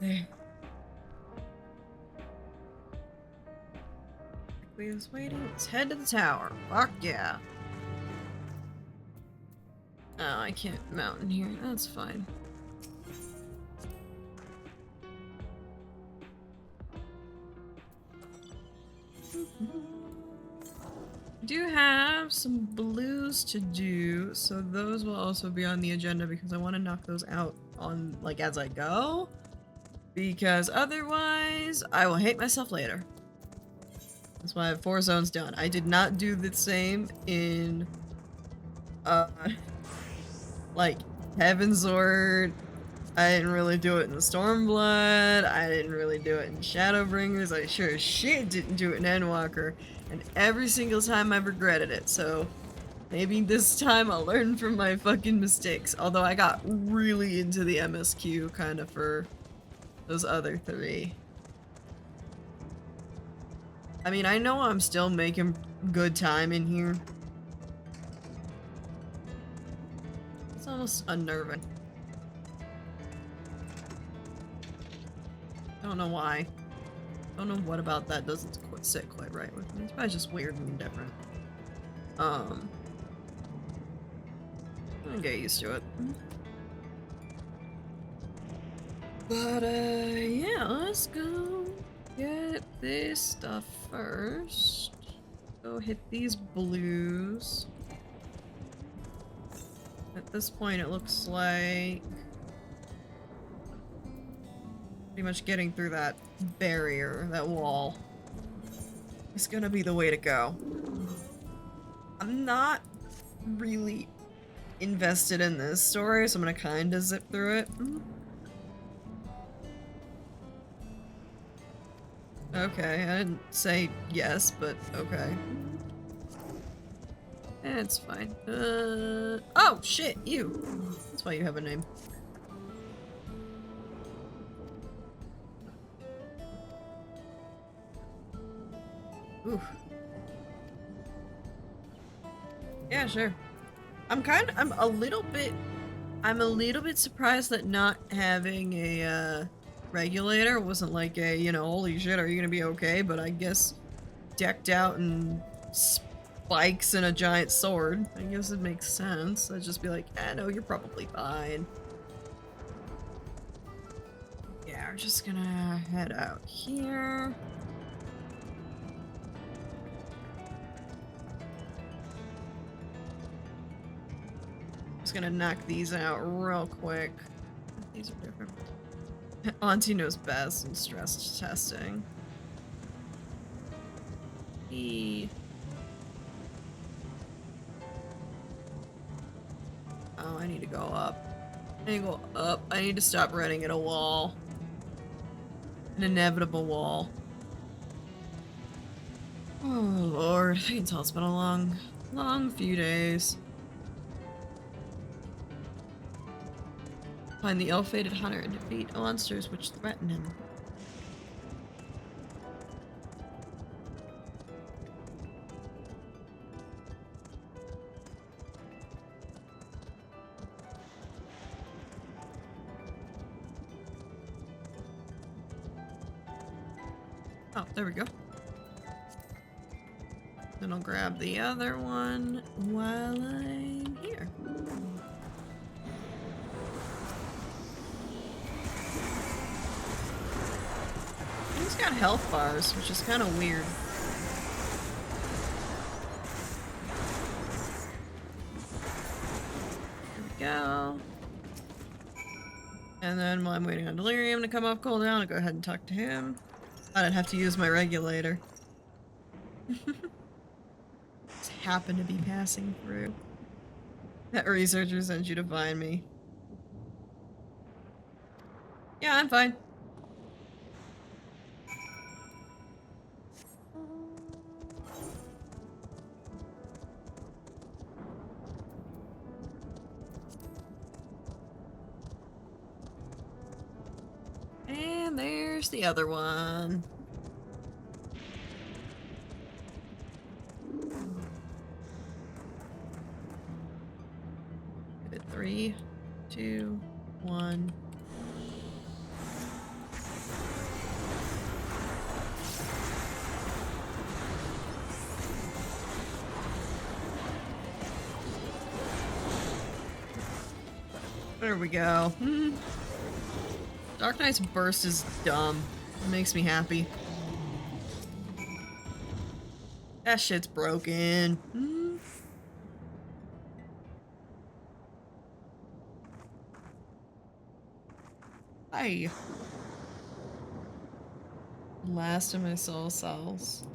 There. We're waiting. Let's head to the tower. Fuck yeah. Oh, I can't mount in here. That's fine. I do have some blues to do, so those will also be on the agenda because I want to knock those out on, like, as I go. Because otherwise, I will hate myself later. That's why I have 4 zones done. I did not do the same in, like, Heaven's Ward. I didn't really do it in Stormblood. I didn't really do it in Shadowbringers. I sure as shit didn't do it in Endwalker. And every single time I've regretted it. So maybe this time I'll learn from my fucking mistakes. Although I got really into the MSQ kind of for those other 3. I mean, I know I'm still making good time in here. It's almost unnerving. I don't know why. I don't know what about that doesn't sit quite right with me. It's probably just weird and different. I'm gonna get used to it. But, yeah, let's go get this stuff first. Go hit these blues. At this point, it looks like pretty much getting through that barrier, that wall, is gonna be the way to go. I'm not really invested in this story, so I'm gonna kinda zip through it. Okay, I didn't say yes, but okay. It's fine. Oh shit, you! That's why you have a name. Oof. Yeah, sure. I'm a little bit surprised that not having a, regulator wasn't like a, you know, holy shit, are you gonna be okay? But I guess decked out in spikes and a giant sword. I guess it makes sense. I'd just be like, no, you're probably fine. Yeah, we're just gonna head out here. Just gonna knock these out real quick. These are different. Auntie knows best in stress testing. Oh, I need to go up. I need to go up. I need to stop running at a wall. An inevitable wall. Oh, Lord. I can tell it's been a long few days. Find the ill-fated hunter and defeat monsters which threaten him. Oh, there we go. Then I'll grab the other one while I'm here. He's got health bars, which is kind of weird. There we go. And then while I'm waiting on Delirium to come off cooldown, I'll go ahead and talk to him. Thought I'd have to use my regulator. Just happened to be passing through. That researcher sent you to find me. Yeah, I'm fine. And there's the other one. Give it 3, 2, 1. There we go. Dark Knight's burst is dumb. It makes me happy. That shit's broken. Hi. Last of my soul cells.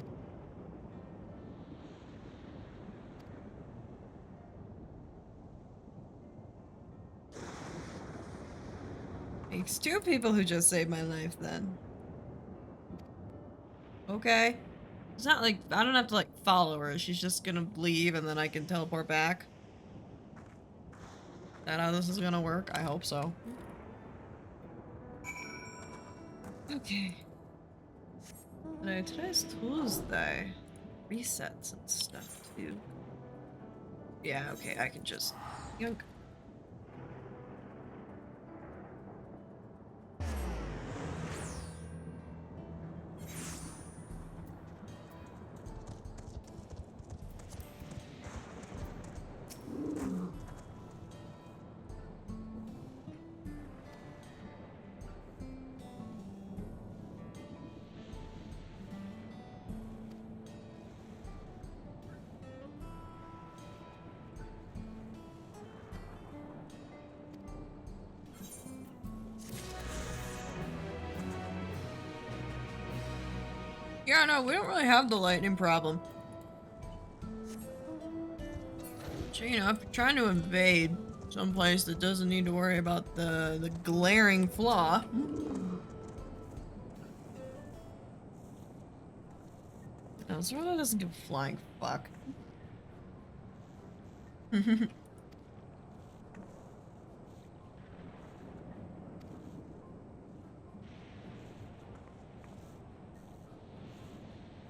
It's two people who just saved my life then. Okay. It's not like, I don't have to like follow her. She's just gonna leave and then I can teleport back. Is that how this is gonna work? I hope so. Okay. Today's Tuesday. Resets and stuff too. Yeah, okay, I can just yoink. Yeah, no, we don't really have the lightning problem. So, you know, if you're trying to invade someplace that doesn't need to worry about the glaring flaw. No, this really doesn't give a flying fuck.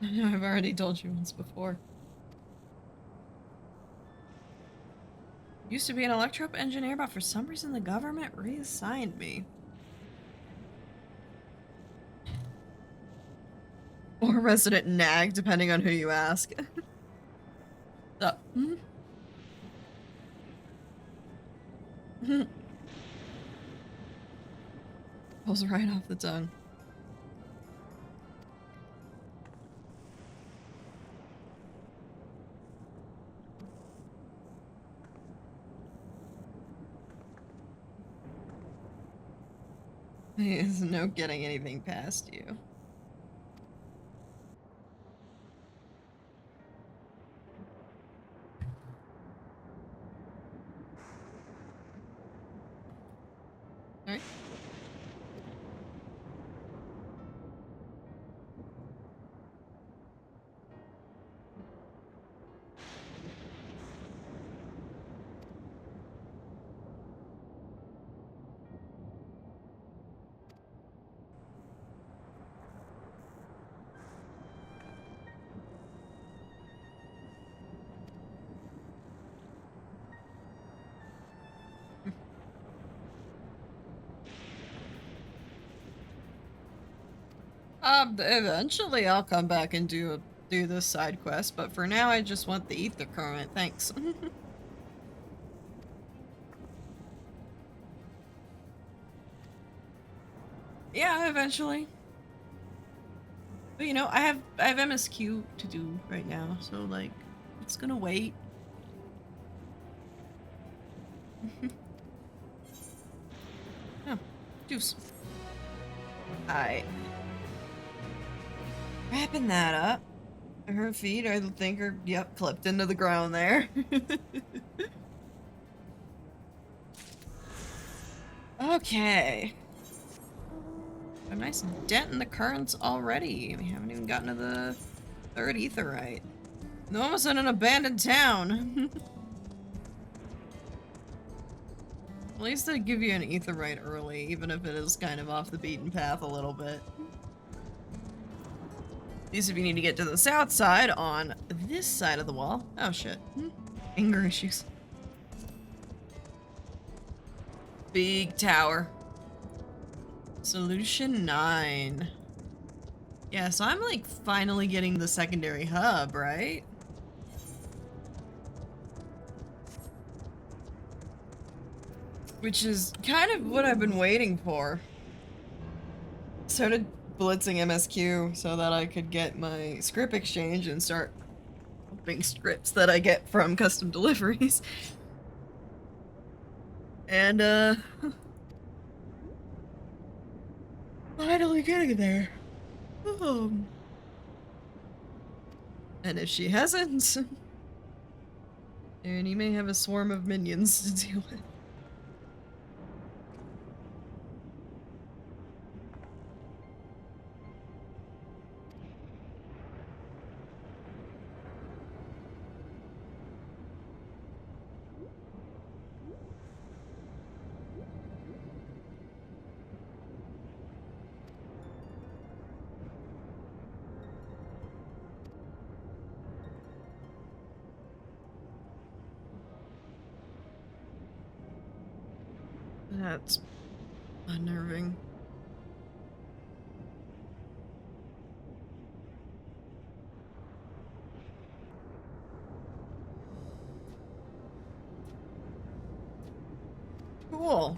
I know, I've already told you once before. Used to be an electro engineer, but for some reason the government reassigned me. Or resident nag, depending on who you ask. So, Pulls right off the tongue. There's no getting anything past you. Alright. Eventually I'll come back and do this side quest, but for now I just want the ether current, thanks. Yeah, eventually. But you know, I have MSQ to do right now, so like, it's gonna wait. Oh, juice. Alright. Wrapping that up. Her feet, I think, are, yep, clipped into the ground there. Okay. A nice dent in the currents already. We haven't even gotten to the third etherite. They're almost in an abandoned town. At least they give you an etherite early, even if it is kind of off the beaten path a little bit. At least if you need to get to the south side on this side of the wall. Oh shit. Anger issues. Big tower. Solution 9. Yeah, so I'm like finally getting the secondary hub, right? Which is kind of what I've been waiting for. Started blitzing MSQ so that I could get my script exchange and start opening scripts that I get from custom deliveries. And, finally getting there. And if she hasn't, then you may have a swarm of minions to deal with. That's unnerving. Cool.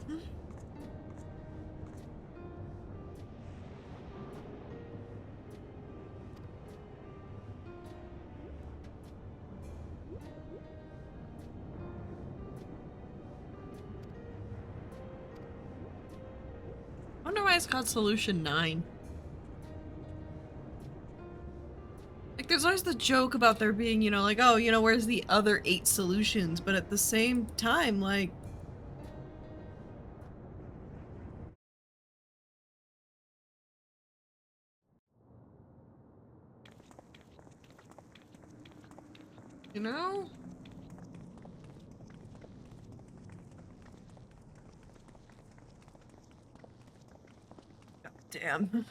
I wonder why it's called Solution 9. Like, there's always the joke about there being, you know, like, oh, you know, where's the other 8 solutions? But at the same time, like... You know? God damn.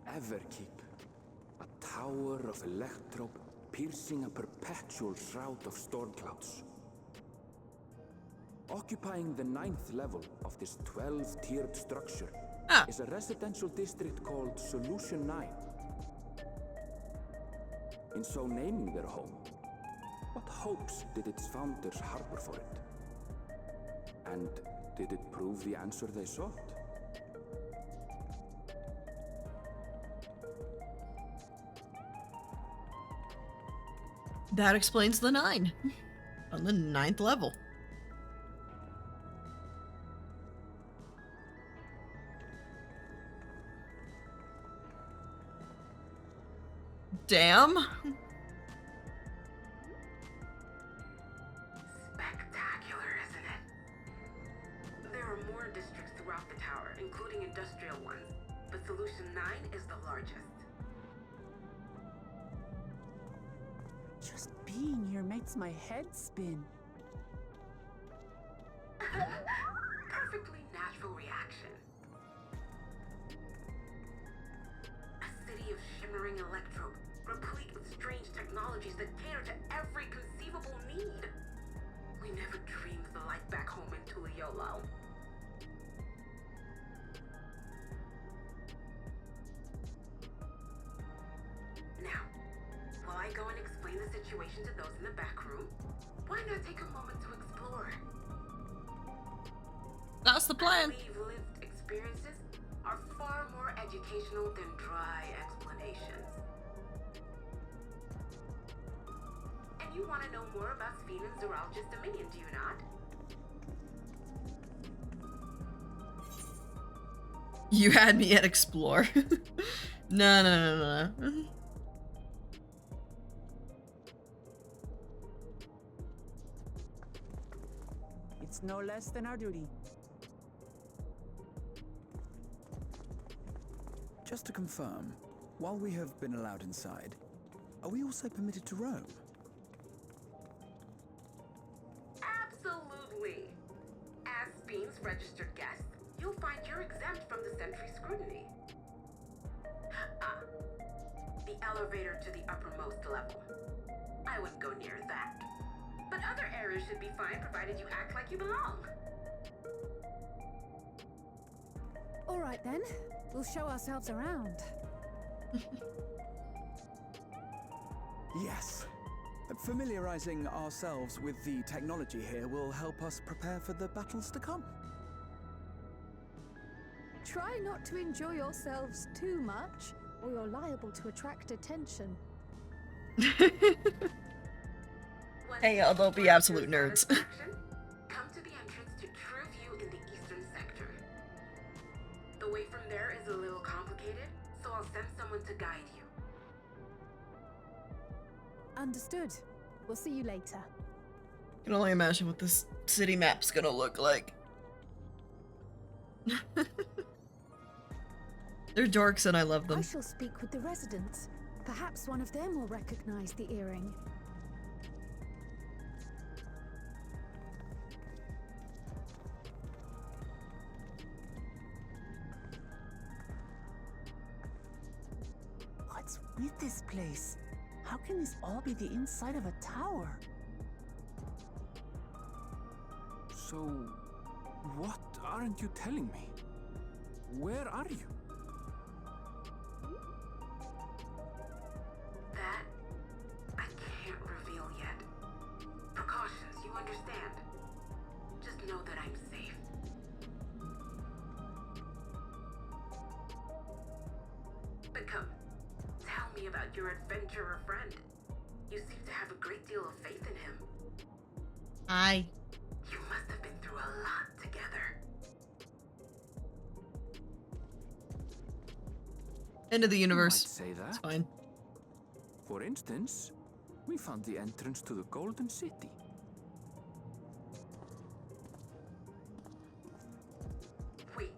Everkeep, a tower of electrope piercing a perpetual shroud of storm clouds. Occupying the 9th level of this 12-tiered structure is a residential district called Solution 9. In so naming their home, what hopes did its founders harbor for it? And did it prove the answer they sought? That explains the 9. On the 9th level. Damn. Spectacular, isn't it? There are more districts throughout the tower, including industrial ones, but Solution 9 is the largest. Just being here makes my head spin. Perfectly natural reaction. A city of shimmering electrope, replete with strange technologies that cater to every conceivable need. We never dreamed the light back home in Tuliolo. Now, while I go and explain the situation to those in the back room, why not take a moment to explore? That's the plan. I believe lived experiences are far more educational than dry explanations. And you want to know more about Sphene and Zoologist Dominion, do you not? You had me at explore. No. It's no less than our duty. Just to confirm, while we have been allowed inside, are we also permitted to roam? Absolutely. As Sphene's registered guest, you'll find you're exempt from the sentry scrutiny. The elevator to the uppermost level. I wouldn't go near that. But other areas should be fine provided you act like you belong. All right then, we'll show ourselves around. Yes. Familiarizing ourselves with the technology here will help us prepare for the battles to come. Try not to enjoy yourselves too much, or you're liable to attract attention. Hey, they'll be absolute nerds. Come to the entrance to True View in the eastern sector. The way from there is a little complicated, so I'll send someone to guide you. Understood. We'll see you later. I can only imagine what this city map's gonna look like. They're dorks and I love them. I shall speak with the residents. Perhaps one of them will recognize the earring. What's with this place? How can this all be the inside of a tower? So, what aren't you telling me? Where are you? That I can't reveal yet. Precautions, you understand. Just know that I'm safe. But come, tell me about your adventurer friend. You seem to have a great deal of faith in him. Aye. You must have been through a lot together. End of the universe. You might say that. It's fine. For instance, we found the entrance to the Golden City. Wait,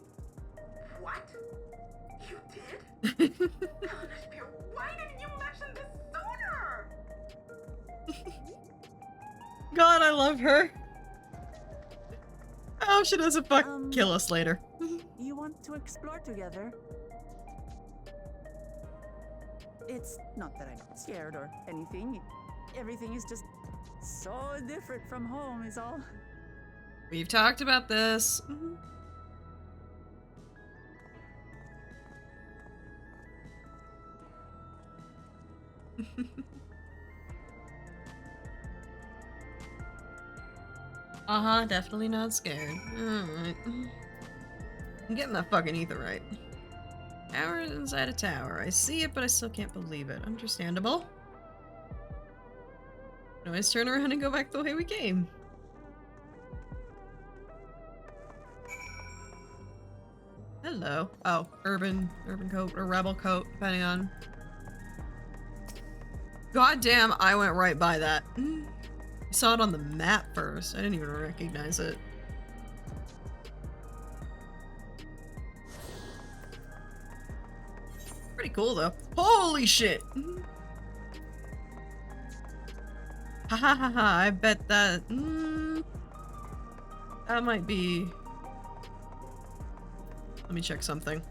what? You did? Spear, why didn't you mention this sooner? God, I love her. Oh, she doesn't kill us later. You want to explore together? It's not that I'm scared or anything. Everything is just so different from home is all. We've talked about this. Uh-huh, definitely not scared. Alright. I'm getting that fucking ether right. Tower is inside a tower. I see it, but I still can't believe it. Understandable. Can always turn around and go back the way we came. Hello. Oh, urban coat or rebel coat, depending on. God damn, I went right by that. I saw it on the map first. I didn't even recognize it. Pretty cool though. Holy shit! Ha ha ha ha, I bet that... that might be... Let me check something.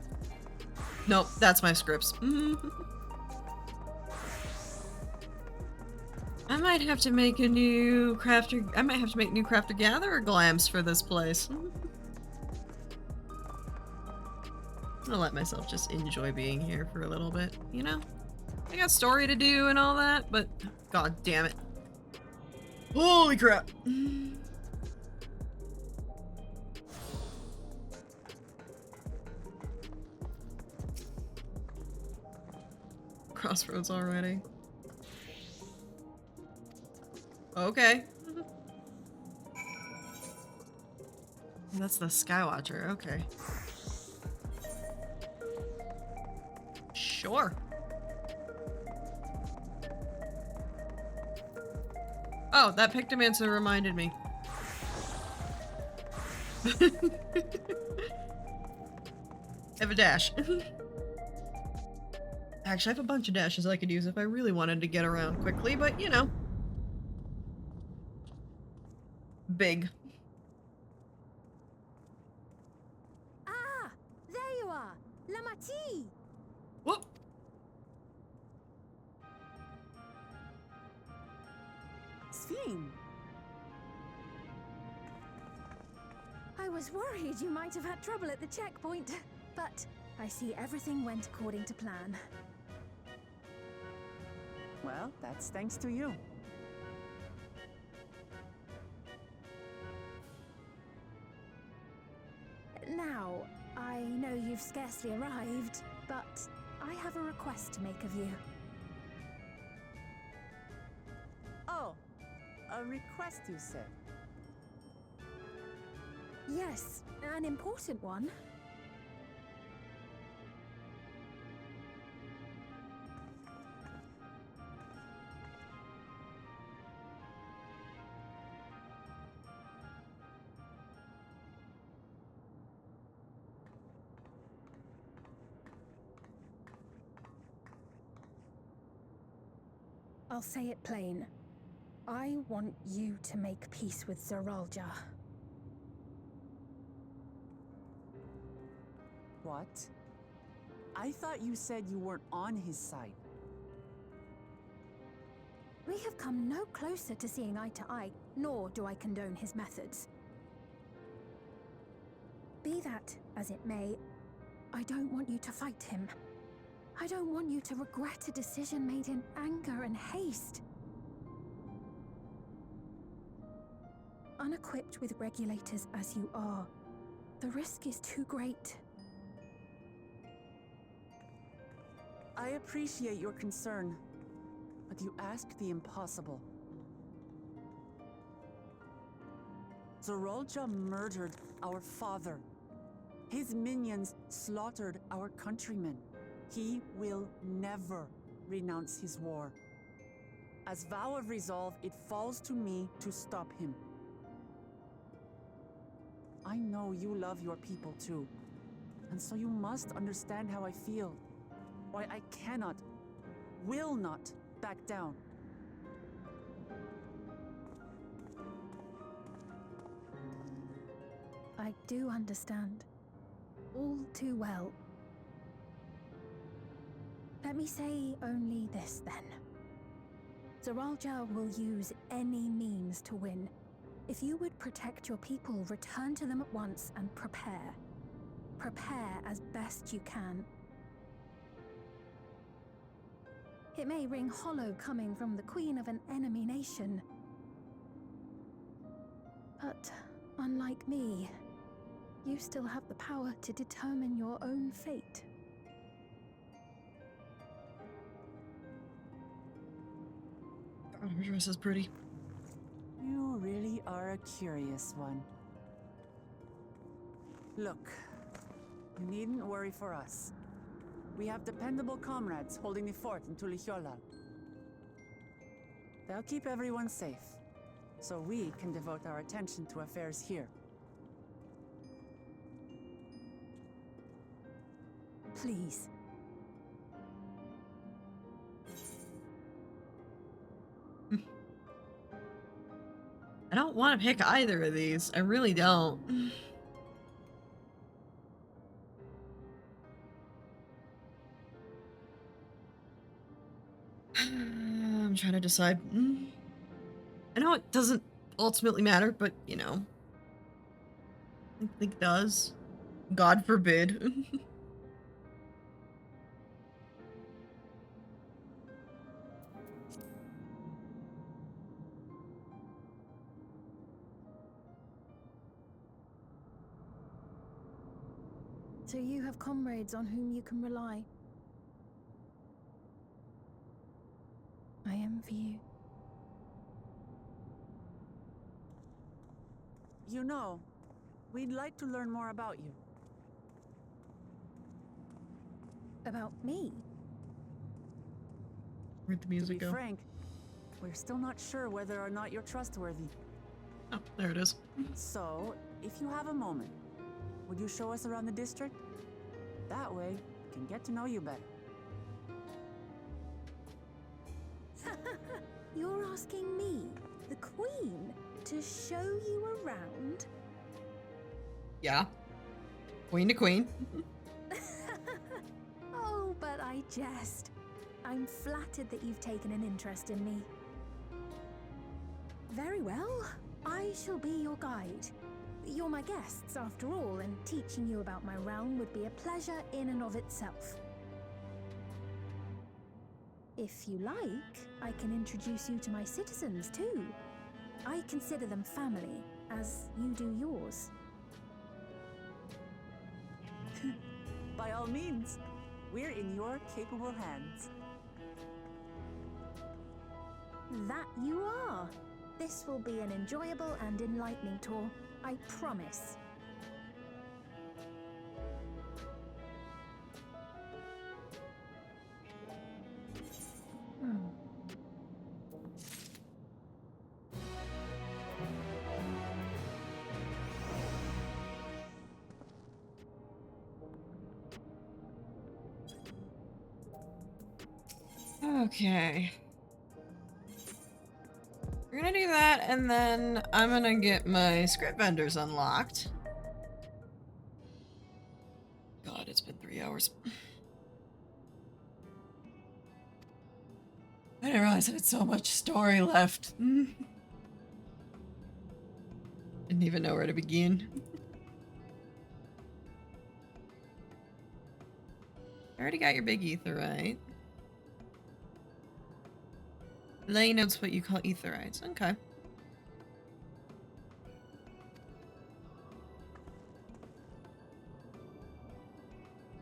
Nope, that's my scripts. I might have to make a new crafter... I might have to make new crafter-gatherer glams for this place. I'm gonna let myself just enjoy being here for a little bit, you know? I got story to do and all that, but god damn it. Holy crap! Crossroads already. Okay. That's the Skywatcher, okay. Sure. Oh, that Pictomancer reminded me. I have a dash. Actually, I have a bunch of dashes I could use if I really wanted to get around quickly, but you know. Big. Ah! There you are! La Mati! Whoop! Sphene! I was worried you might have had trouble at the checkpoint, but I see everything went according to plan. Well, that's thanks to you. you've scarcely arrived, but I have a request to make of you. Oh, a request, you said? Yes, an important one. I'll say it plain. I want you to make peace with Zeralja. What? I thought you said you weren't on his side. We have come no closer to seeing eye to eye, nor do I condone his methods. Be that as it may, I don't want you to fight him. I don't want you to regret a decision made in anger and haste. Unequipped with regulators as you are, the risk is too great. I appreciate your concern, but you ask the impossible. Zeralja murdered our father. His minions slaughtered our countrymen. He will never renounce his war. As vow of resolve, it falls to me to stop him. I know you love your people too, and so you must understand how I feel. Why I cannot, will not back down. I do understand. All too well. Let me say only this then. Zeralja will use any means to win. If you would protect your people, return to them at once and prepare. Prepare as best you can. It may ring hollow coming from the queen of an enemy nation. But unlike me, you still have the power to determine your own fate. God, her dress is pretty. You really are a curious one. Look, you needn't worry for us. We have dependable comrades holding the fort in Tulihyolal. They'll keep everyone safe, so we can devote our attention to affairs here. Please. I don't want to pick either of these. I really don't. I'm trying to decide. I know it doesn't ultimately matter, but you know. I think it does. God forbid. So you have comrades on whom you can rely. I envy you. You know, we'd like to learn more about you. About me? Where'd the music To go? be frank, we're still not sure whether or not you're trustworthy. Oh, there it is. So, if you have a moment, would you show us around the district? That way, we can get to know you better. You're asking me, the Queen, to show you around? Yeah. Queen to queen. Oh, but I jest. I'm flattered that you've taken an interest in me. Very well. I shall be your guide. You're my guests, after all, and teaching you about my realm would be a pleasure in and of itself. If you like, I can introduce you to my citizens, too. I consider them family, as you do yours. By all means, we're in your capable hands. That you are. This will be an enjoyable and enlightening tour, I promise. Okay. We're gonna do that, and then I'm gonna get my script vendors unlocked. God, it's been 3 hours. I didn't realize I had so much story left. Didn't even know where to begin. I already got your big etherite. Lay notes what you call etherites. Okay.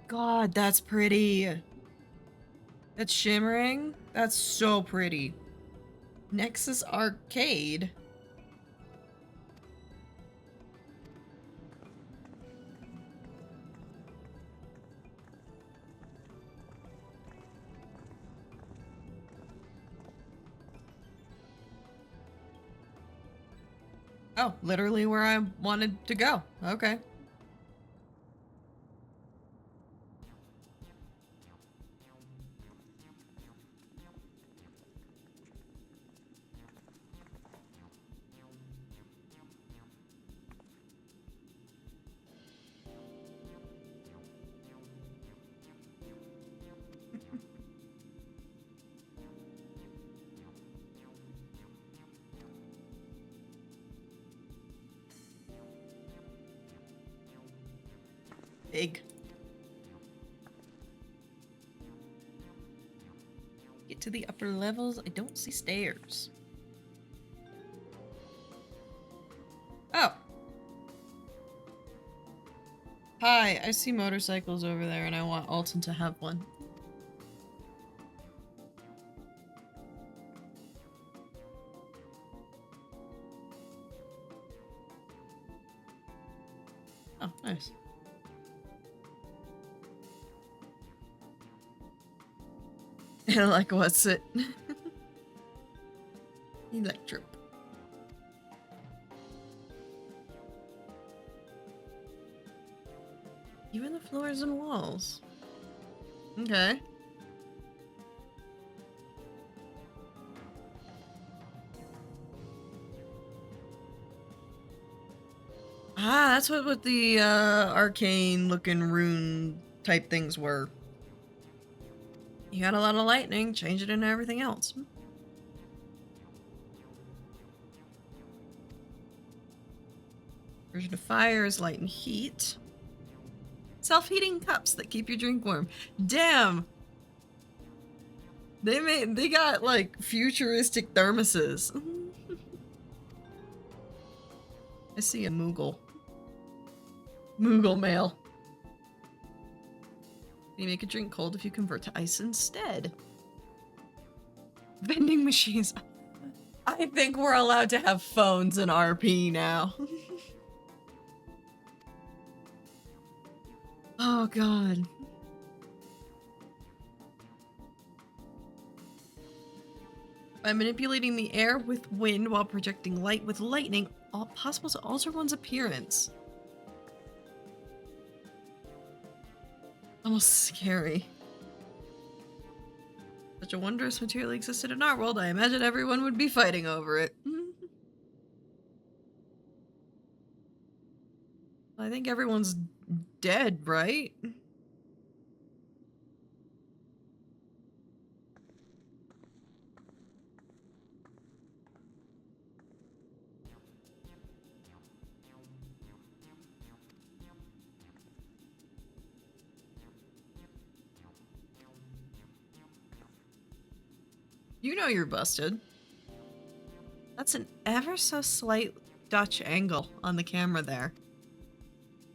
God, that's pretty. That's shimmering. That's so pretty. Nexus Arcade. Oh, literally where I wanted to go. Okay. Big. Get to the upper levels. I don't see stairs. Oh. Hi, I see motorcycles over there and I want Alton to have one. Oh, nice. Like, what's it? Electro. Even the floors and walls. Okay. Ah, that's what the arcane looking rune type things were. You got a lot of lightning, change it into everything else. Version of fire is light and heat. Self-heating cups that keep your drink warm. Damn! They got like futuristic thermoses. I see a Moogle. Moogle mail. You make a drink cold if you convert to ice instead. Vending machines. I think we're allowed to have phones in RP now. Oh god. By manipulating the air with wind while projecting light with lightning, all possible to alter one's appearance. Almost scary. Such a wondrous material existed in our world, I imagine everyone would be fighting over it. I think everyone's dead, right? You know you're busted. That's an ever so slight Dutch angle on the camera there.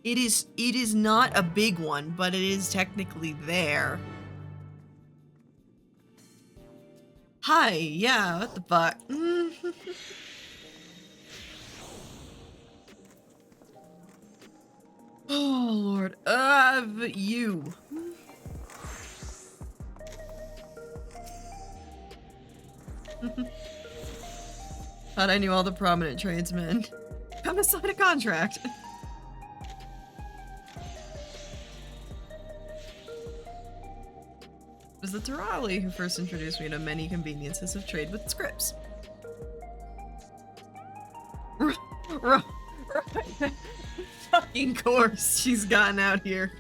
It is not a big one, but it is technically there. Hi, yeah, what the fuck? Oh lord, you. Thought I knew all the prominent tradesmen. Come to sign a contract. It was the Terali who first introduced me to many conveniences of trade with scripts. Right. Fucking course she's gotten out here.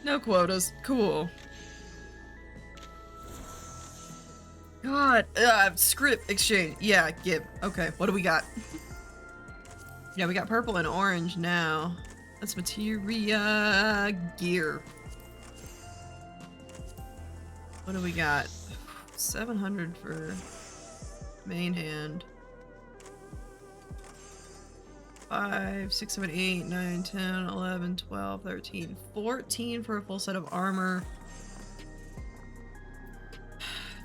No quotas. Cool. God. Script exchange. Yeah, give. Okay, what do we got? Yeah, we got purple and orange now. That's materia gear. What do we got? 700 for main hand. 5, 6, 7, 8, 9, 10, 11, 12, 13, 14 for a full set of armor.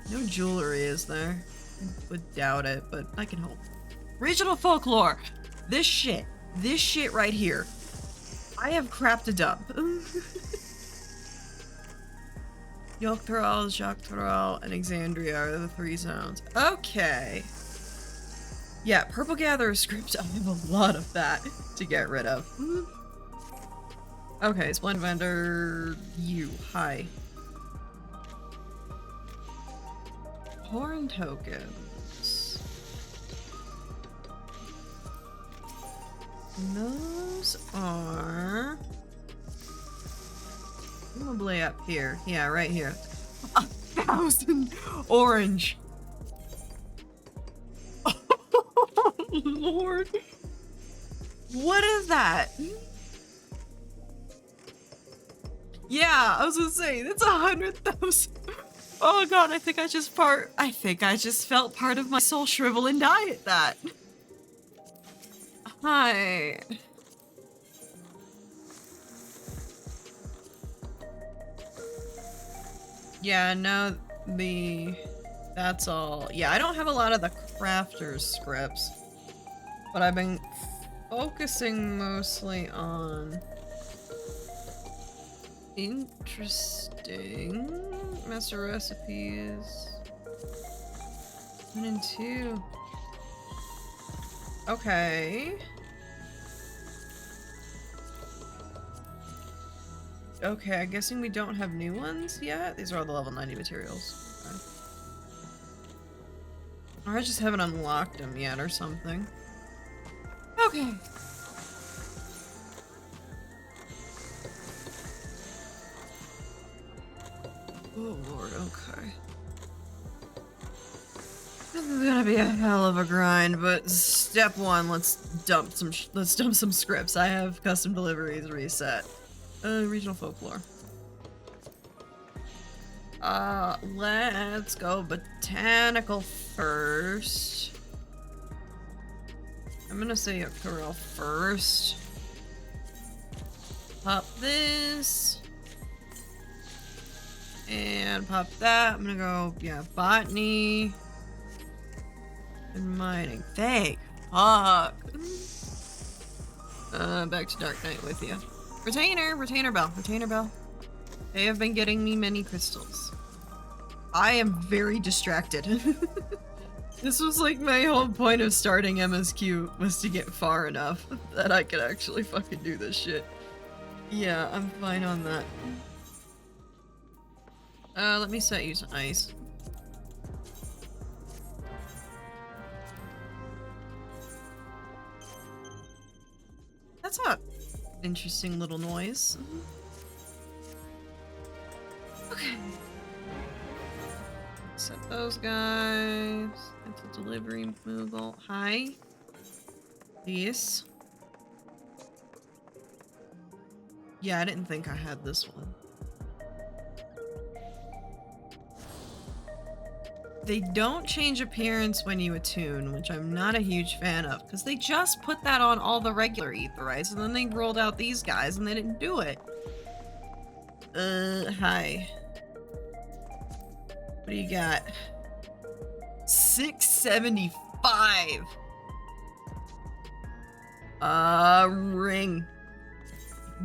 No jewelry, is there? I would doubt it, but I can hope. Regional folklore! This shit right here. I have crapped a dump. Yogg-Thorol, Jacques-Thorol, and Exandria are the 3 zones. Okay. Yeah, Purple Gatherer script, I have a lot of that to get rid of. Okay, Splend Vendor, you, hi. Horn tokens. Those are probably up here. Yeah, right here. 1,000 orange. Oh, Lord. What is that? Yeah, I was gonna say, that's 100,000. Oh god, I think I just felt part of my soul shrivel and die at that. Hi. Yeah, no, that's all. Yeah, I don't have a lot of the crafters scripts, but I've been focusing mostly on interesting master recipes 1 and 2. Okay. Okay, I'm guessing we don't have new ones yet. These are all the level 90 materials. Okay. Or I just haven't unlocked them yet or something. Okay. Oh lord, okay. This is gonna be a hell of a grind, but step 1, let's dump some scripts. I have custom deliveries reset. Regional folklore. Let's go botanical first. I'm gonna say Yogg-Thorol first. Pop this. And pop that. I'm gonna go, yeah, botany. And mining. Thank fuck. Back to Dark Knight with you. Retainer bell. They have been getting me many crystals. I am very distracted. This was like my whole point of starting MSQ was to get far enough that I could actually fucking do this shit. Yeah, I'm fine on that. Let me set you to ice. That's a interesting little noise. Okay. Set those guys. That's a delivery Moogle. Hi. This. Yeah, I didn't think I had this one. They don't change appearance when you attune, which I'm not a huge fan of, because they just put that on all the regular Aetherites, and then they rolled out these guys, and they didn't do it. Hi. What do you got? 675! Ring.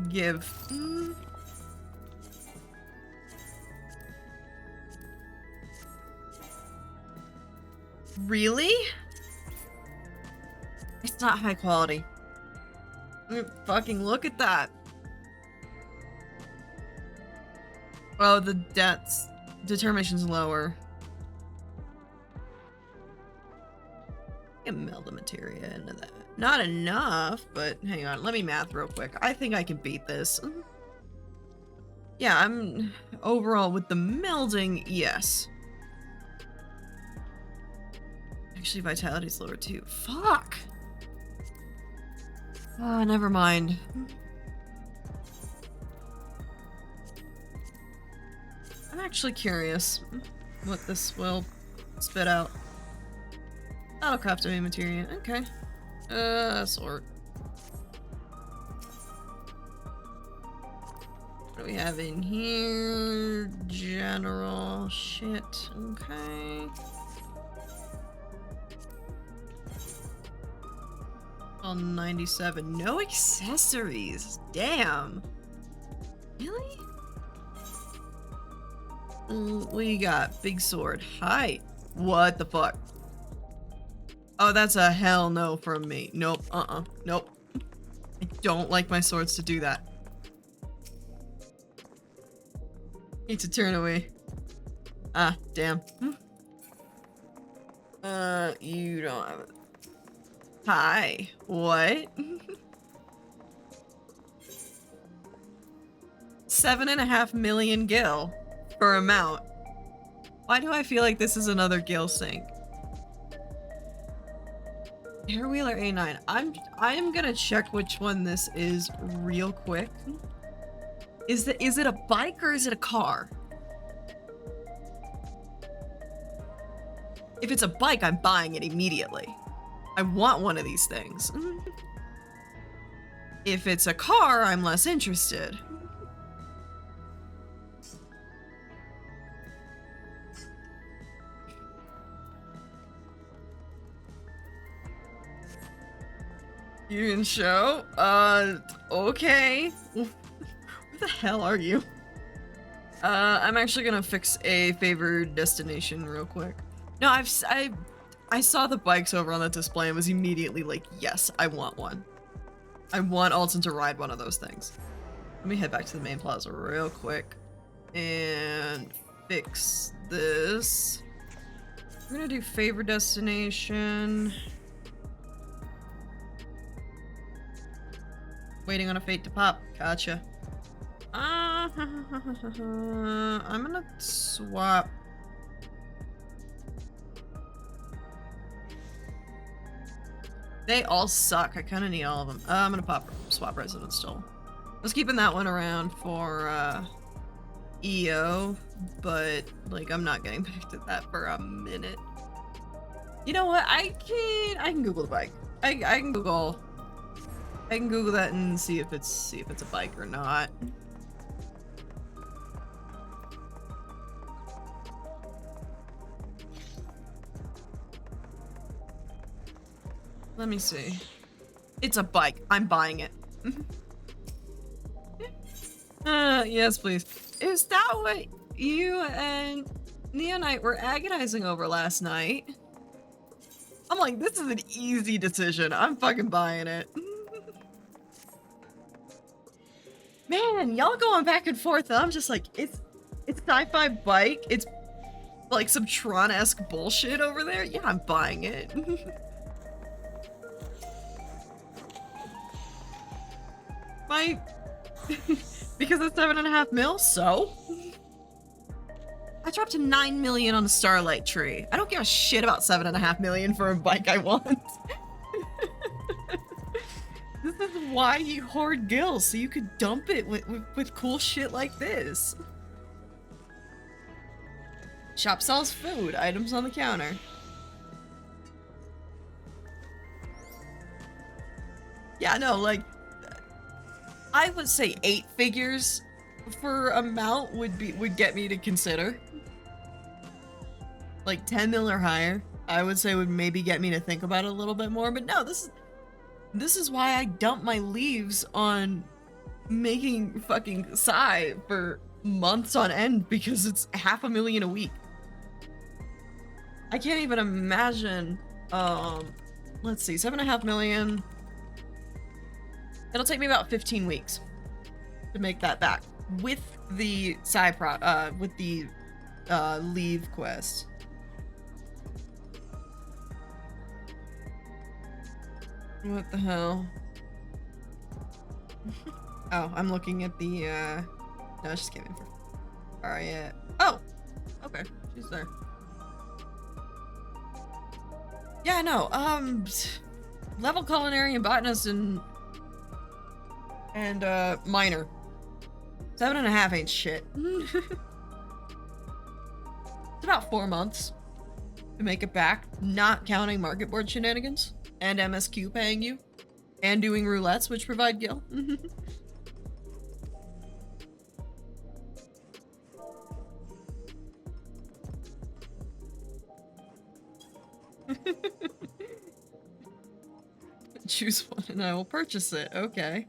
Give. Really? It's not high quality. Fucking look at that. Oh, the depths. Determination's lower. I can meld the materia into that. Not enough, but hang on. Let me math real quick. I think I can beat this. Yeah, I'm overall with the melding, yes. Actually, vitality's lower too. Fuck! Oh, never mind. I'm actually curious what this will spit out. Autocraft materia. Okay. Sort. What do we have in here? General shit. Okay. All 97. No accessories. Damn. Really? What you got? Big sword. Hi. What the fuck? Oh, that's a hell no from me. Nope. Nope. I don't like my swords to do that. Need to turn away. Ah, damn. You don't have it. Hi. What? 7.5 million gil per amount. Why do I feel like this is another gil sync? Airwheeler A9. I'm gonna check which one this is real quick. Is it a bike or is it a car? If it's a bike, I'm buying it immediately. I want one of these things. If it's a car, I'm less interested. You didn't show? Okay. Where the hell are you? I'm actually gonna fix a favored destination real quick. No, I saw the bikes over on the display and was immediately like, yes, I want one. I want Altan to ride one of those things. Let me head back to the main plaza real quick and fix this. We're gonna do favored destination. Waiting on a fate to pop. Gotcha. I'm gonna swap. They all suck. I kind of need all of them. I'm gonna swap resident still. I was keeping that one around for EO, but like I'm not getting back to that for a minute. You know what? I can Google the bike. I can Google that and see if it's a bike or not. Let me see. It's a bike. I'm buying it. Yes, please. Is that what you and Neonite were agonizing over last night? I'm like, this is an easy decision. I'm fucking buying it. Man, y'all going back and forth. I'm just like, it's sci-fi bike. It's like some Tron-esque bullshit over there. Yeah, I'm buying it. Because it's 7.5 mil, so? I dropped to 9 million on the Starlight Tree. I don't give a shit about 7.5 million for a bike I want. This is why you hoard gills, so you could dump it with cool shit like this. Shop sells food, items on the counter. Yeah, no, like, I would say 8 figures for a mount would get me to consider. Like 10 mil or higher, I would say would maybe get me to think about it a little bit more. But no, this is why I dump my leaves on making fucking Psy for months on end, because it's $500,000 a week. I can't even imagine. Let's see, 7.5 million. It'll take me about 15 weeks to make that back with the leave quest. What the hell? Oh, I'm looking at the no, she's came in for. Alright, yeah. Oh! Okay, she's there. Yeah, no, level culinary and botanist and minor. 7.5 ain't shit. It's about 4 months to make it back, not counting market board shenanigans and MSQ paying you and doing roulettes, which provide gil. Choose one and I will purchase it. Okay.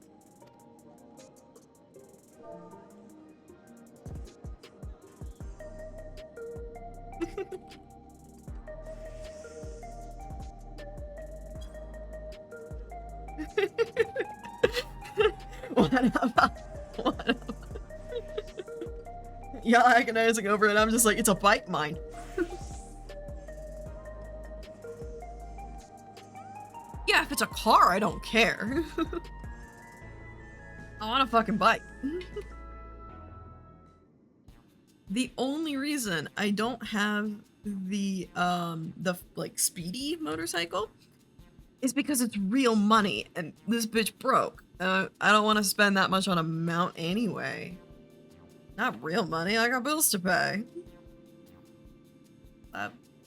What? Y'all agonizing over it. I'm just like, it's a bike mine. Yeah, if it's a car, I don't care. I want a fucking bike. The only reason I don't have the like speedy motorcycle is because it's real money and this bitch broke. I don't want to spend that much on a mount anyway. Not real money, I got bills to pay.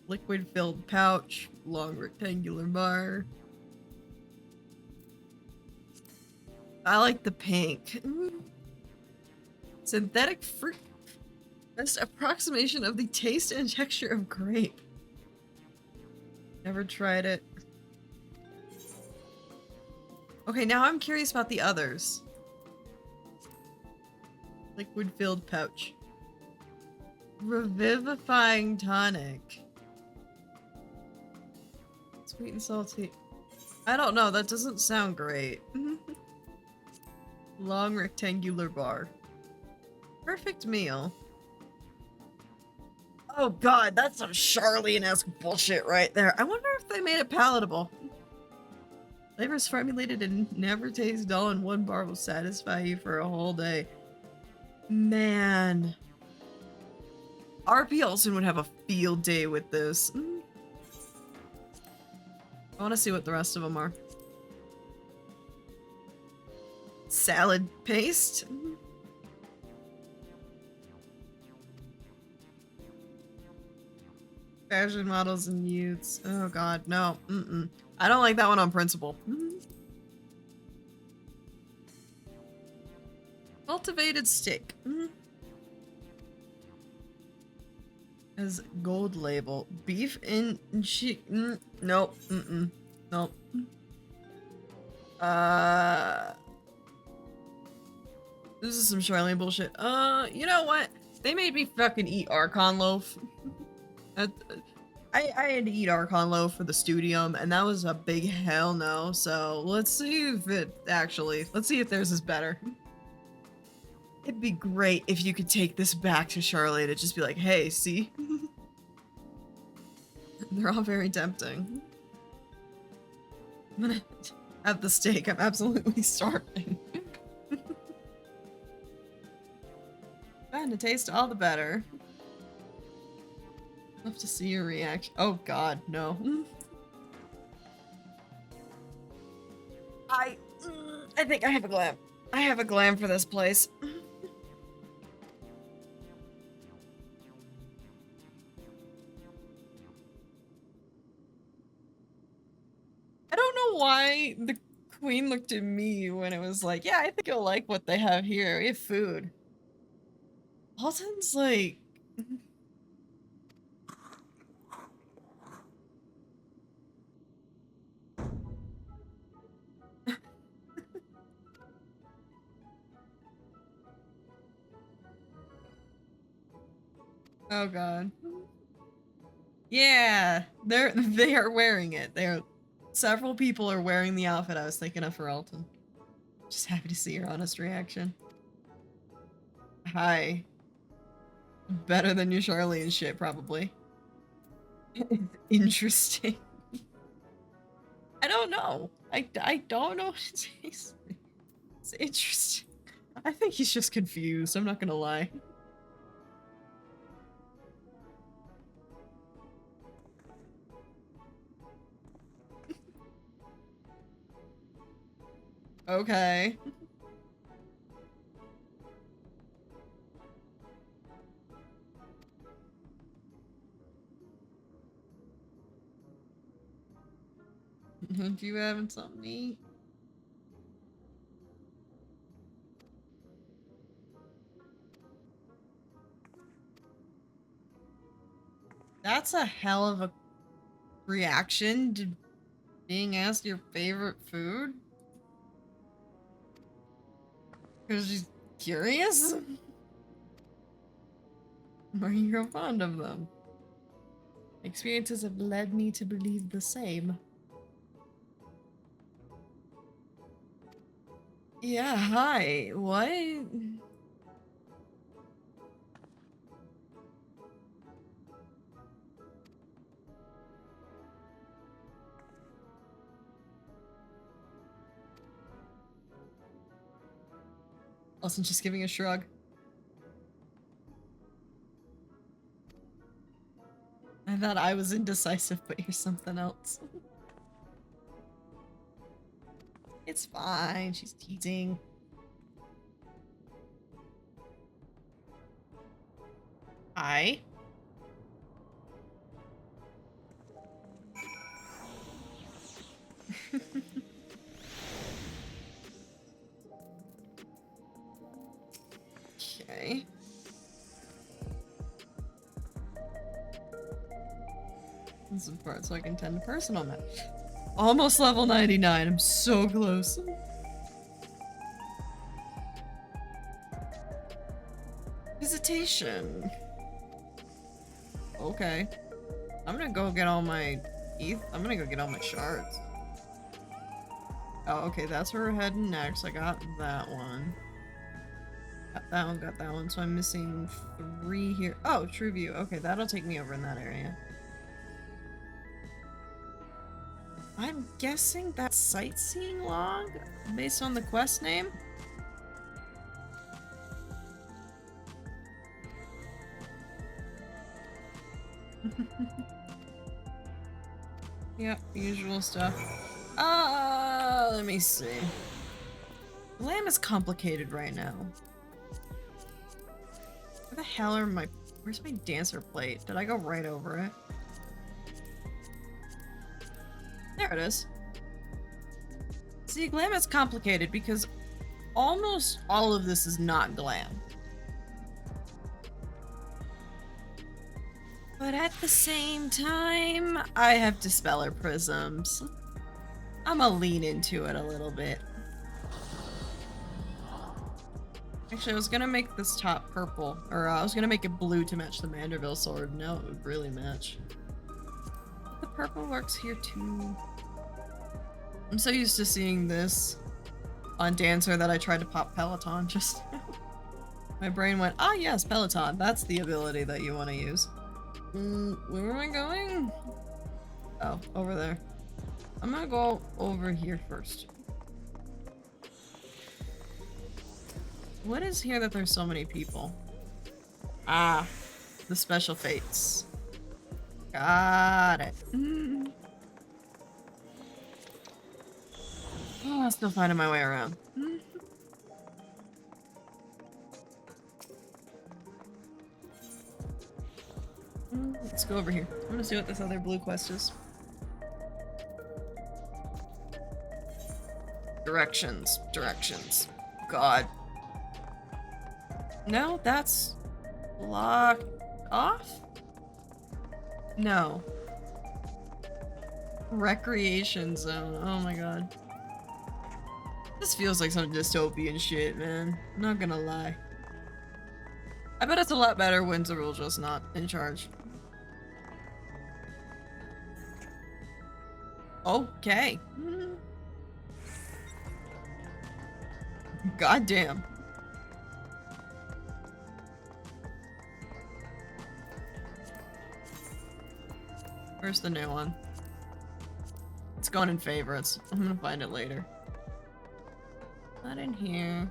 Liquid filled pouch, long rectangular bar. I like the pink. Synthetic fruit. Best approximation of the taste and texture of grape. Never tried it. Okay, now I'm curious about the others. Liquid filled pouch. Revivifying tonic. Sweet and salty. I don't know, that doesn't sound great. Long rectangular bar. Perfect meal. Oh god, that's some Charlene-esque bullshit right there. I wonder if they made it palatable. Flavors formulated and never taste dull, and one bar will satisfy you for a whole day. Man. RP Olsen would have a field day with this. I want to see what the rest of them are. Salad paste. Fashion models and youths. Oh god, no. I don't like that one on principle. Cultivated steak. As gold label. Beef and chicken. Nope. Nope. This is some Charlene bullshit. You know what? They made me fucking eat Archon loaf. I had to eat Archon loaf for the Studium, and that was a big hell no. So let's see if let's see if theirs is better. It'd be great if you could take this back to Charlotte and just be like, hey, see? They're all very tempting. I'm gonna have the steak. I'm absolutely starving. And to taste all the better. Love to see your reaction. Oh god, no. I think I have a glam. I have a glam for this place. know why the queen looked at me when it was like, yeah, I think you'll like what they have here. We have food. Alton's like... Oh god. Yeah, they are wearing it. Several people are wearing the outfit I was thinking of for Alton. Just happy to see your honest reaction. Hi. Better than your Charlene shit, probably. Interesting. I don't know. I don't know what it is. It's interesting. I think he's just confused, I'm not gonna lie. Okay. You having something to eat? That's a hell of a reaction to being asked your favorite food? Because she's curious? Or you're fond of them? Experiences have led me to believe the same. Yeah, hi. What? Wasn't just giving a shrug. I thought I was indecisive, but you're something else. It's fine, she's teasing. Hi. Okay. This is part so I can tend to personal match. Almost level 99. I'm so close. Visitation. Okay. I'm gonna go get all my I'm gonna go get all my shards. Oh, okay, that's where we're heading next. I got that one. Got that one. So I'm missing 3 here. Oh, True View. Okay, that'll take me over in that area. I'm guessing that's sightseeing log based on the quest name. Yep, usual stuff. Let me see. Lamb is complicated right now. Where the hell are where's my dancer plate? Did I go right over it? There it is. See, glam is complicated because almost all of this is not glam. But at the same time, I have Dispeller Prisms. I'm gonna lean into it a little bit. Actually, I was gonna make this top purple, or I was gonna make it blue to match the Manderville sword. No, it would really match. The purple works here too. I'm so used to seeing this on Dancer that I tried to pop Peloton just now. My brain went, ah yes, Peloton, that's the ability that you want to use. Where am I going? Oh, over there. I'm gonna go over here first. What is here that there's so many people? Ah, the special fates. Got it. Oh, I'm still finding my way around. Let's go over here. I want to see what this other blue quest is. Directions. Directions. God. No, that's locked off? No. Recreation zone. Oh my god. This feels like some dystopian shit, man. I'm not gonna lie. I bet it's a lot better when Zerulja's not in charge. Okay. Goddamn. Where's the new one? It's going in favorites. I'm gonna find it later. Not in here.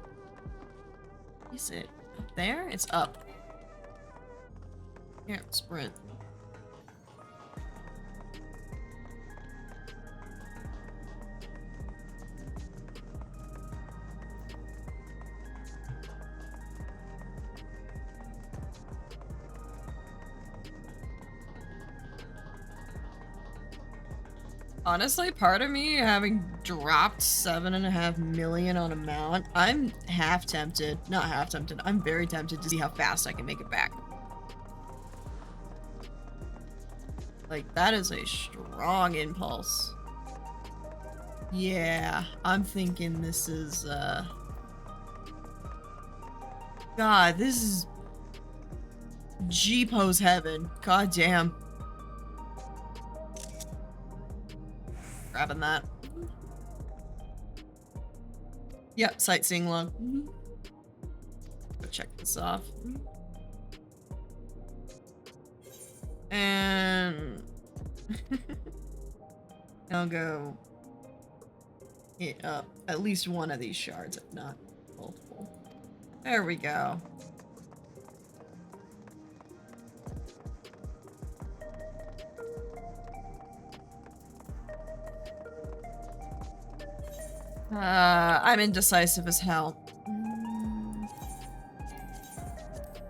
Is it up there? It's up. Here, sprint. Honestly, part of me, having dropped 7.5 million on a mount, I'm half tempted. Not half tempted. I'm very tempted to see how fast I can make it back. Like, that is a strong impulse. Yeah, I'm thinking this is, God, this is G-pose heaven. God damn. Grabbing that. Yep, sightseeing log. Go check this off. And I'll go hit up at least one of these shards, if not multiple. There we go. I'm indecisive as hell.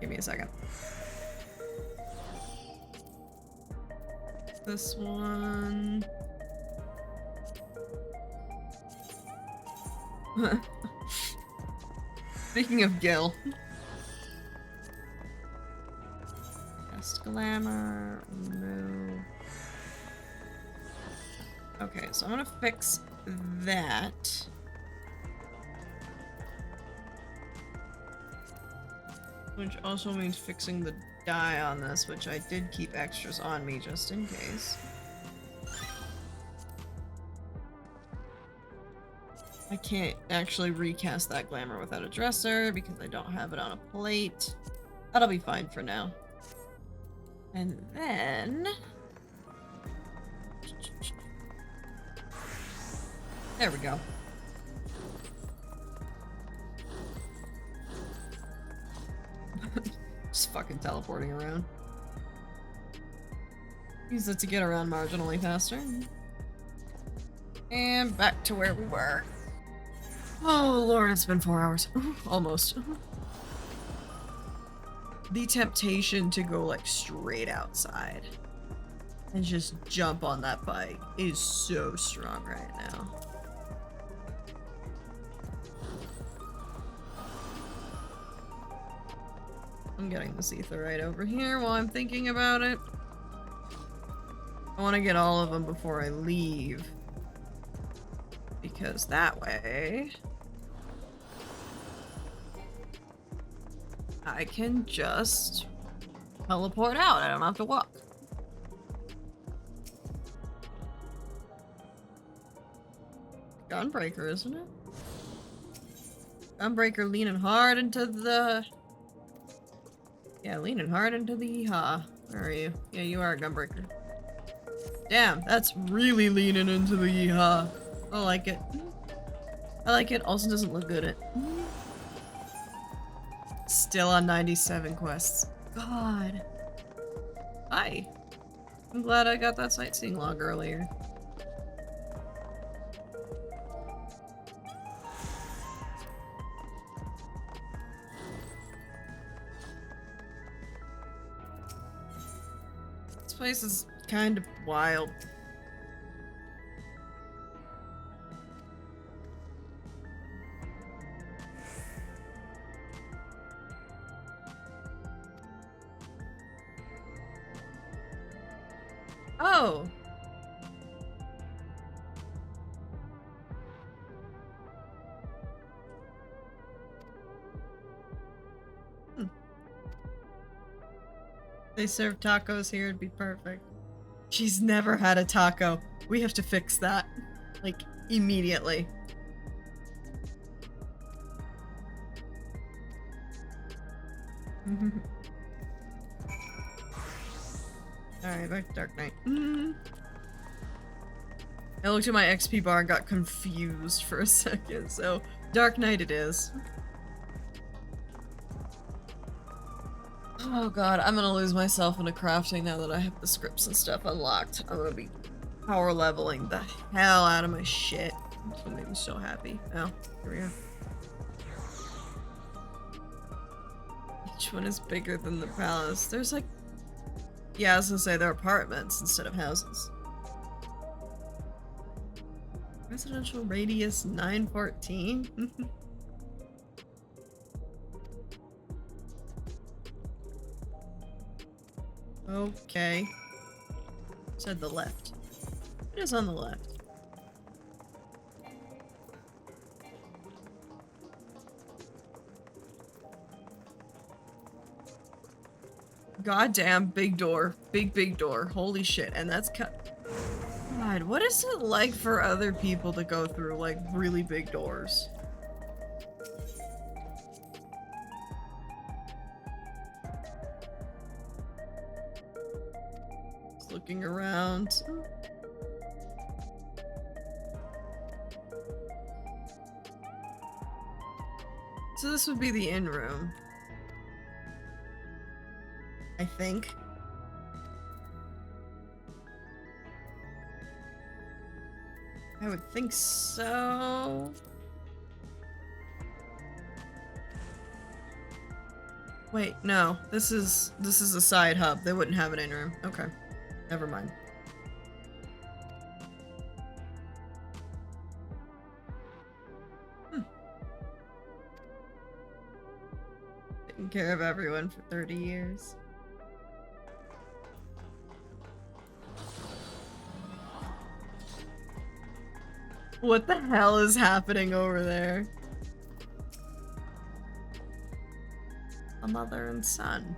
Give me a second. This one. Speaking of Gil. Cast glamour. Remove. Okay, so I'm gonna fix that. Which also means fixing the dye on this, which I did keep extras on me just in case. I can't actually recast that glamour without a dresser because I don't have it on a plate. That'll be fine for now. And then... there we go. Just fucking teleporting around. Use it to get around marginally faster. And back to where we were. Oh lord, it's been 4 hours. Almost. The temptation to go like straight outside and just jump on that bike is so strong right now. I'm getting this ether right over here while I'm thinking about it. I want to get all of them before I leave. Because that way... I can just teleport out. I don't have to walk. Gunbreaker, isn't it? Gunbreaker leaning hard into the... yeah, leaning hard into the yeehaw. Where are you? Yeah, you are a Gunbreaker. Damn, that's really leaning into the yeehaw. I like it. I like it. Also doesn't look good at... Still on 97 quests. God. Hi. I'm glad I got that sightseeing log earlier. This place is kind of wild. Oh. They serve tacos here, it'd be perfect. She's never had a taco. We have to fix that. Like, immediately. Alright, back to Dark Knight. I looked at my XP bar and got confused for a second, so Dark Knight it is. Oh god, I'm gonna lose myself into crafting now that I have the scripts and stuff unlocked. I'm gonna be power leveling the hell out of my shit. It's gonna make me so happy. Oh, here we go. Each one is bigger than the palace. There's like... Yeah, I was gonna say they're apartments instead of houses. Residential radius 914? Okay. Said the left. It is on the left. Goddamn big door. Big door. Holy shit. And that's God, what is it like for other people to go through, like, really big doors? Just looking around. So this would be the inn room. I think. I would think so. Wait, no. This is a side hub. They wouldn't have an inn room. Okay. Never mind. Taking care of everyone for 30 years. What the hell is happening over there? A mother and son.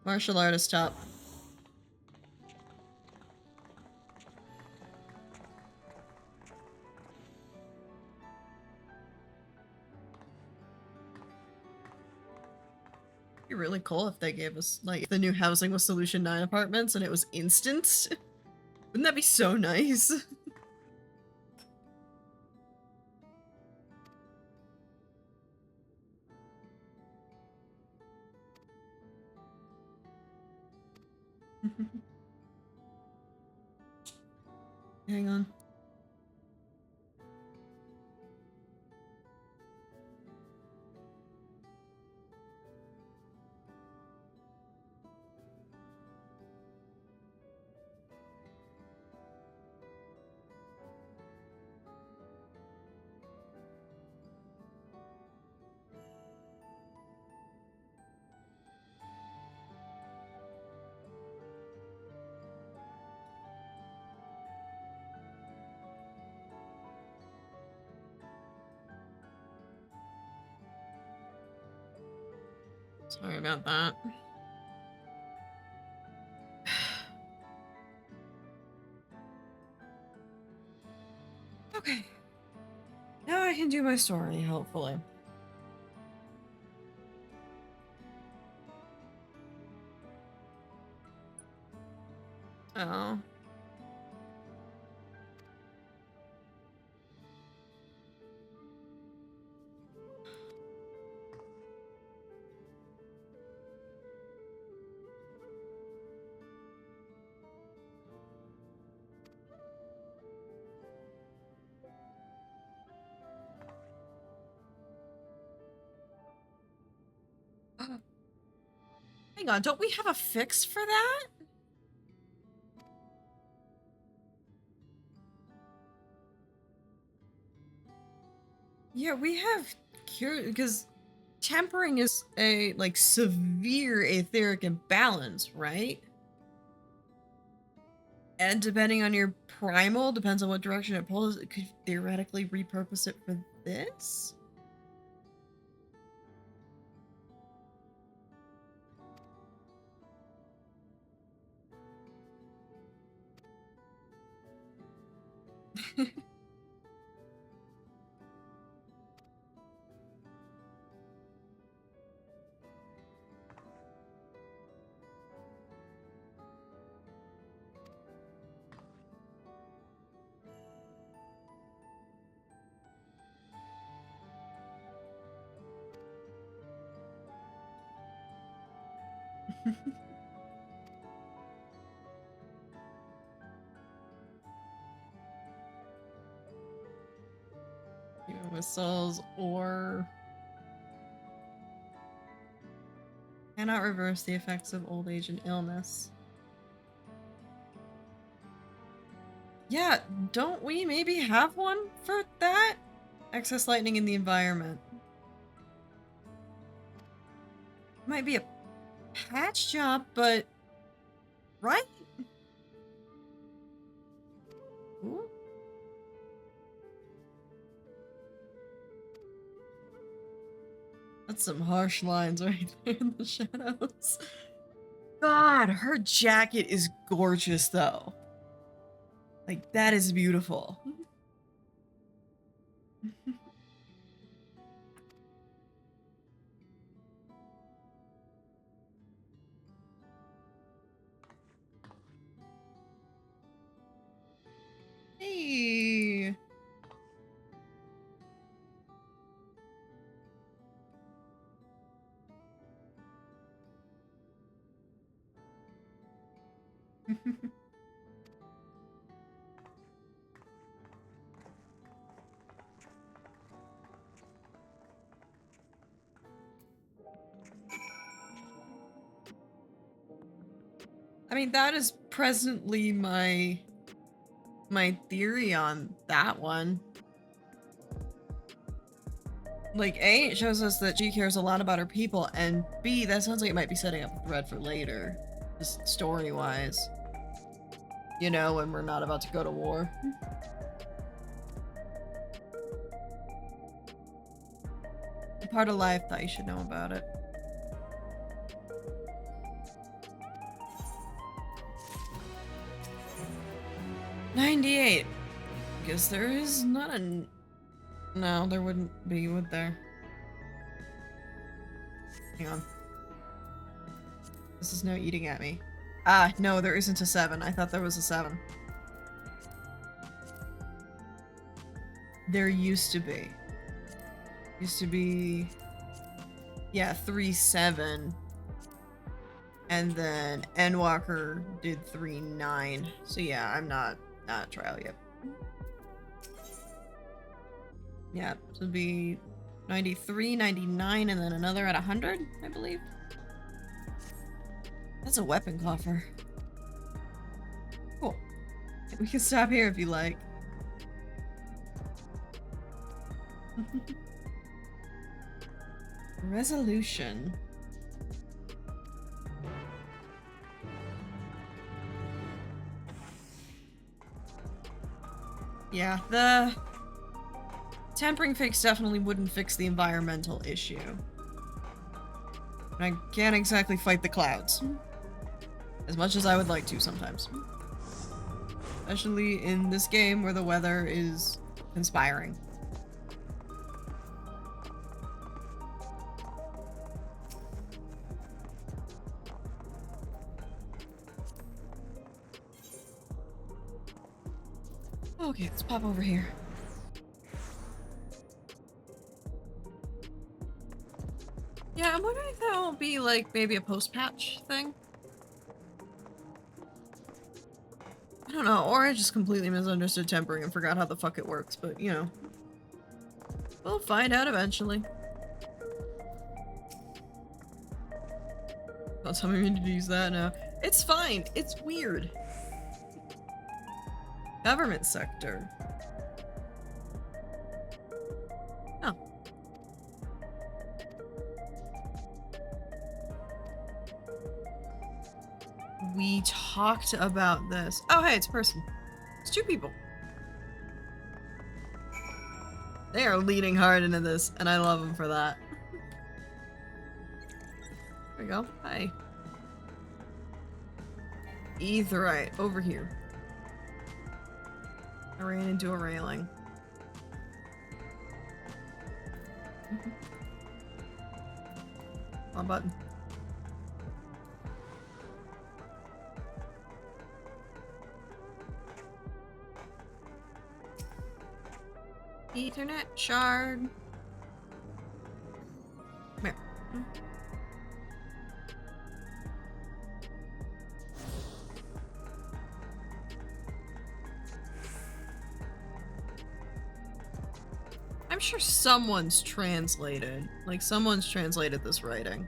Martial artist top. It'd be really cool if they gave us, like, the new housing with Solution 9 apartments and it was instant. Wouldn't that be so nice? Hang on. Sorry about that. Okay. Now I can do my story, hopefully. Oh. Hang on, don't we have a fix for that? Yeah, we have curious because tempering is a like severe etheric imbalance, right? And depending on your primal, depends on what direction it pulls, it could theoretically repurpose it for this? Even whistles or cannot reverse the effects of old age and illness. Yeah, don't we maybe have one for that? Excess lightning in the environment. Might be a patch job, but right? Ooh. That's some harsh lines right there in the shadows. God, her jacket is gorgeous though. Like, that is beautiful. Hey. I mean, that is presently my theory on that one. Like, A, it shows us that she cares a lot about her people, and B, that sounds like it might be setting up a thread for later, just story-wise. You know, when we're not about to go to war. A part of life that you should know about it. $98. Guess there is not a... No, there wouldn't be, would there? Hang on. This is no eating at me. Ah, no, there isn't a 7. I thought there was a 7. There used to be. Used to be... Yeah, 3-7. And then Endwalker did 3-9. So yeah, I'm not trial yet. Yeah, so it'd be 93, 99, and then another at 100, I believe. That's a weapon coffer. Cool. We can stop here if you like. Resolution. Yeah, the tempering fix definitely wouldn't fix the environmental issue. And I can't exactly fight the clouds. As much as I would like to sometimes. Especially in this game where the weather is conspiring. Okay, let's pop over here. Yeah, I'm wondering if that won't be like maybe a post-patch thing. I don't know, or I just completely misunderstood tempering and forgot how the fuck it works, but you know. We'll find out eventually. Not telling me to use that now. It's fine, it's weird. Government sector. Oh. we talked about this. Oh, hey, it's a person. It's two people. They are leaning hard into this, and I love them for that. There we go. Hi. Aetheryte, over here. I ran into a railing. Wrong button. Ethernet shard. Come here. I'm sure someone's translated. Like, someone's translated this writing.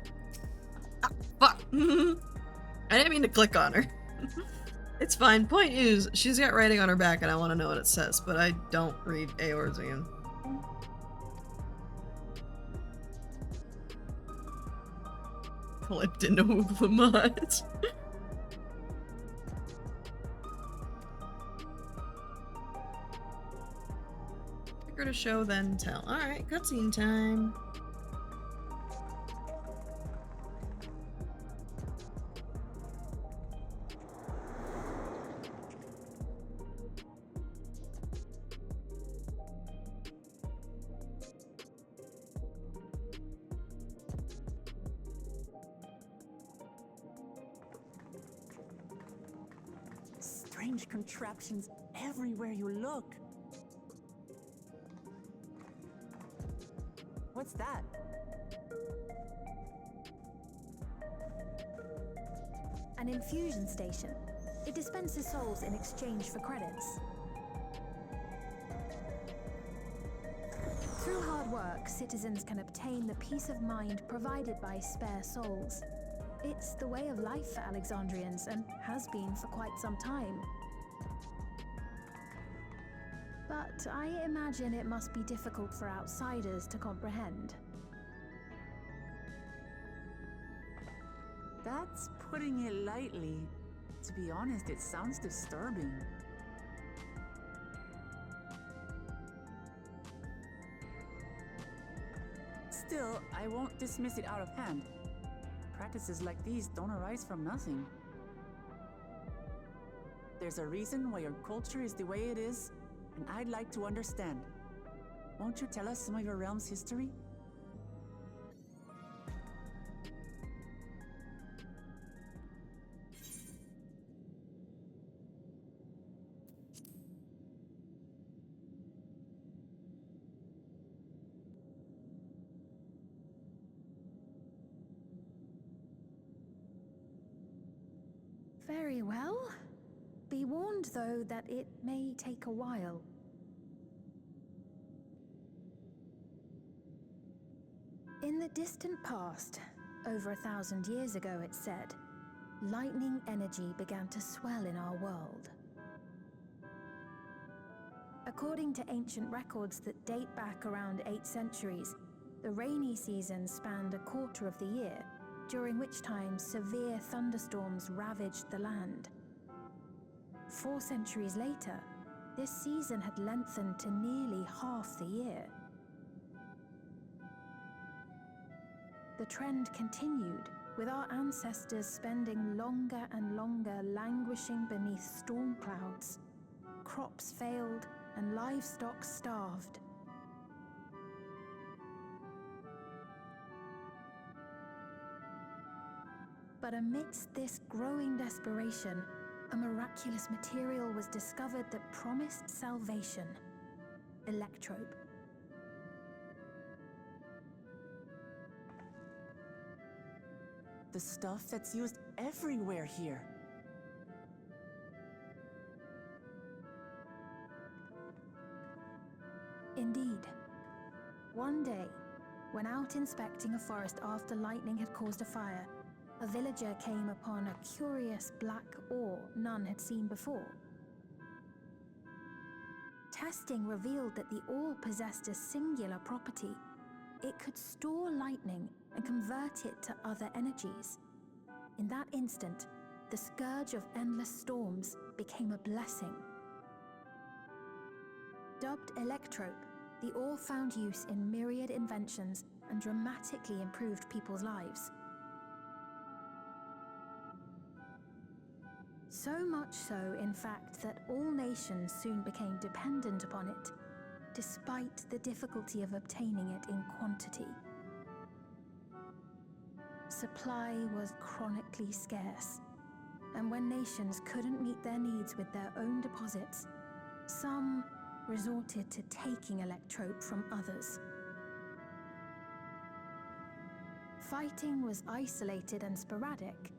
Ah, fuck! I didn't mean to click on her. It's fine. Point is, she's got writing on her back and I want to know what it says, but I don't read Eorzean. Flipped into Ooglamut. Go to show, then tell. Alright, cutscene time. Strange contraptions everywhere you look. What's that? An infusion station. It dispenses souls in exchange for credits. Through hard work, citizens can obtain the peace of mind provided by spare souls. It's the way of life for Alexandrians and has been for quite some time. But I imagine it must be difficult for outsiders to comprehend. That's putting it lightly. To be honest, it sounds disturbing. Still, I won't dismiss it out of hand. Practices like these don't arise from nothing. There's a reason why your culture is the way it is, and I'd like to understand. Won't you tell us some of your realm's history? Very well. Be warned, though, that it may take a while. In the distant past, over 1,000 years ago it said, lightning energy began to swell in our world. According to ancient records that date back around 8 centuries, the rainy season spanned a quarter of the year, during which time severe thunderstorms ravaged the land. 4 centuries later, this season had lengthened to nearly half the year. The trend continued, with our ancestors spending longer and longer languishing beneath storm clouds. Crops failed and livestock starved. But amidst this growing desperation, a miraculous material was discovered that promised salvation: electrope. The stuff that's used everywhere here. Indeed. One day, when out inspecting a forest after lightning had caused a fire, a villager came upon a curious black ore none had seen before. Testing revealed that the ore possessed a singular property. It could store lightning and convert it to other energies. In that instant, the scourge of endless storms became a blessing. Dubbed Electrope, the ore found use in myriad inventions and dramatically improved people's lives. So much so, in fact, that all nations soon became dependent upon it, despite the difficulty of obtaining it in quantity. Supply was chronically scarce, and when nations couldn't meet their needs with their own deposits, some resorted to taking Electrope from others. Fighting was isolated and sporadic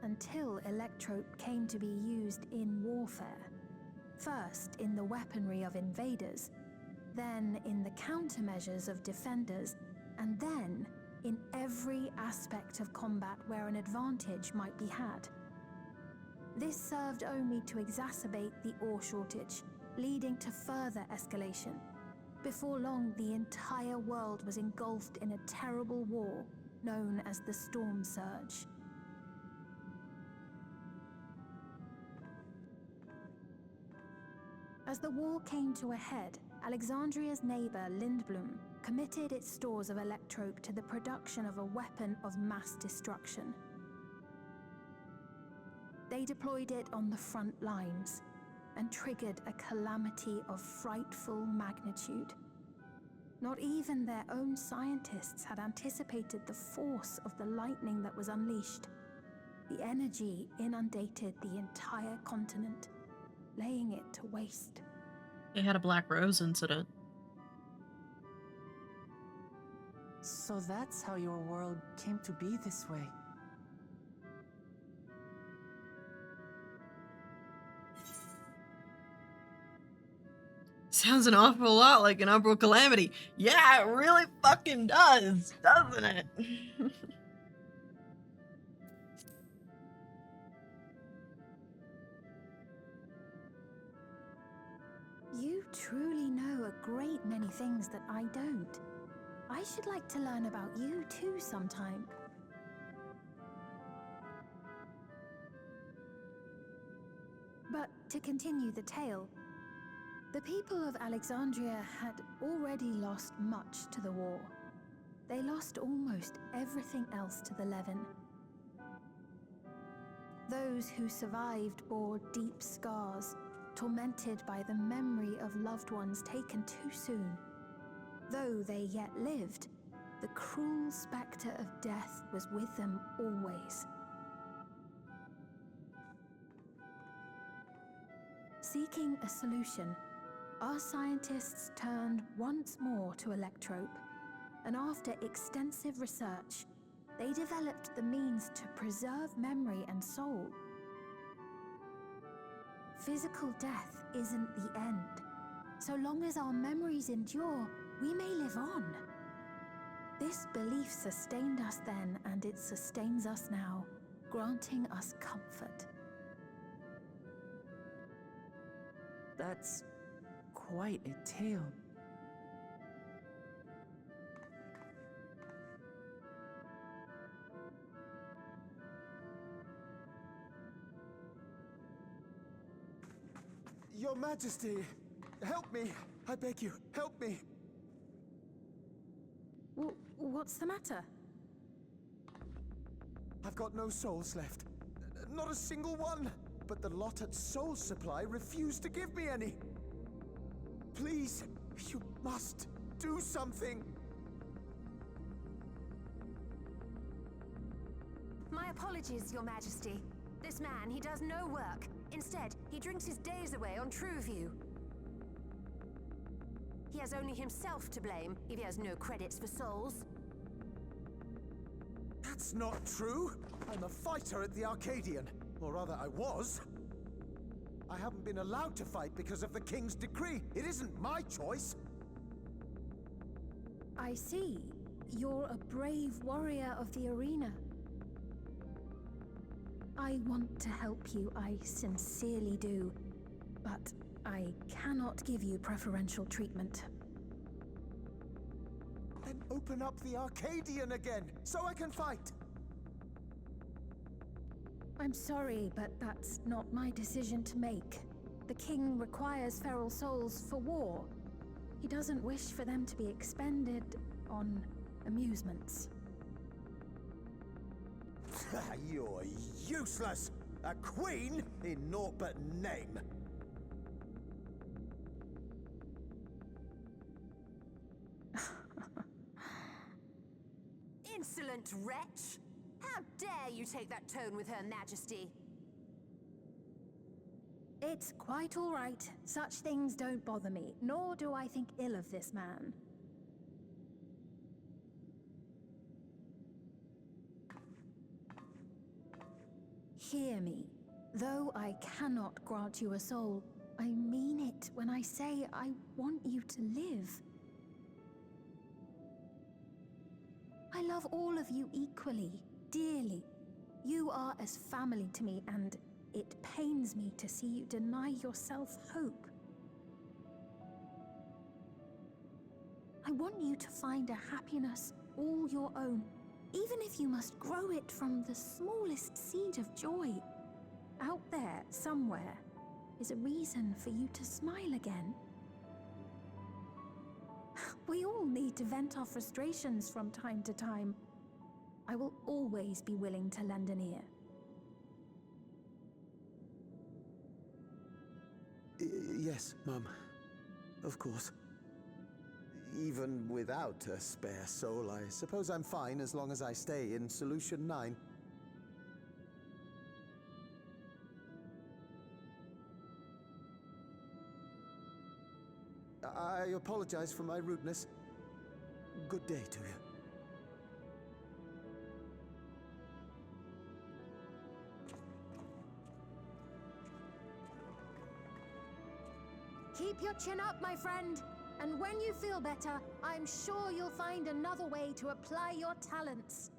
until Electrope came to be used in warfare, first in the weaponry of invaders, then in the countermeasures of defenders, and then in every aspect of combat where an advantage might be had. This served only to exacerbate the ore shortage, leading to further escalation. Before long, the entire world was engulfed in a terrible war known as the Storm Surge. As the war came to a head, Alexandria's neighbor Lindblum committed its stores of Electrope to the production of a weapon of mass destruction. They deployed it on the front lines and triggered a calamity of frightful magnitude. Not even their own scientists had anticipated the force of the lightning that was unleashed. The energy inundated the entire continent, laying it to waste. They had a Black Rose incident. So that's how your world came to be this way. Sounds an awful lot like an Umbral Calamity. Yeah, it really fucking does, doesn't it? You truly know a great many things that I don't. I should like to learn about you too sometime. But to continue the tale, the people of Alexandria had already lost much to the war. They lost almost everything else to the Levin. Those who survived bore deep scars, tormented by the memory of loved ones taken too soon. Though they yet lived, the cruel spectre of death was with them always. Seeking a solution, our scientists turned once more to Electrope, and after extensive research, they developed the means to preserve memory and soul. Physical death isn't the end. So long as our memories endure, we may live on. This belief sustained us then, and it sustains us now, granting us comfort. That's quite a tale. Your Majesty, help me! I beg you, help me! What's the matter? I've got no souls left. Not a single one! But the lot at Soul Supply refused to give me any! Please, you must do something! My apologies, Your Majesty. This man, he does no work. Instead, he drinks his days away on Trueview. He has only himself to blame if he has no credits for souls. That's not true! I'm a fighter at the Arcadian. Or rather, I was. I haven't been allowed to fight because of the King's decree. It isn't my choice. I see. You're a brave warrior of the arena. I want to help you, I sincerely do. But I cannot give you preferential treatment. Then open up the Arcadian again, so I can fight! I'm sorry, but that's not my decision to make. The king requires feral souls for war. He doesn't wish for them to be expended on amusements. You're useless! A queen in naught but name! Insolent wretch! How dare you take that tone with Her Majesty? It's quite all right. Such things don't bother me, nor do I think ill of this man. Hear me. Though I cannot grant you a soul, I mean it when I say I want you to live. I love all of you equally, dearly. You are as family to me, and it pains me to see you deny yourself hope. I want you to find a happiness all your own, even if you must grow it from the smallest seed of joy. Out there, somewhere, is a reason for you to smile again. We all need to vent our frustrations from time to time. I will always be willing to lend an ear. Yes, Mum. Of course. Even without a spare soul, I suppose I'm fine as long as I stay in Solution 9. I apologize for my rudeness. Good day to you. Keep your chin up, my friend. And when you feel better, I'm sure you'll find another way to apply your talents.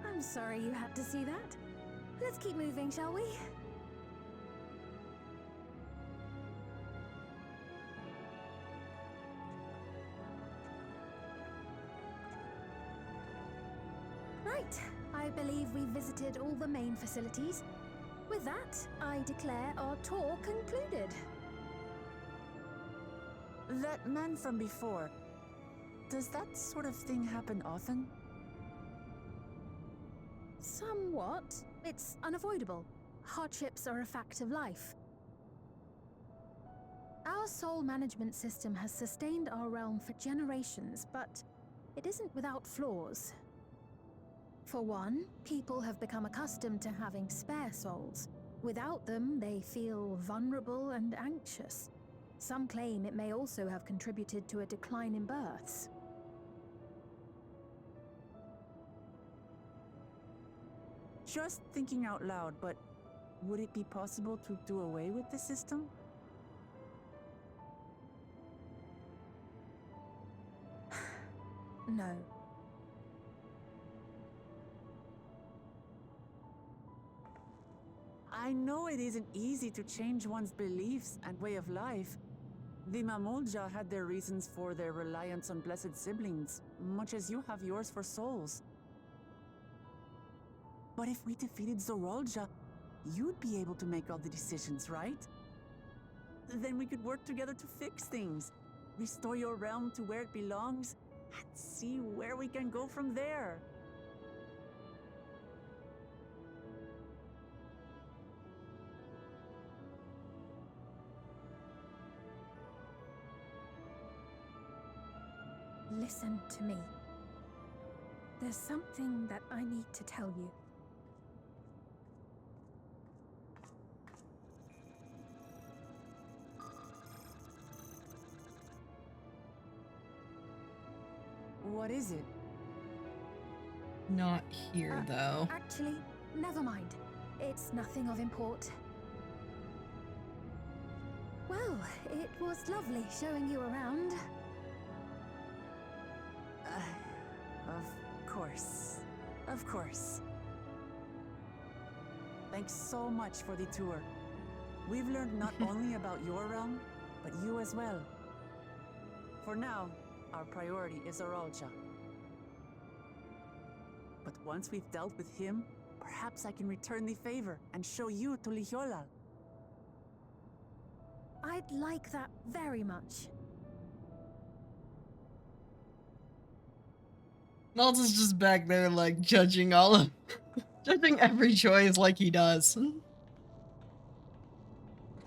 I'm sorry you had to see that. Let's keep moving, shall we? Right, I believe we've visited all the main facilities. With that, I declare our tour concluded. That man from before, does that sort of thing happen often? Somewhat. It's unavoidable. Hardships are a fact of life. Our soul management system has sustained our realm for generations, but it isn't without flaws. For one, people have become accustomed to having spare souls. Without them, they feel vulnerable and anxious. Some claim it may also have contributed to a decline in births. Just thinking out loud, but would it be possible to do away with the system? No. I know it isn't easy to change one's beliefs and way of life. The Mamolja had their reasons for their reliance on blessed siblings, much as you have yours for souls. But if we defeated Zorolja, you'd be able to make all the decisions, right? Then we could work together to fix things, restore your realm to where it belongs, and see where we can go from there. Listen to me. There's something that I need to tell you. What is it? Not here, though. Actually, never mind. It's nothing of import. Well, it was lovely showing you around. Of course. Of course. Thanks so much for the tour. We've learned not only about your realm, but you as well. For now, our priority is Arolja. But once we've dealt with him, perhaps I can return the favor and show you to Lihiolal. I'd like that very much. Malta's just back there, like, judging all of... judging every choice like he does.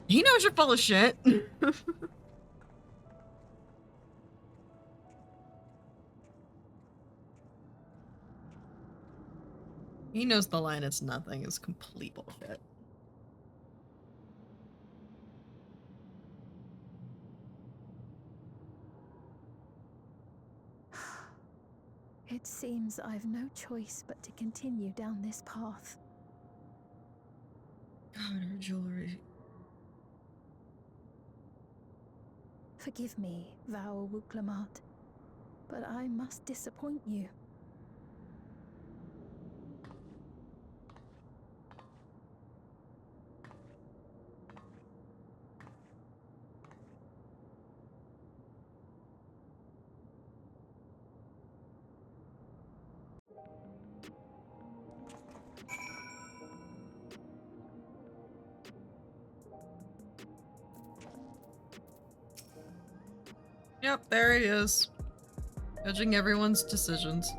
He knows you're full of shit. He knows the line "it's nothing" is complete bullshit. It seems I've no choice but to continue down this path. God, her jewelry. Forgive me, Val Wuklamat, but I must disappoint you. Yep, there he is. Judging everyone's decisions.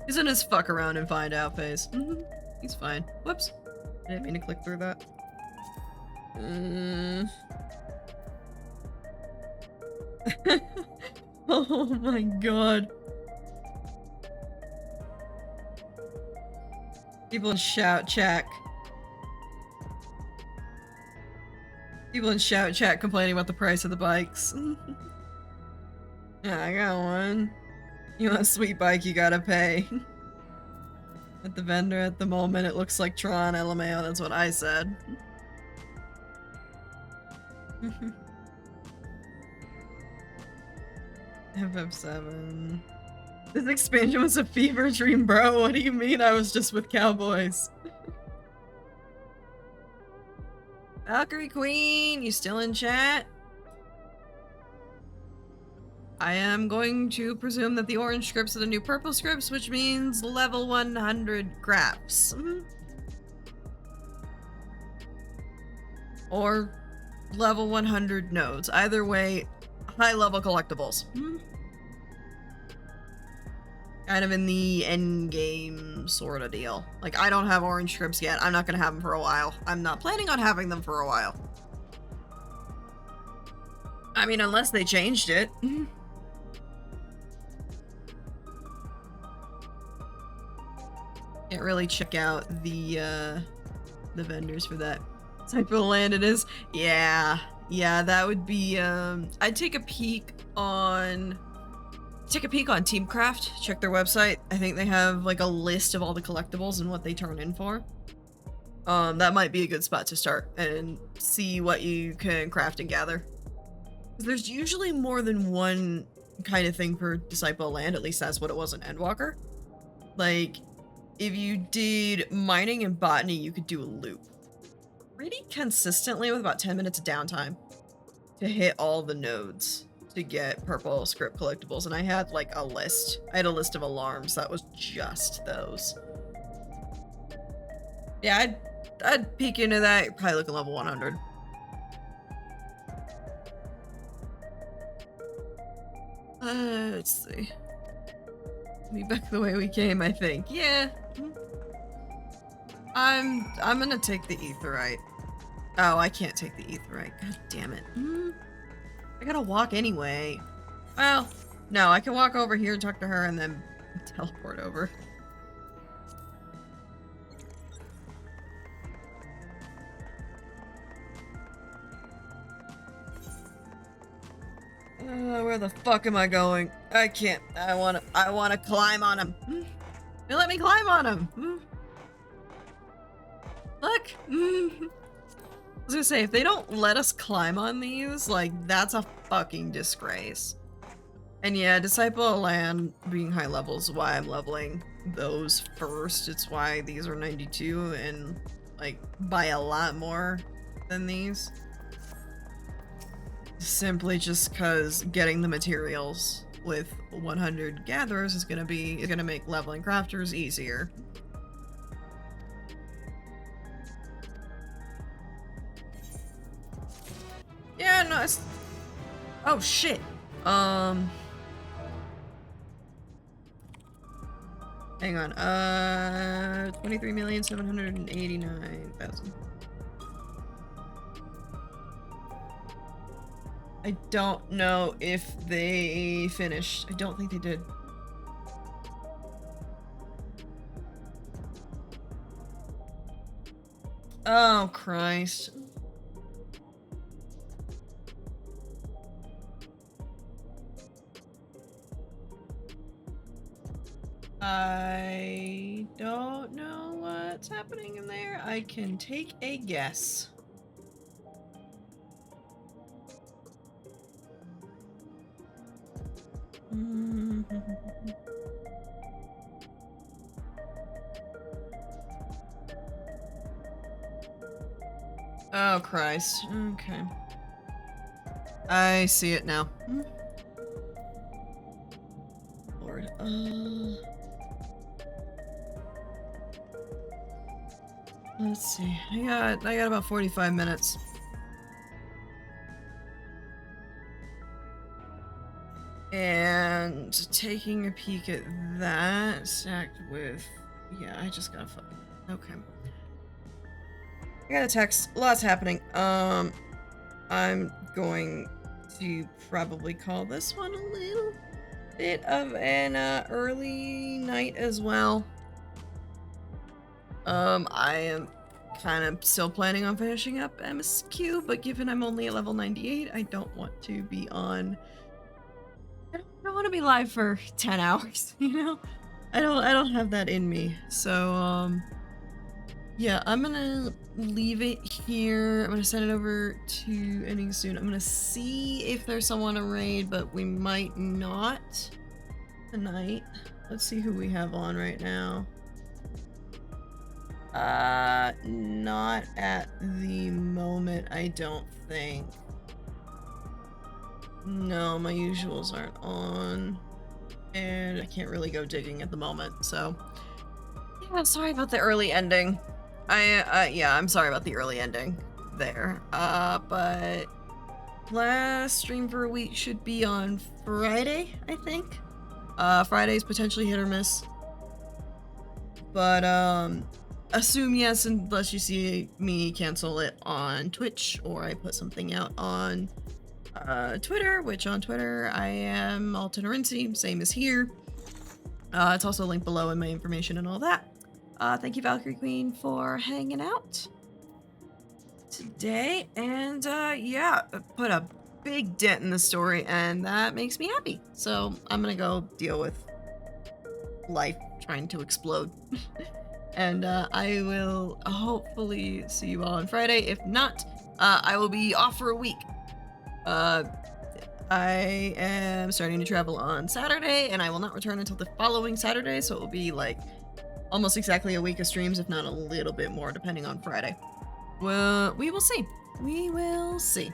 He's in his fuck around and find out phase. He's fine. Whoops. I didn't mean to click through that. Oh my god. People in shout chat. People in shout chat complaining about the price of the bikes. Yeah, I got one. You want a sweet bike, you gotta pay. At the vendor at the moment, it looks like Tron LMAO, that's what I said. FF7. This expansion was a fever dream, bro. What do you mean I was just with cowboys? Valkyrie Queen, you still in chat? I am going to presume that the orange scripts are the new purple scripts, which means level 100 graphs. Or level 100 nodes. Either way, high level collectibles. Kind of in the end game sort of deal. Like, I don't have orange scripts yet. I'm not gonna have them for a while. I'm not planning on having them for a while. I mean, unless they changed it. Can't really check out the vendors for that type of land it is. Yeah, that would be, I'd take a peek on Teamcraft, check their website. I think they have like a list of all the collectibles and what they turn in for. That might be a good spot to start and see what you can craft and gather. There's usually more than one kind of thing for Disciple Land, at least that's what it was in Endwalker. Like, if you did mining and botany, you could do a loop pretty consistently with about 10 minutes of downtime to hit all the nodes to get purple script collectibles, and I had like a list. I had a list of alarms that was just those. Yeah, I'd peek into that. Probably look at level 100. Let's see. Be back the way we came, I think. Yeah. I'm gonna take the aetheryte. Oh, I can't take the aetheryte. God damn it. I gotta walk anyway. Well, no, I can walk over here and talk to her and then teleport over. Where the fuck am I going? I can't. I wanna climb on him. They let me climb on him. Look. I was gonna say, if they don't let us climb on these, like, that's a fucking disgrace. And yeah, Disciple of Land being high levels is why I'm leveling those first. It's why these are 92 and like, by a lot more than these. Simply just because getting the materials with 100 gatherers is gonna make leveling crafters easier. Yeah, no, it's... Oh, shit. Hang on, 23,789,000. I don't know if they finished. I don't think they did. Oh, Christ. I don't know what's happening in there. I can take a guess. Oh, Christ. Okay. I see it now. Lord. Let's see. I got about 45 minutes. And taking a peek at that stacked with... Yeah, I just gotta fucking... Okay. I got a text. Lots happening. I'm going to probably call this one a little bit of an early night as well. I am kind of still planning on finishing up MSQ, but given I'm only at level 98, I don't want to be on... I don't want to be live for 10 hours, you know? I don't have that in me. So, yeah, I'm gonna leave it here. I'm gonna send it over to ending soon. I'm gonna see if there's someone to raid, but we might not tonight. Let's see who we have on right now. Not at the moment, I don't think. No, my usuals aren't on. And I can't really go digging at the moment, so... Yeah, sorry about the early ending. Yeah, I'm sorry about the early ending there. But... last stream for a week should be on Friday, I think. Friday's potentially hit or miss. But, assume yes unless you see me cancel it on Twitch, or I put something out on Twitter, which on Twitter I am AltanIrynsi, same as here. It's also linked below in my information and all that. Thank you, Valkyrie Queen, for hanging out today, and yeah, put a big dent in the story, and that makes me happy. So I'm gonna go deal with life trying to explode. And I will hopefully see you all on Friday. If not, I will be off for a week. I am starting to travel on Saturday, and I will not return until the following Saturday, so it will be like almost exactly a week of streams, if not a little bit more, depending on Friday. Well, we will see. We will see.